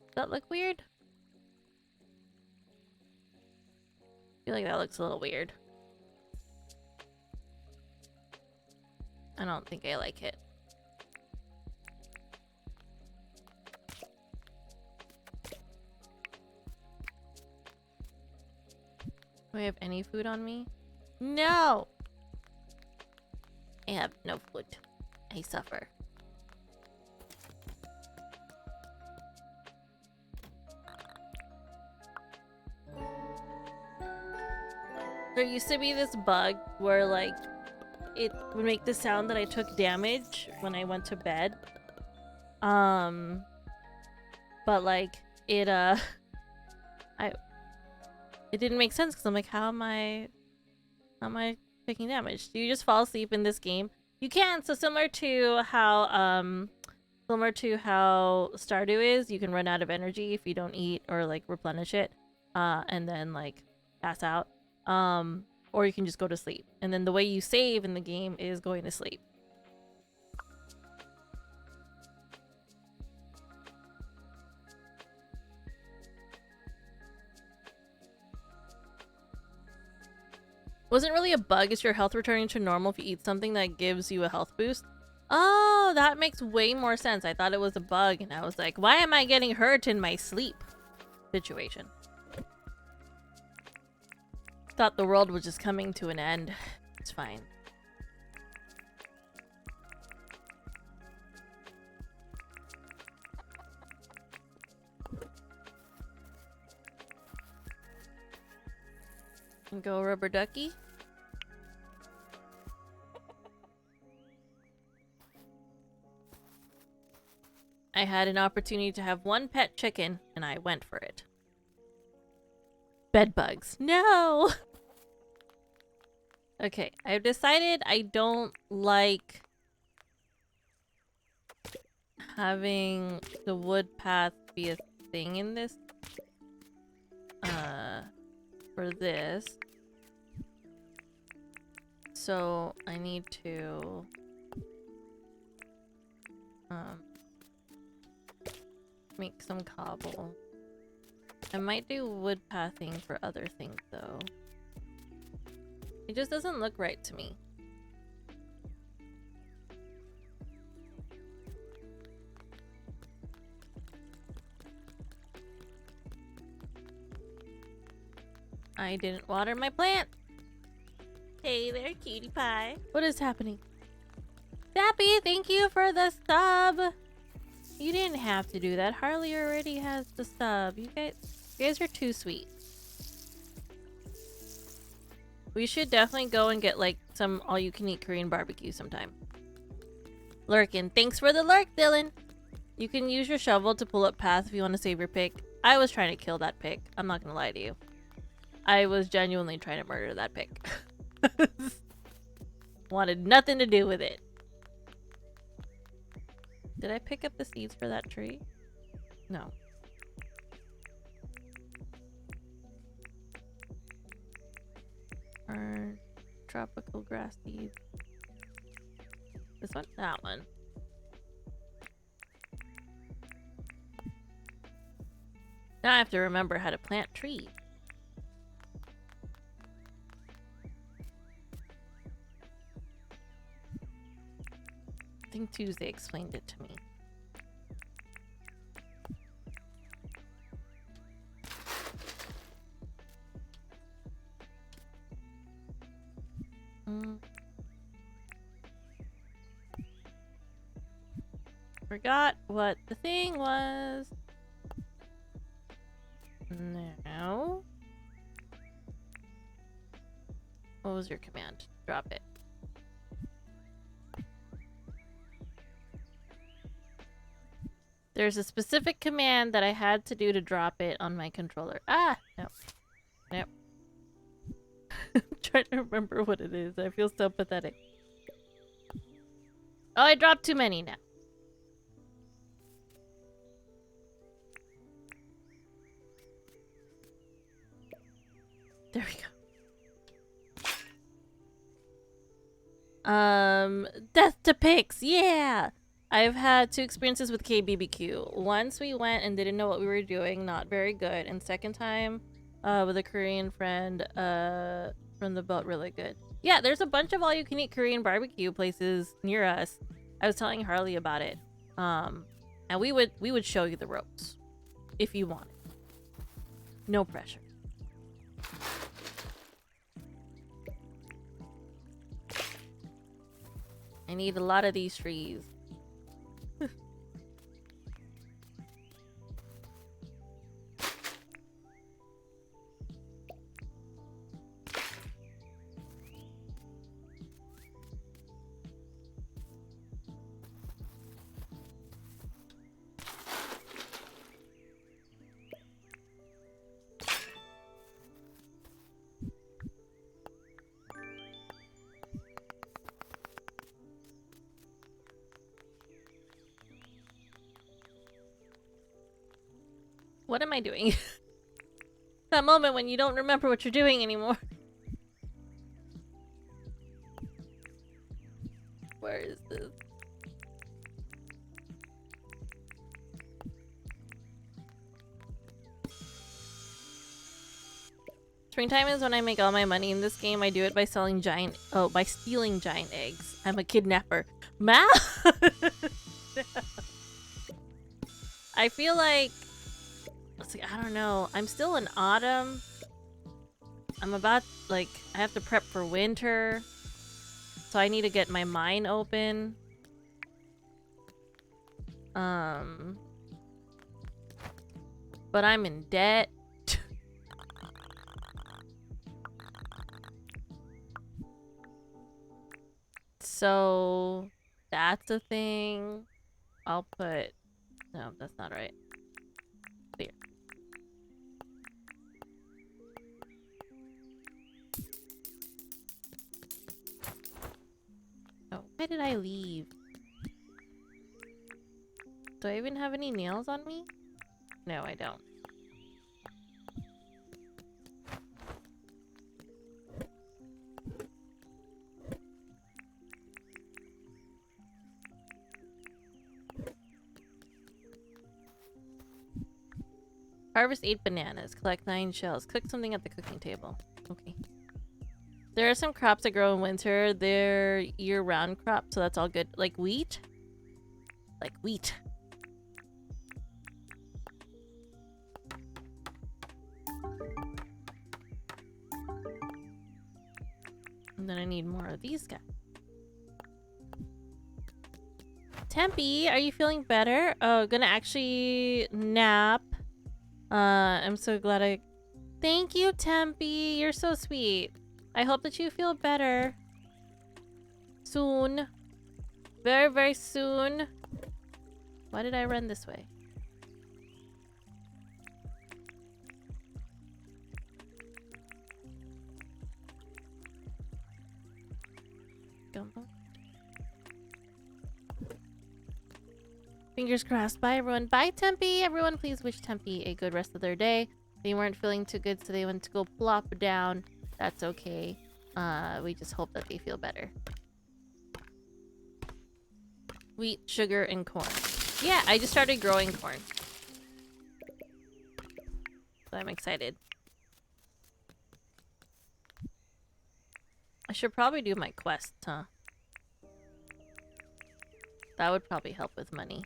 Does that look weird? I feel like that looks a little weird. I don't think I like it. Do I have any food on me? No! I have no food. I suffer. There used to be this bug where, like, it would make the sound that I took damage when I went to bed. But, like, it didn't make sense because I'm like, how am I taking damage? Do you just fall asleep in this game? You can. So similar to how Stardew is, you can run out of energy if you don't eat or like replenish it, and then like pass out. Or you can just go to sleep. And then the way you save in the game is going to sleep. Wasn't really a bug, it's your health returning to normal if you eat something that gives you a health boost. Oh, that makes way more sense. I thought it was a bug, and I was like, why am I getting hurt in my sleep situation? Thought the world was just coming to an end. It's fine. And go rubber ducky. I had an opportunity to have one pet chicken, and I went for it. Bed bugs. No! Okay, I've decided I don't like having the wood path be a thing in this. For this. So I need to make some cobble. I might do wood pathing for other things though. It just doesn't look right to me. I didn't water my plant. Hey there, cutie pie. What is happening? Dappy, thank you for the sub. You didn't have to do that. Harley already has the sub. You guys are too sweet. We should definitely go and get like some all-you-can-eat Korean barbecue sometime. Lurkin, thanks for the lurk, Dylan. You can use your shovel to pull up paths if you want to save your pick. I was trying to kill that pick. I'm not gonna lie to you. I was genuinely trying to murder that pick. Wanted nothing to do with it. Did I pick up the seeds for that tree? No. Or tropical grass seeds. This one? That one. Now I have to remember how to plant trees. I think Tuesday explained it to me. Forgot what the thing was. No. What was your command? Drop it. There's a specific command that I had to do to drop it on my controller. Ah! No. Nope. I'm trying to remember what it is. I feel so pathetic. Oh, I dropped too many now. There we go. Death to pigs, yeah! I've had 2 experiences with KBBQ. Once we went and didn't know what we were doing, not very good. And second time, with a Korean friend, from the boat, really good. Yeah, there's a bunch of all-you-can-eat Korean barbecue places near us. I was telling Harley about it. And we would show you the ropes. If you wanted. No pressure. I need a lot of these trees. What am I doing? That moment when you don't remember what you're doing anymore. Where is this? Springtime is when I make all my money in this game. I do it by by stealing giant eggs. I'm a kidnapper. Mal! I feel like, I don't know. I'm still in autumn. I'm about, I have to prep for winter. So I need to get my mine open. But I'm in debt. So that's a thing. I'll put... No, that's not right. Clear. Oh, why did I leave? Do I even have any nails on me? No, I don't. Harvest 8 bananas. Collect 9 shells. Click something at the cooking table. Okay. There are some crops that grow in winter. They're year-round crops, so that's all good. Like wheat? Like wheat. And then I need more of these guys. Tempe, are you feeling better? Oh, gonna actually nap. I'm so glad I... Thank you, Tempe. You're so sweet. I hope that you feel better. Soon. Very, very soon. Why did I run this way? Gumbo. Fingers crossed. Bye, everyone. Bye, Tempe. Everyone, please wish Tempe a good rest of their day. They weren't feeling too good, so they went to go plop down. That's okay. We just hope that they feel better. Wheat, sugar, and corn. Yeah, I just started growing corn. So I'm excited. I should probably do my quest, huh? That would probably help with money.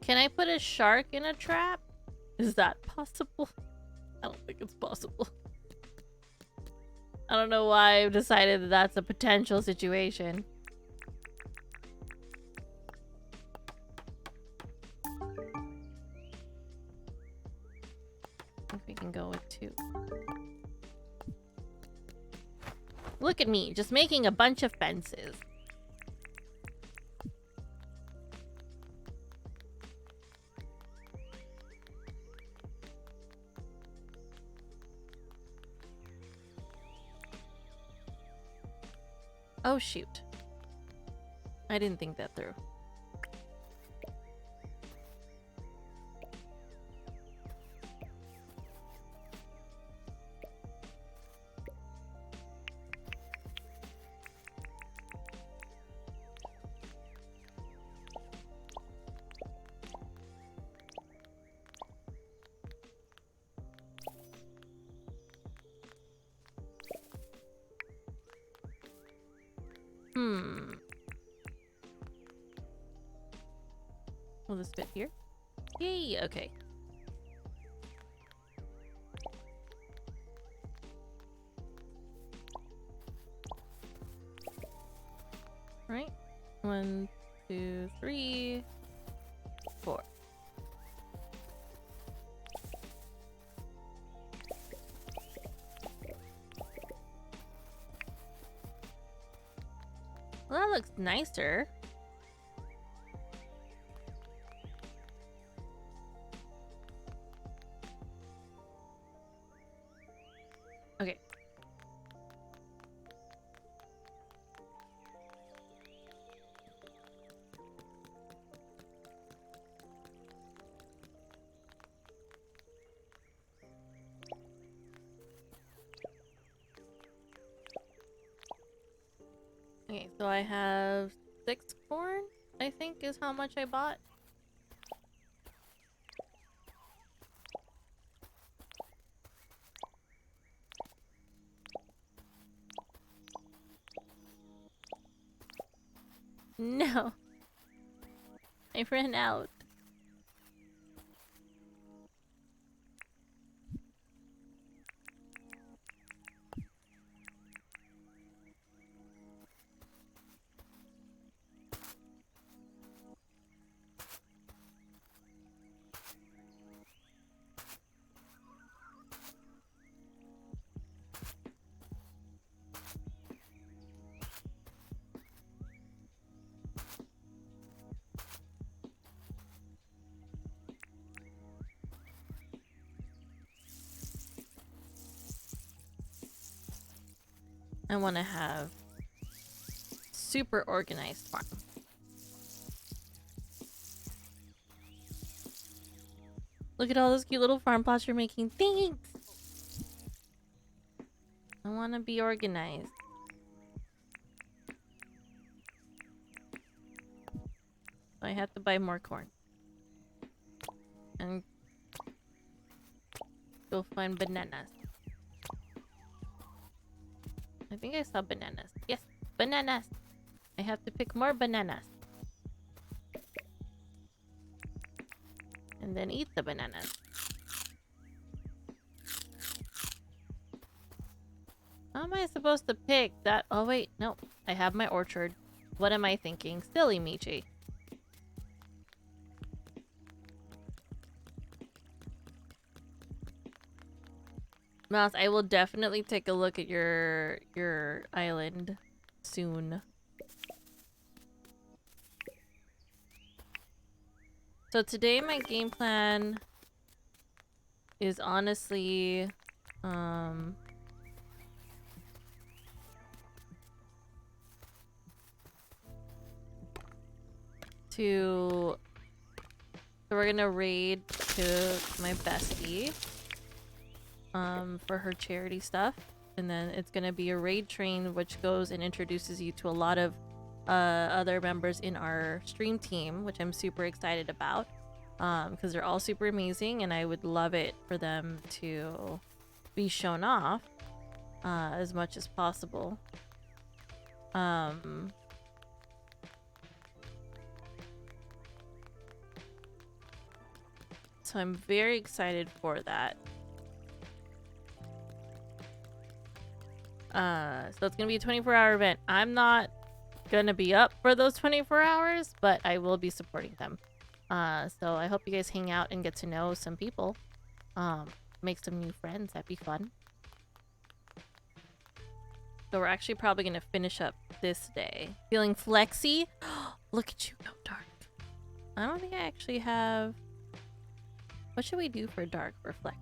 Can I put a shark in a trap? Is that possible? I don't think it's possible. I don't know why I've decided that that's a potential situation. I think we can go with 2. Look at me, just making a bunch of fences. Oh shoot. I didn't think that through. Will this fit here? Yay, okay. Right? 1, 2, 3, 4. Well, that looks nicer. Okay. So I have 6 corn, I think is how much I bought. No. I ran out. I want to have super organized farm. Look at all those cute little farm plots you're making. Thanks! I want to be organized. I have to buy more corn. And go find bananas. I think I saw bananas. Yes, bananas! I have to pick more bananas. And then eat the bananas. How am I supposed to pick that? Oh wait, no. I have my orchard. What am I thinking? Silly Michi. Mouse, I will definitely take a look at your island soon. So today my game plan is honestly so we're gonna raid to my bestie for her charity stuff, and then it's gonna be a raid train which goes and introduces you to a lot of other members in our stream team, which I'm super excited about because they're all super amazing, and I would love it for them to be shown off as much as possible. So I'm very excited for that. So it's gonna be a 24-hour event. I'm not gonna be up for those 24 hours, but I will be supporting them. So I hope you guys hang out and get to know some people. Make some new friends. That'd be fun. So we're actually probably gonna finish up this day. Feeling flexy? Look at you, go dark. I don't think I actually have... What should we do for dark reflect?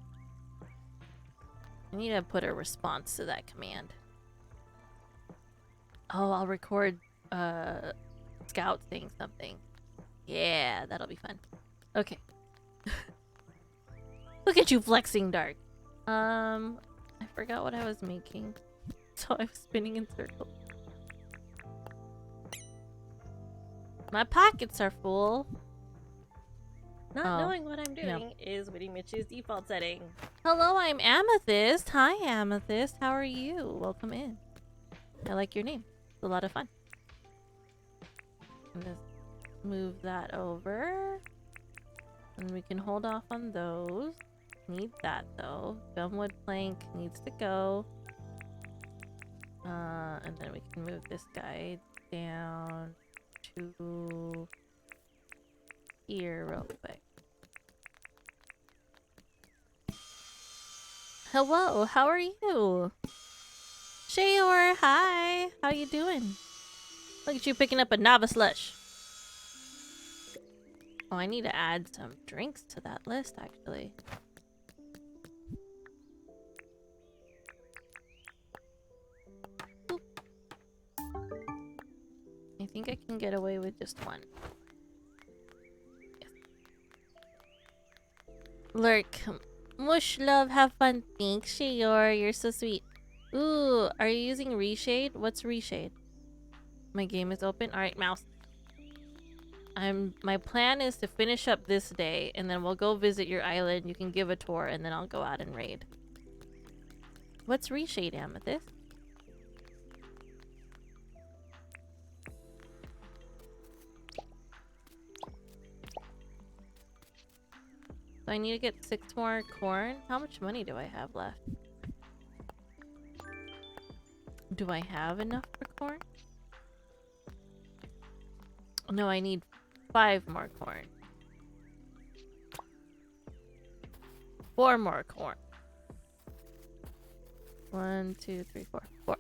I need to put a response to that command. Oh, I'll record Scout saying something. Yeah, that'll be fun. Okay. Look at you flexing, Dark. I forgot what I was making. So I was spinning in circles. My pockets are full. Not knowing what I'm doing is Witty Mitch's default setting. Hello, I'm Amethyst. Hi, Amethyst. How are you? Welcome in. I like your name. It's a lot of fun. I'm gonna move that over. And we can hold off on those. Need that, though. Gumwood plank needs to go. And then we can move this guy down to here real quick. Hello, how are you? Shayor, hi. How you doing? Look at you picking up a novice lush. Oh, I need to add some drinks to that list, actually. Boop. I think I can get away with just one. Yes. Lurk. Mush love, have fun. Thanks, Shayor. You're so sweet. Ooh, are you using Reshade? What's Reshade? My game is open. All right, mouse. My plan is to finish up this day, and then we'll go visit your island. You can give a tour, and then I'll go out and raid. What's reshade, Amethyst? So I need to get 6 more corn. How much money do I have left? Do I have enough for corn? No, I need 5 more corn. 4 more corn. 1, 2, 3, 4. 4.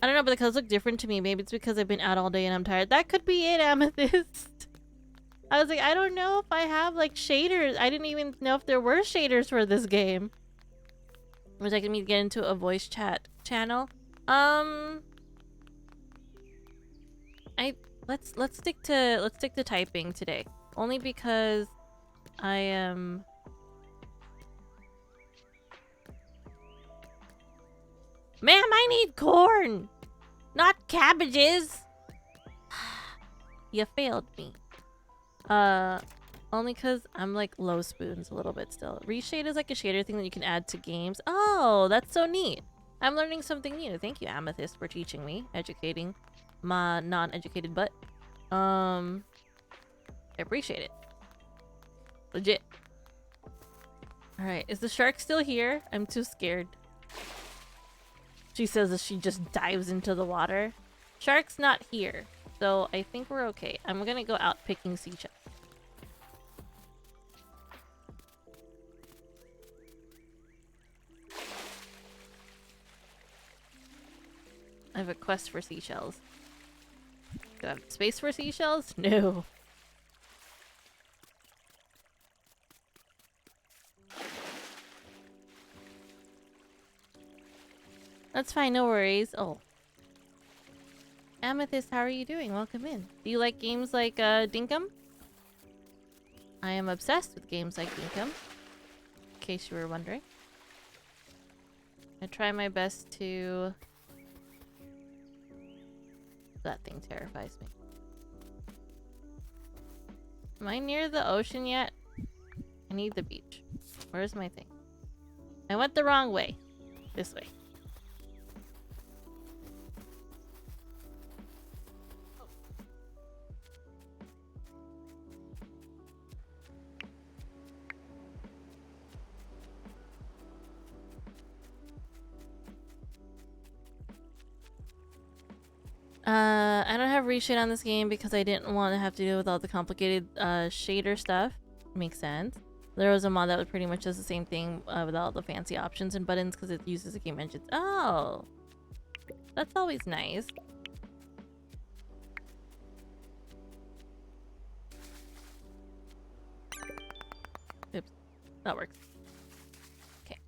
I don't know, but the colors look different to me. Maybe it's because I've been out all day and I'm tired. That could be it, Amethyst. I was like, I don't know if I have like shaders. I didn't even know if there were shaders for this game. Would you like me to get into a voice chat channel? Let's stick to typing today. Only because I am Ma'am, I need corn, not cabbages. You failed me. Only because I'm like low spoons a little bit still. Reshade is like a shader thing that you can add to games. Oh, that's so neat. I'm learning something new. Thank you, Amethyst, for teaching me, educating my non-educated butt. I appreciate it. Legit. Alright, is the shark still here? I'm too scared. She says as she just dives into the water. Shark's not here, so I think we're okay. I'm gonna go out picking seashells. I have a quest for seashells. Do I have space for seashells? No. That's fine, no worries. Oh. Amethyst, how are you doing? Welcome in. Do you like games like Dinkum? I am obsessed with games like Dinkum. In case you were wondering. I try my best to... That thing terrifies me. Am I near the ocean yet? I need the beach. Where's my thing? I went the wrong way. This way. I don't have reshade on this game because I didn't want to have to deal with all the complicated shader stuff. Makes sense. There was a mod that would pretty much does the same thing with all the fancy options and buttons because it uses the game engines. Oh, that's always nice. Oops, that works. Okay.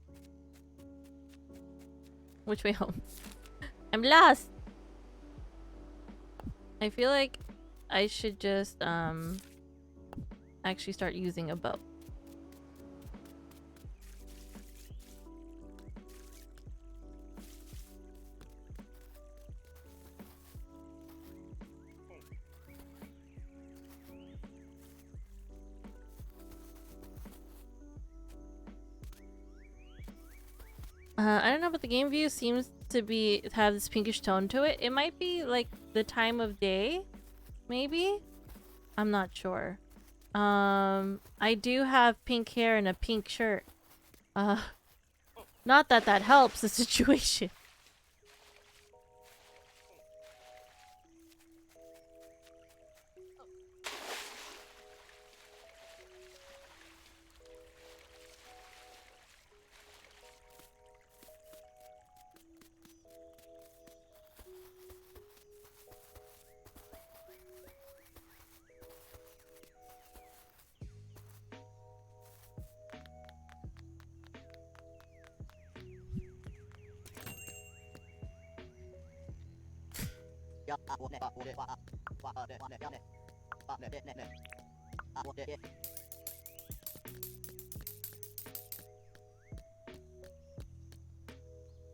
Which way home? I'm lost. I feel like I should just actually start using a bow. I don't know, but the game view seems to have this pinkish tone to it. It might be like the time of day, maybe? I'm not sure. I do have pink hair and a pink shirt. Not that that helps the situation.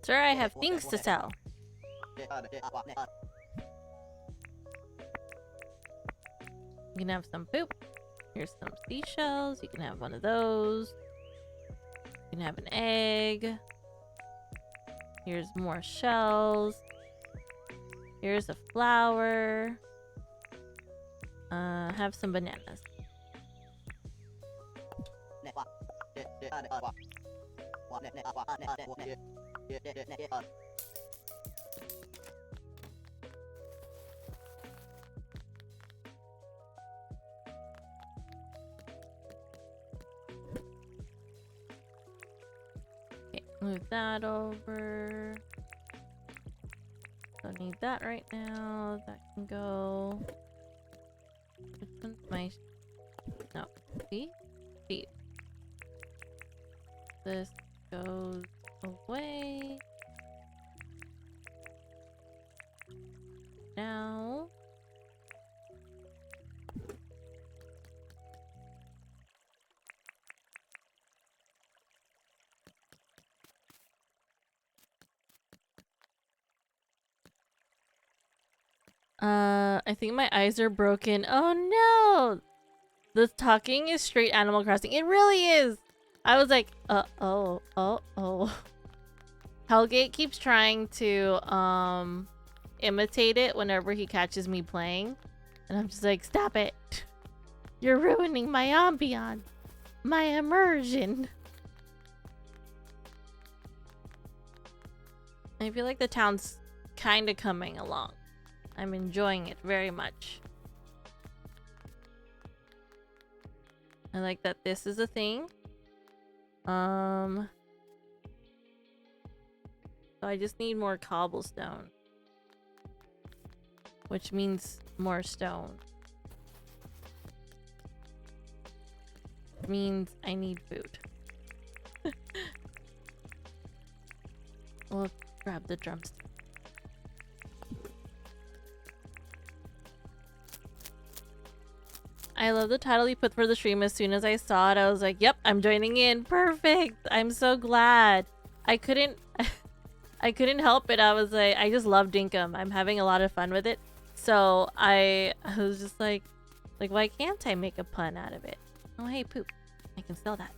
Sir, I have things to sell. You can have some poop. Here's some seashells. You can have one of those. You can have an egg. Here's more shells. Here's a flower. Have some bananas. Okay, move that over. Don't need that right now. That can go. Which one's my... No. See? See. This goes away. Now. I think my eyes are broken. Oh no! The talking is straight Animal Crossing. It really is! I was like, oh. Hellgate keeps trying to, imitate it whenever he catches me playing. And I'm just like, stop it! You're ruining my ambiance! My immersion! I feel like the town's kinda coming along. I'm enjoying it very much. I like that this is a thing. So I just need more cobblestone. Which means more stone. Which means I need food. We'll grab the drumstick. I love the title you put for the stream. As soon as I saw it, I was like, yep, I'm joining in. Perfect. I'm so glad. I couldn't help it. I was like, I just love Dinkum. I'm having a lot of fun with it. So I was just like, why can't I make a pun out of it? Oh, hey, poop. I can sell that.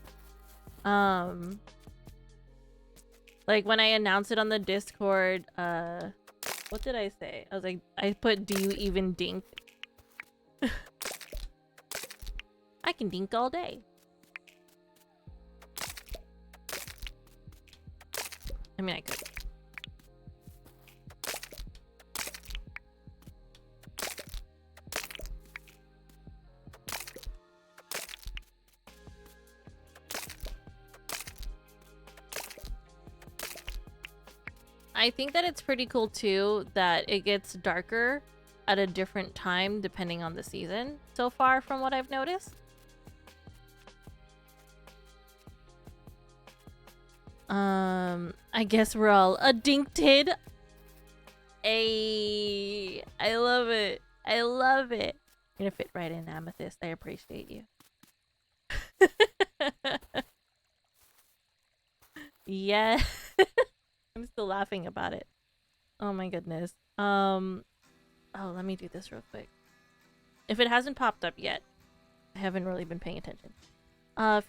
Like when I announced it on the Discord, what did I say? I was like, I put, do you even dink? I can dink all day. I mean, I could. I think that it's pretty cool too that it gets darker at a different time depending on the season so far from what I've noticed. I guess we're all addicted. Ay, I love it. I love it. You're gonna fit right in, Amethyst. I appreciate you. Yeah. I'm still laughing about it. Oh my goodness. Oh, let me do this real quick. If it hasn't popped up yet, I haven't really been paying attention.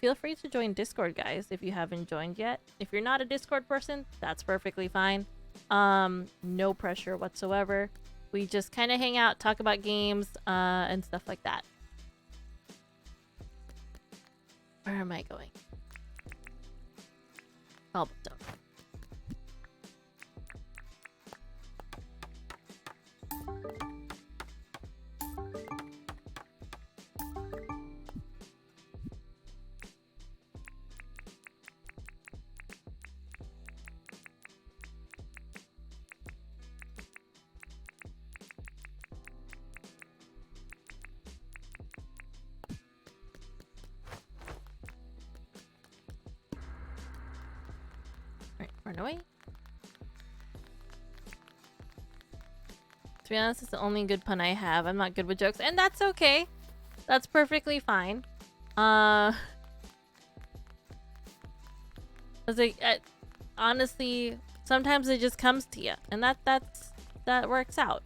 Feel free to join Discord, guys, if you haven't joined yet. If you're not a Discord person, that's perfectly fine. No pressure whatsoever. We just kind of hang out, talk about games, and stuff like that. Where am I going? Cobblestone. Run away. To be honest, it's the only good pun I have. I'm not good with jokes, and that's okay. That's perfectly fine. I was like, honestly, sometimes it just comes to you, and that works out.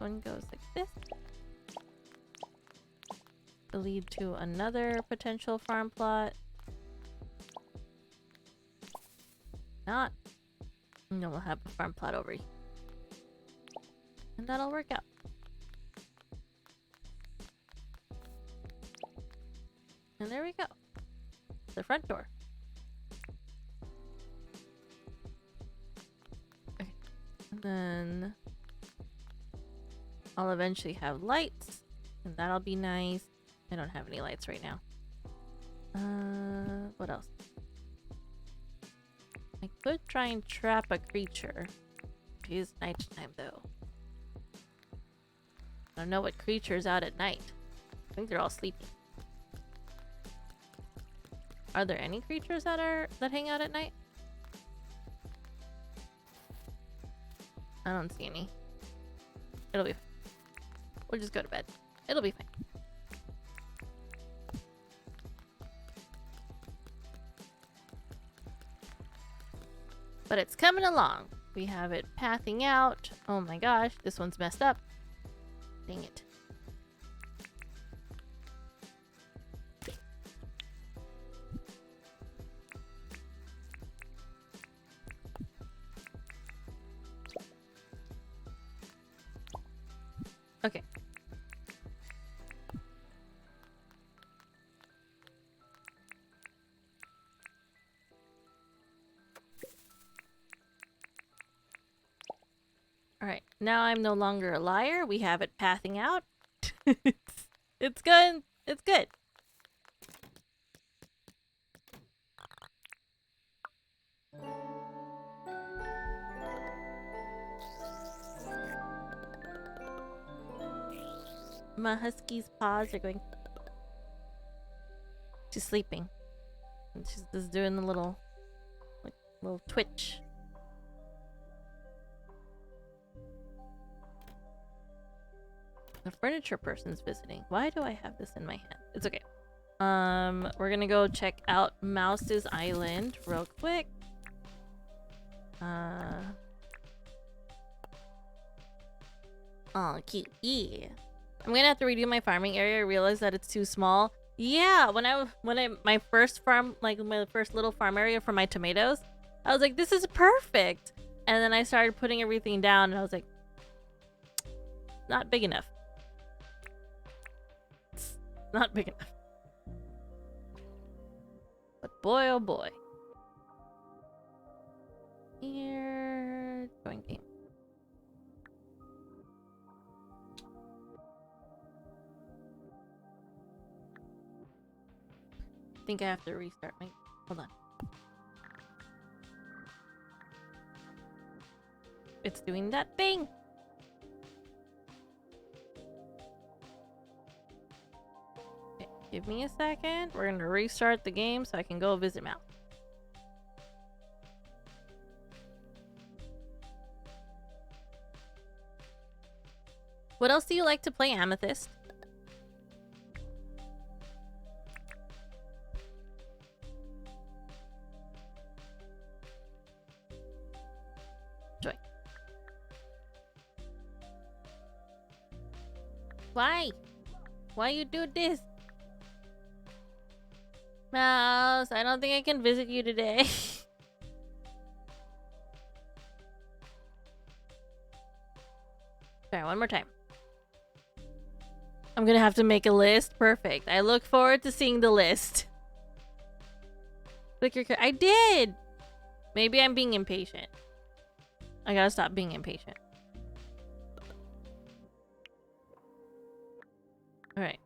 one goes like this. To lead to another potential farm plot. Not. And then we'll have a farm plot over here. And that'll work out. And there we go. The front door. Okay. And then I'll eventually have lights. And that'll be nice. I don't have any lights right now. What else? I could try and trap a creature. It is nighttime though. I don't know what creature's out at night. I think they're all sleeping. Are there any creatures that hang out at night? I don't see any. It'll be fine. We'll just go to bed. It'll be fine. But it's coming along. We have it pathing out. Oh my gosh, this one's messed up. Dang it. Okay. Alright, now I'm no longer a liar. We have it pathing out. It's good. It's good. My husky's paws are going. She's sleeping. And she's just doing the little twitch. The furniture person's visiting. Why do I have this in my hand? It's okay. We're gonna go check out Mouse's Island real quick. Oh, cute. Yeah. I'm gonna have to redo my farming area. I realized that it's too small. Yeah, my first farm, like my first little farm area for my tomatoes, I was like, this is perfect. And then I started putting everything down, and I was like, not big enough. It's not big enough. But boy, oh boy. Here, join game. I think I have to restart my. Hold on. It's doing that thing. Okay, give me a second. We're gonna restart the game so I can go visit Mouse. What else do you like to play, Amethyst? Joy. Why? Why you do this? Mouse, I don't think I can visit you today. Sorry, one more time. I'm gonna have to make a list. Perfect. I look forward to seeing the list. Click your I did! Maybe I'm being impatient. I gotta stop being impatient. Alright.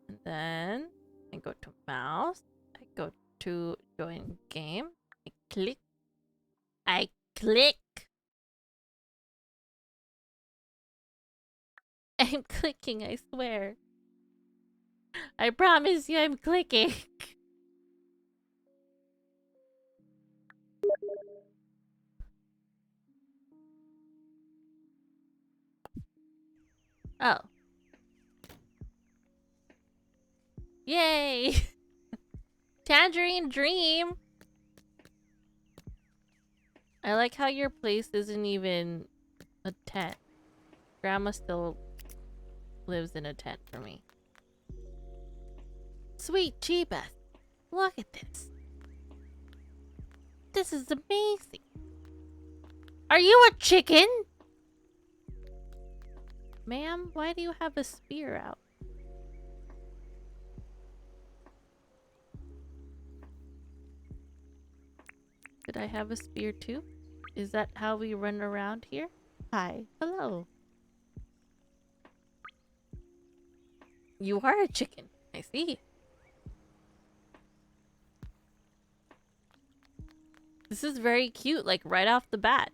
And then I go to Mouse. I go to join game. I click. I click. I'm clicking, I swear. I promise you I'm clicking. Oh. Yay! Tangerine Dream! I like how your place isn't even a 10. Grandma still lives in a tent for me. Sweet Jeebus, look at this. This is amazing. Are you a chicken? Ma'am, why do you have a spear out? Did I have a spear too? Is that how we run around here? Hi. Hello. You are a chicken. I see. This is very cute, like right off the bat.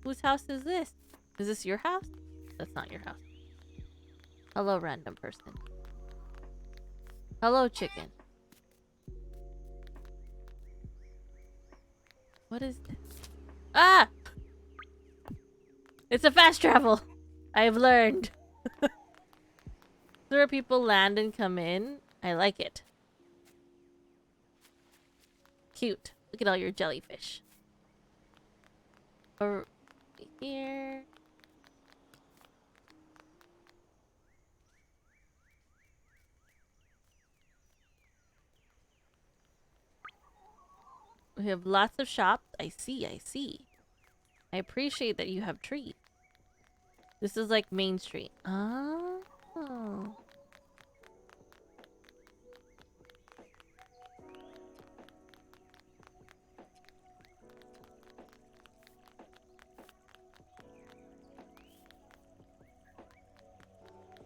Whose house is this? Is this your house? That's not your house. Hello, random person. Hello, chicken. What is this? Ah! It's a fast travel. I've learned. Where people land and come in. I like it. Cute. Look at all your jellyfish. Over here. We have lots of shops. I see, I see. I appreciate that you have trees. This is like Main Street. Oh.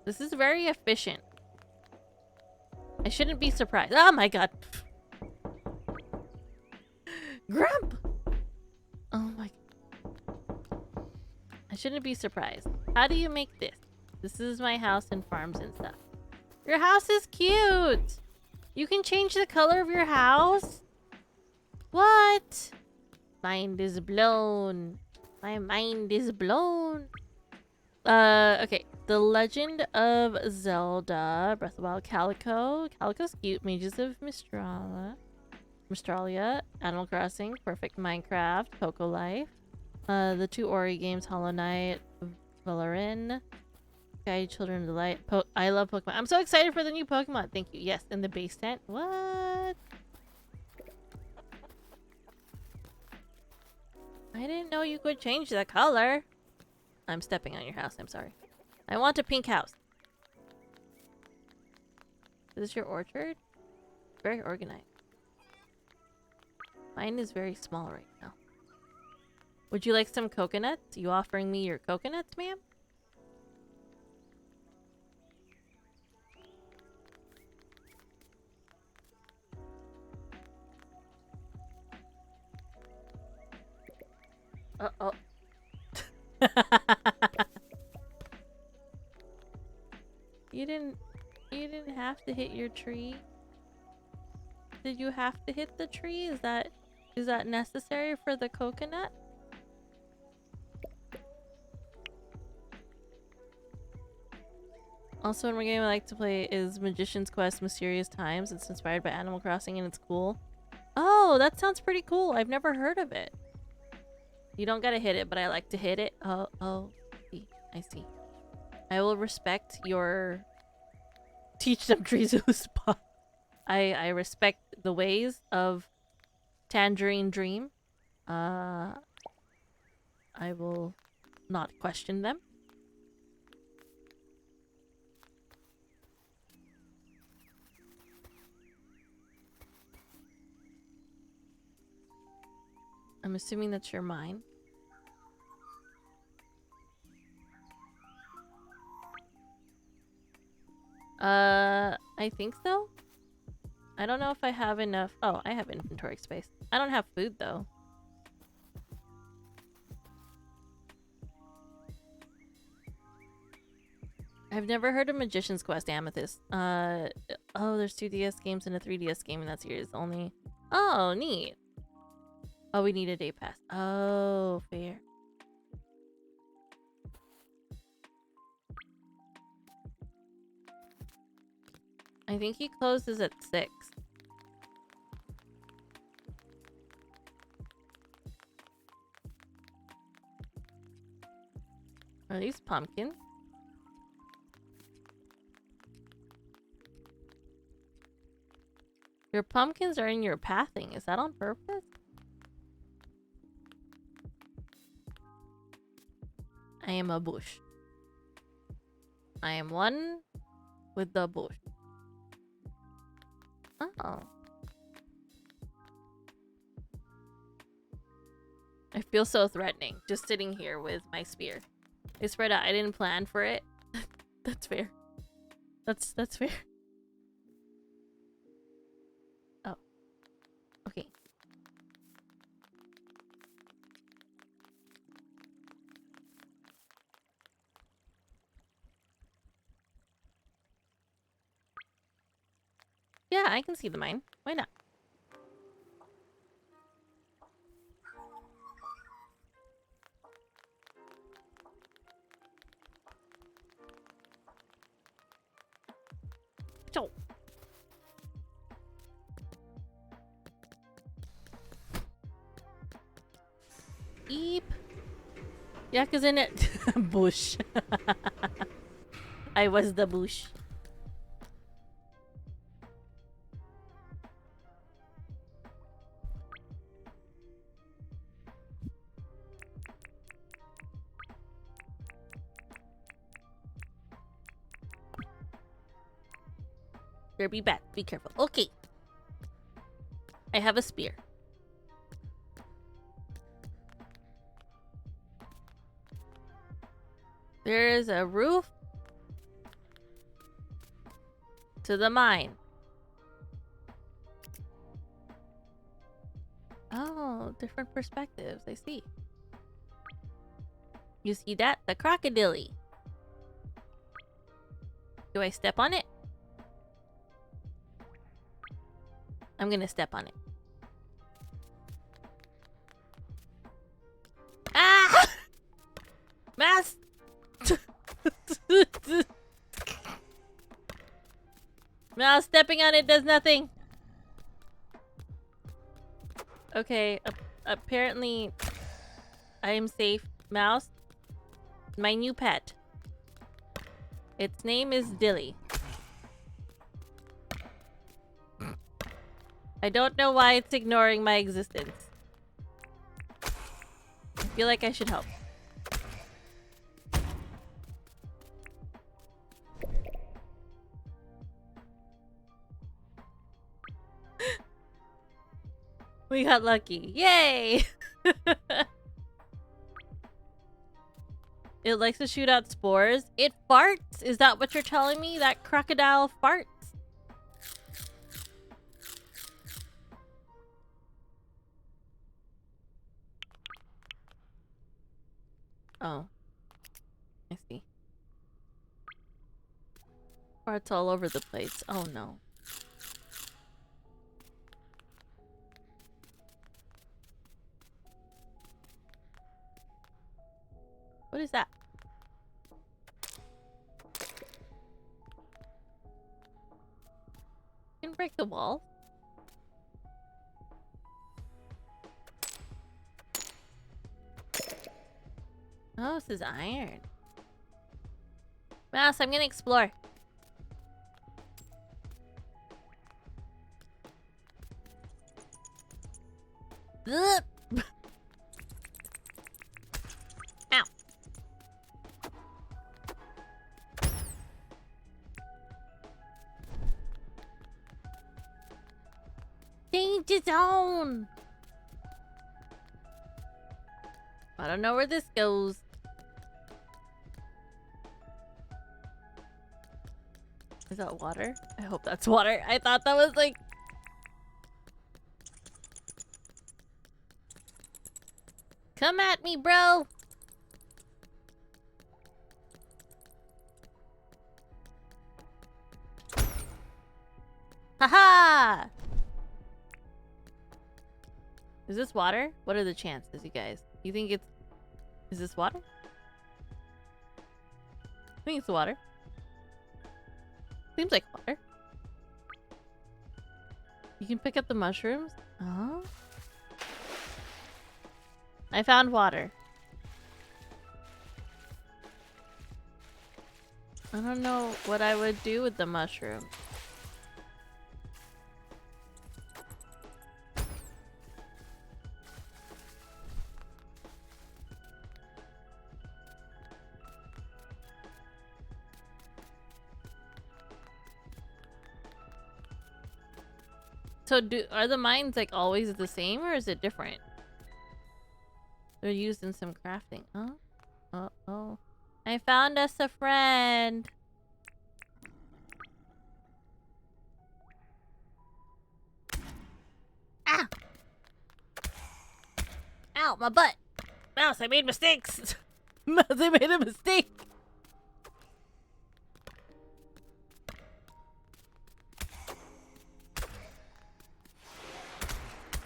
This is very efficient. I shouldn't be surprised. Oh my god. Grump! Oh my god. I shouldn't be surprised. How do you make this? This is my house and farms and stuff. Your house is cute! You can change the color of your house? What? Mind is blown. My mind is blown. Okay. The Legend of Zelda, Breath of the Wild, Calico. Calico's cute. Mages of Mystralia, Animal Crossing, Perfect Minecraft, Poco Life. The two Ori games, Hollow Knight, Valorin, Guide Children of the Light. I love Pokemon. I'm so excited for the new Pokemon. Thank you. Yes, in the base tent. What? I didn't know you could change the color. I'm stepping on your house. I'm sorry. I want a pink house. Is this your orchard? Very organized. Mine is very small right now. Would you like some coconuts? You offering me your coconuts, ma'am? Uh-oh. You didn't have to hit your tree. Did you have to hit the tree? Is that necessary for the coconut? Also, one game I like to play is Magician's Quest Mysterious Times. It's inspired by Animal Crossing and it's cool. Oh, that sounds pretty cool. I've never heard of it. You don't gotta hit it, but I like to hit it. Oh, I see. I will respect your teach them trees who spot. I respect the ways of Tangerine Dream. I will not question them. I'm assuming that's your mine. I think so. I don't know if I have enough. Oh, I have inventory space. I don't have food though. I've never heard of Magician's Quest Amethyst. Oh, there's 2DS games and a 3DS game in that series only. Oh, neat. Oh, we need a day pass. Oh, fair. I think he closes at 6. Are these pumpkins? Your pumpkins are in your pathing. Is that on purpose? I am a bush. I am one with the bush. Oh. I feel so threatening just sitting here with my spear. I spread out. I didn't plan for it. That's fair. That's fair. Oh. Okay. Yeah, I can see the mine. Why not? So. Eep. Yeah, cause in it bush. I was the bush. There be bats. Be careful. Okay. I have a spear. There is a roof to the mine. Oh, different perspectives. I see. You see that? The crocodile. Do I step on it? I'm gonna step on it. Ah! Mouse! Mouse, stepping on it does nothing. Okay, apparently I am safe. Mouse, my new pet. Its name is Dilly. I don't know why it's ignoring my existence. I feel like I should help. We got lucky. Yay! It likes to shoot out spores. It farts? Is that what you're telling me? That crocodile farts? Oh. I see. Farts all over the place. Oh no. What is that? You can break the wall. Oh, this is iron. Mouse, I'm gonna explore. Ugh. Ow. Danger zone. I don't know where this goes. Is that water? I hope that's water. I thought that was like... Come at me, bro! Haha! Is this water? What are the chances, you guys? You think it's... Is this water? I think it's water. Seems like water. You can pick up the mushrooms? Oh. I found water. I don't know what I would do with the mushroom. So are the mines like always the same or is it different? They're used in some crafting. Oh. Oh. I found us a friend. Ah! Ow, my butt! Mouse, I made mistakes! Mouse, I made a mistake!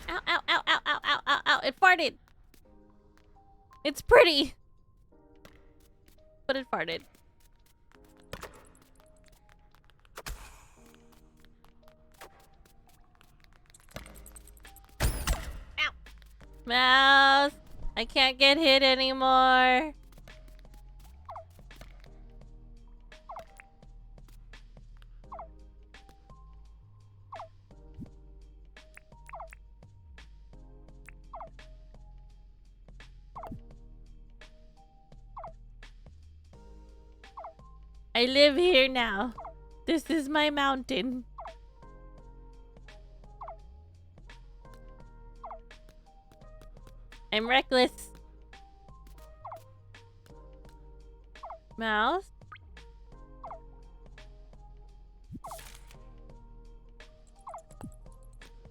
Ow, ow, ow, ow, ow, ow, ow, ow, it farted! It's pretty! But it farted. Ow! Mouse! I can't get hit anymore! I live here now. This is my mountain. I'm reckless. Mouse?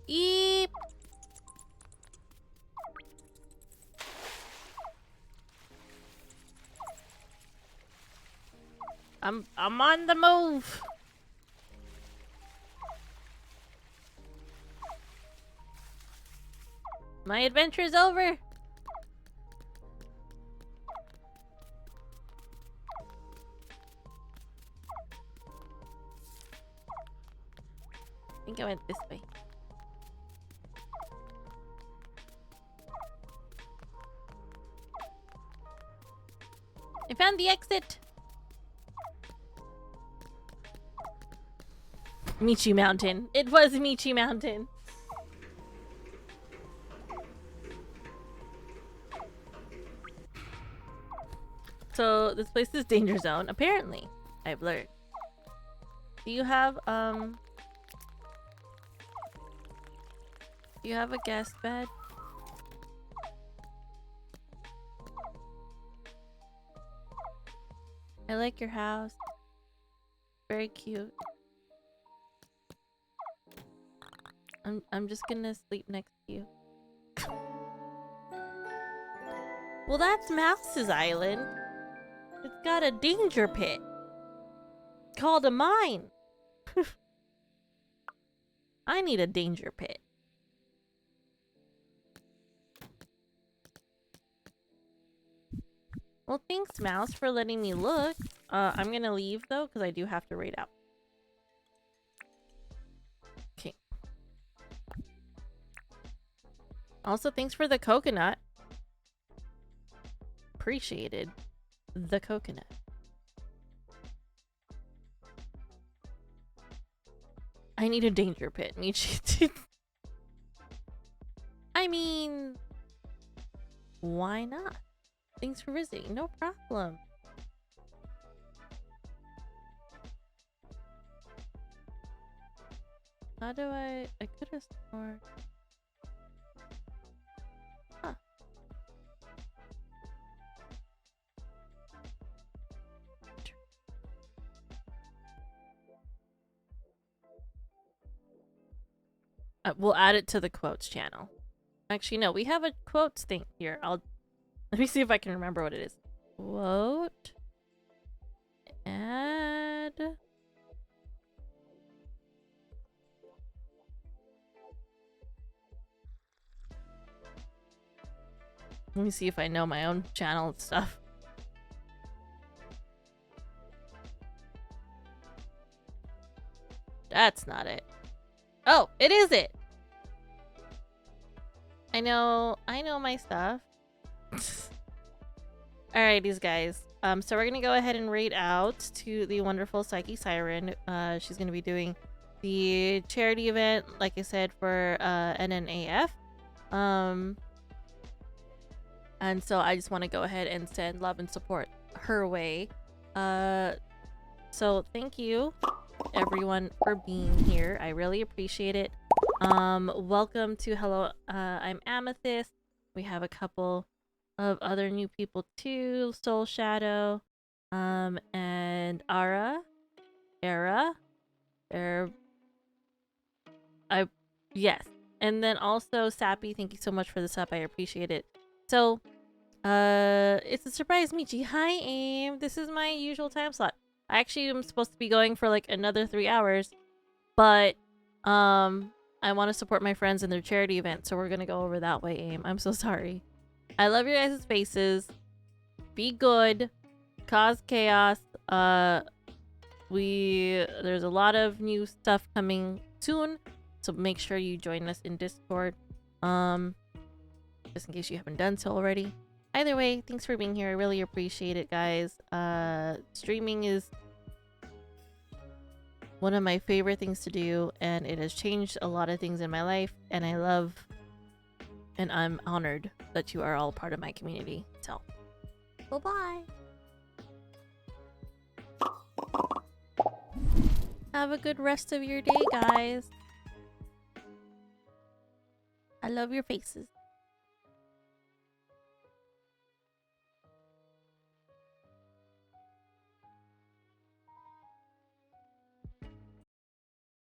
Eep! I'm on the move. My adventure's over. I think I went this way. I found the exit. Michi Mountain. It was Michi Mountain. So this place is danger zone. Apparently, I've learned. Do you have a guest bed? I like your house. Very cute. I'm just gonna sleep next to you. Well, that's Mouse's island. It's got a danger pit. Called a mine. I need a danger pit. Well, thanks, Mouse, for letting me look. I'm gonna leave, though, because I do have to raid out. Okay. Also, thanks for the coconut. Appreciated the coconut. I need a danger pit, Michi. I mean, why not? Thanks for visiting. No problem. How do I could have sworn. Huh. We'll add it to the quotes channel. Actually, no, we have a quotes thing here. Let me see if I can remember what it is. Quote. Add. Let me see if I know my own channel stuff. That's not it. Oh, it is it. I know my stuff. Alrighties, guys. So we're gonna go ahead and raid out to the wonderful Psyche Siren. She's gonna be doing the charity event, like I said, for NNAF. And so I just want to go ahead and send love and support her way. So thank you everyone for being here. I really appreciate it. Welcome to Hello, I'm Amethyst. We have a couple of other new people too. Soul Shadow, and Era. Yes. And then also Sappy, thank you so much for the sub. I appreciate it. So, it's a surprise Michi. Hi, Aim. This is my usual time slot. I actually am supposed to be going for like another 3 hours, but I want to support my friends in their charity event, so we're gonna go over that way, Aim. I'm so sorry. I love your guys' faces. Be good. Cause chaos. There's a lot of new stuff coming soon, so make sure you join us in Discord. Just in case you haven't done so already. Either way, thanks for being here. I really appreciate it, guys. Streaming is one of my favorite things to do, and it has changed a lot of things in my life, and I love and I'm honored that you are all part of my community. So, bye-bye. Have a good rest of your day, guys. I love your faces.